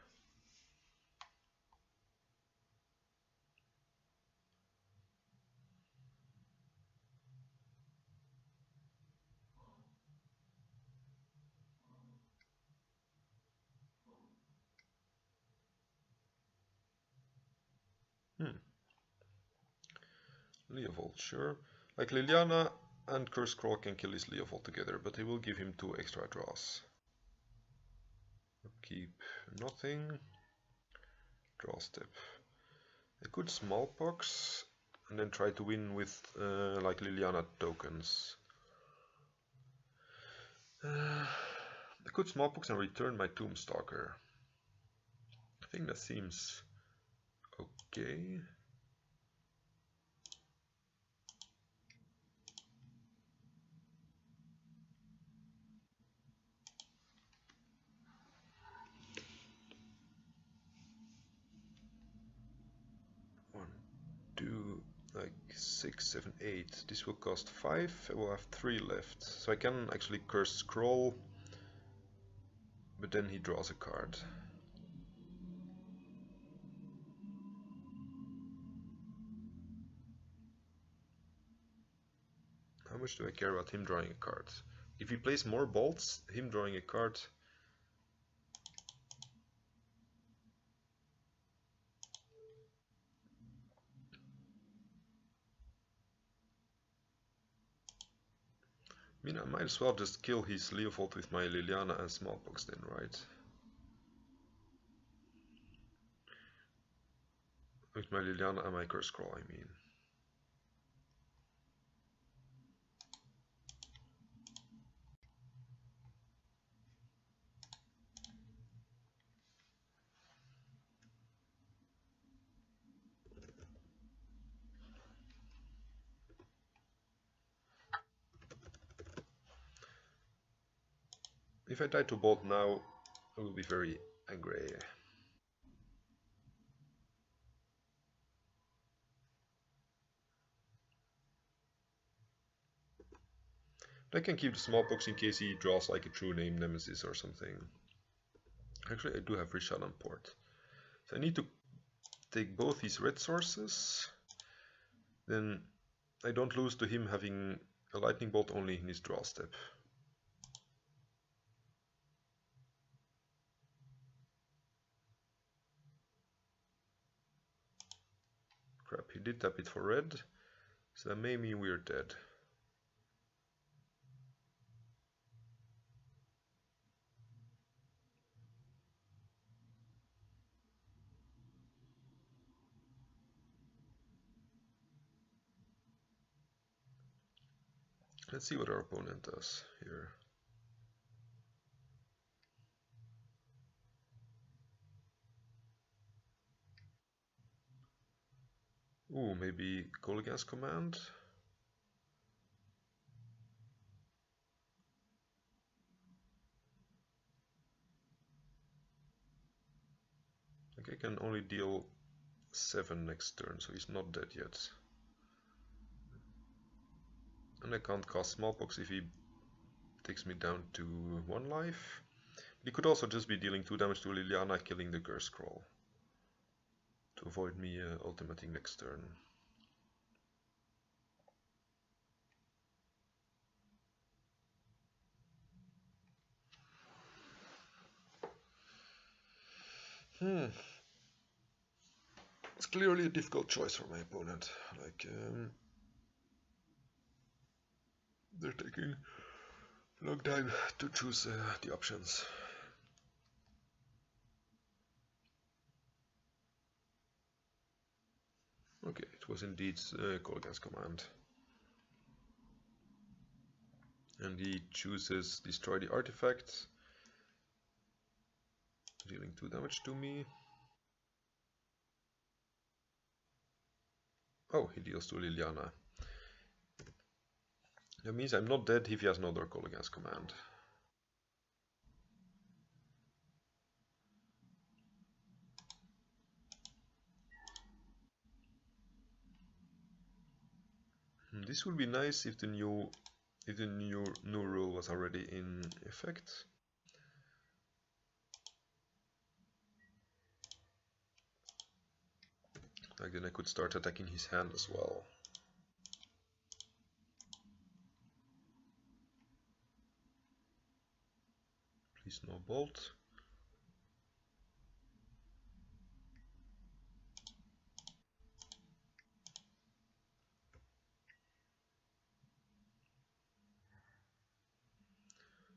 Leovold, sure. Like Liliana and Curse Scroll can kill his Leovold together, but they will give him 2 extra draws. Keep nothing. Draw step. A good Smallpox, and then try to win with like Liliana tokens. A good Smallpox and return my Tombstalker. I think that seems okay. One, two, like 6, 7, 8. This will cost 5. I will have 3 left. So I can actually Curse Scroll, but then he draws a card. How much do I care about him drawing a card? If he plays more bolts, him drawing a card... I mean, I might as well just kill his Leovold with my Liliana and Smallpox then, right? With my Liliana and my Curse Scroll, I mean. If I die to Bolt now, I will be very angry. I can keep the Smallpox in case he draws like a True Name Nemesis or something. Actually, I do have Rishadan Port. So I need to take both these red sources. Then I don't lose to him having a lightning bolt only in his draw step. Crap, he did tap it for red, so that may mean we're dead. Let's see what our opponent does here. Ooh, maybe Kolaghan's Command? Okay, I can only deal 7 next turn, so he's not dead yet. And I can't cast Smallpox if he takes me down to 1 life. He could also just be dealing 2 damage to Liliana, killing the Curse Scroll, to avoid me ultimating next turn. It's clearly a difficult choice for my opponent. Like, they're taking a long time to choose the options. Okay, it was indeed Kolaghan's Command. And he chooses Destroy the Artifact, dealing 2 damage to me. Oh, he deals to Liliana. That means I'm not dead if he has another Kolaghan's Command. This would be nice if the new rule was already in effect. Like then I could start attacking his hand as well. Please no bolt.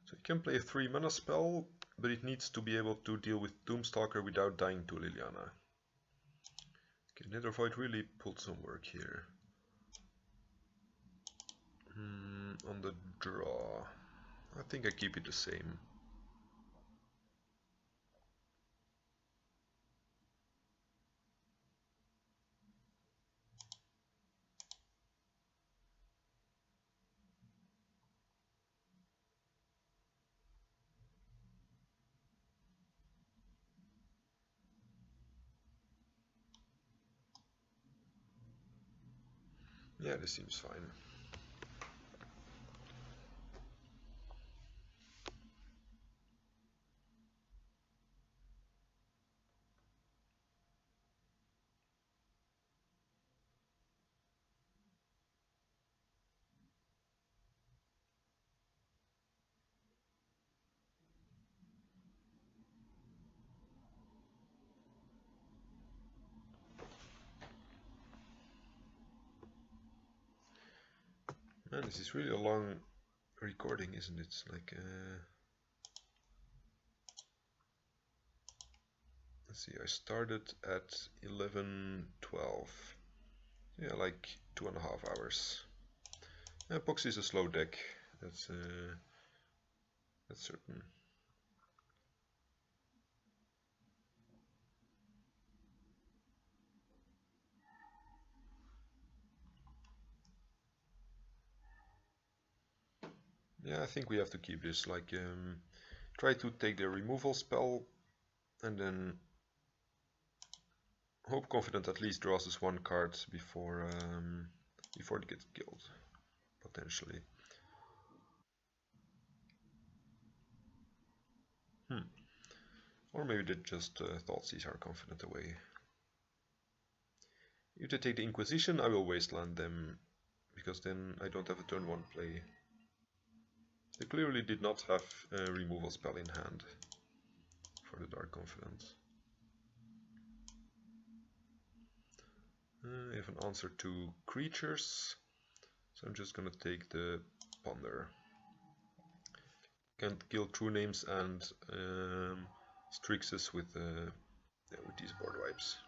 So you can play a 3 mana spell, but it needs to be able to deal with Doomstalker without dying to Liliana. Okay, Nether Void really pulled some work here. On the draw, I think I keep it the same. Yeah, this seems fine. Man, this is really a long recording, isn't it? Like, let's see, I started at 11:12. Yeah, like 2.5 hours. Poxy is a slow deck. That's certain. Yeah, I think we have to keep this. Like, try to take the removal spell, and then Hope Confident at least draws us 1 card before it gets killed, potentially. Or maybe they just Thoughtseize our Confident away. If they take the Inquisition, I will wasteland them because then I don't have a turn 1 play. They clearly did not have a removal spell in hand for the Dark Confidant. I have an answer to creatures, so I'm just gonna take the Ponder. Can't kill True Names and Strixes with these board wipes.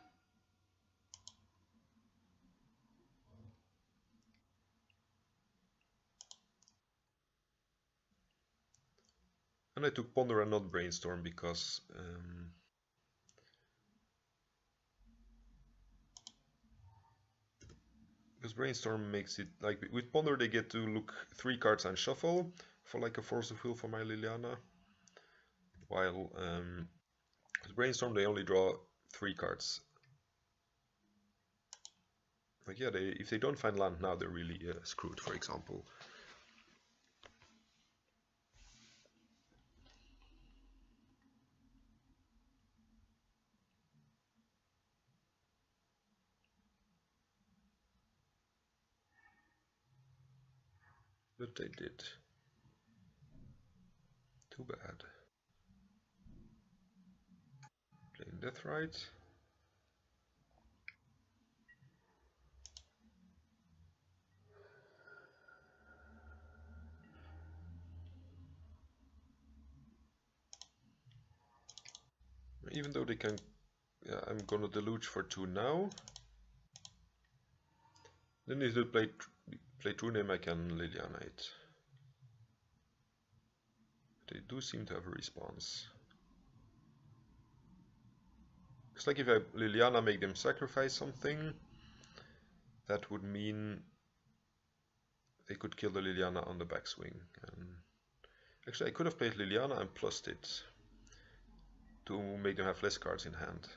And I took Ponder and not Brainstorm because Brainstorm makes it like with Ponder they get to look 3 cards and shuffle for like a Force of Will for my Liliana, while with Brainstorm they only draw 3 cards. Like yeah, if they don't find land now, they're really screwed. For example. But they did. Too bad. Playing Deathrite. Even though they can, yeah, I'm gonna deluge for 2 now. Then if they play True Name, I can Liliana it. They do seem to have a response. It's like if I Liliana make them sacrifice something, that would mean they could kill the Liliana on the backswing. And actually, I could have played Liliana and plussed it to make them have less cards in hand.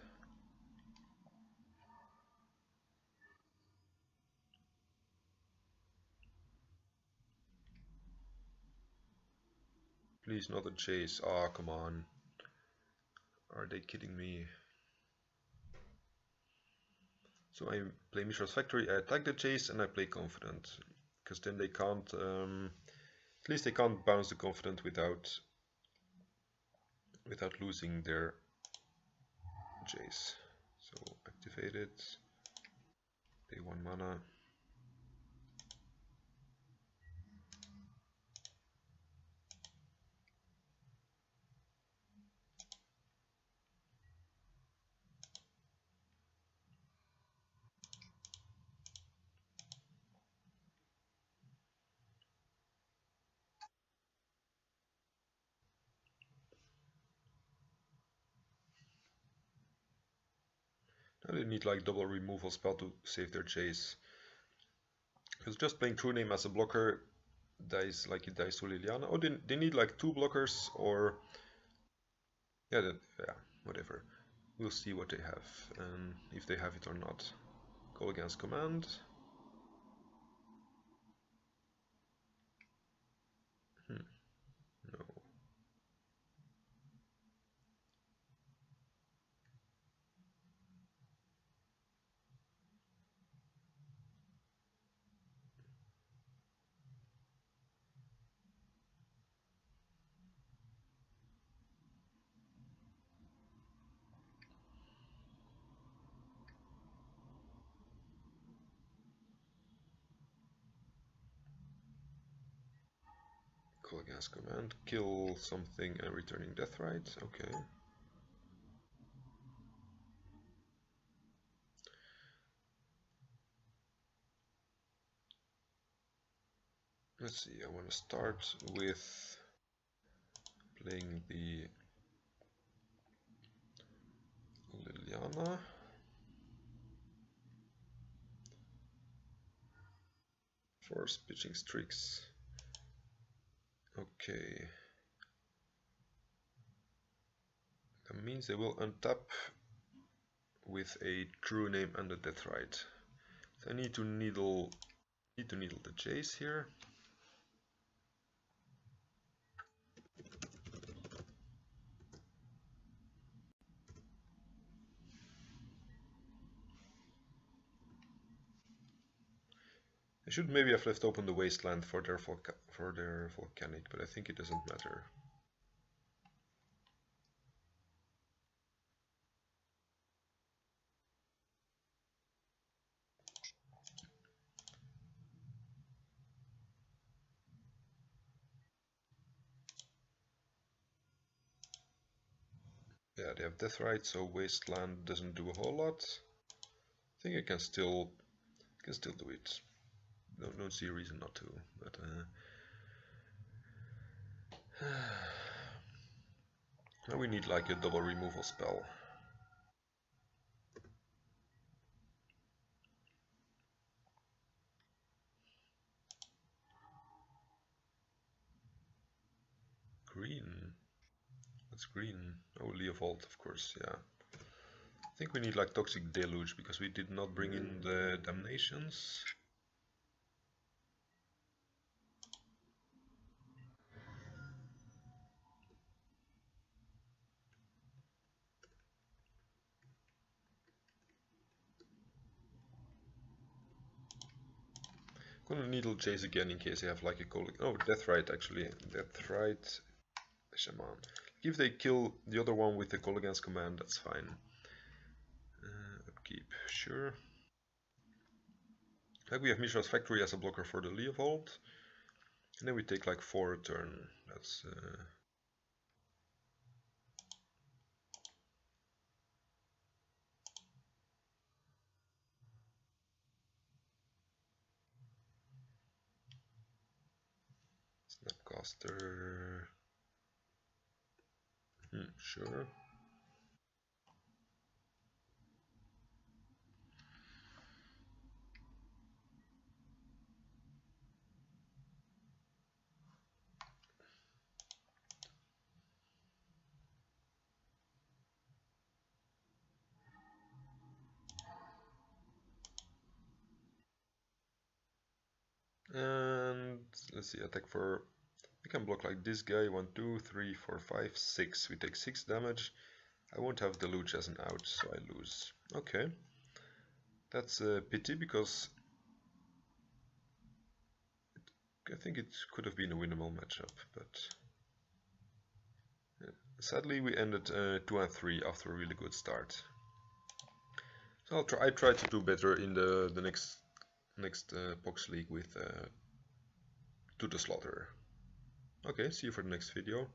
Please, not a chase. Ah, oh, come on. Are they kidding me? So I play Mishra's Factory, I attack the chase, and I play Confident. Because then they can't, at least they can't bounce the Confident without losing their chase. So activate it, pay 1 mana. Now they need like double removal spell to save their chase. Because just playing True Name as a blocker dies like it dies to Liliana. Oh, they need like 2 blockers or yeah, whatever. We'll see what they have and if they have it or not. Call against command. No. Call against command, kill something and returning Deathrite. Okay. Let's see, I want to start with playing the Liliana. Force pitching Strix. Okay. That means they will untap with a True Name and a Deathrite. So I need to needle the chase here. I should maybe have left open the wasteland for their volcanic, but I think it doesn't matter. Yeah, they have Deathrite, so wasteland doesn't do a whole lot. I think I can still do it. Don't see a reason not to, but now we need like a double removal spell. Green. What's green? Oh, Leovold, of course, yeah. I think we need like Toxic Deluge because we did not bring in the Damnations. I'm gonna Needle Chase again in case they have like a Deathrite actually. Deathrite Shaman. If they kill the other one with the Kolaghan's command, that's fine. Upkeep, sure. Like we have Mishra's Factory as a blocker for the Leovold. And then we take like 4 a turn. That's Snapcaster. Sure. And let's see, attack for. We can block like this guy. 1, 2, 3, 4, 5, 6. We take 6 damage. I won't have Deluge as an out, so I lose. Okay. That's a pity because I think it could have been a winnable matchup, but yeah. Sadly we ended 2 and 3 after a really good start. So I try to do better in the next Pox League with To the Slaughter. Okay, see you for the next video.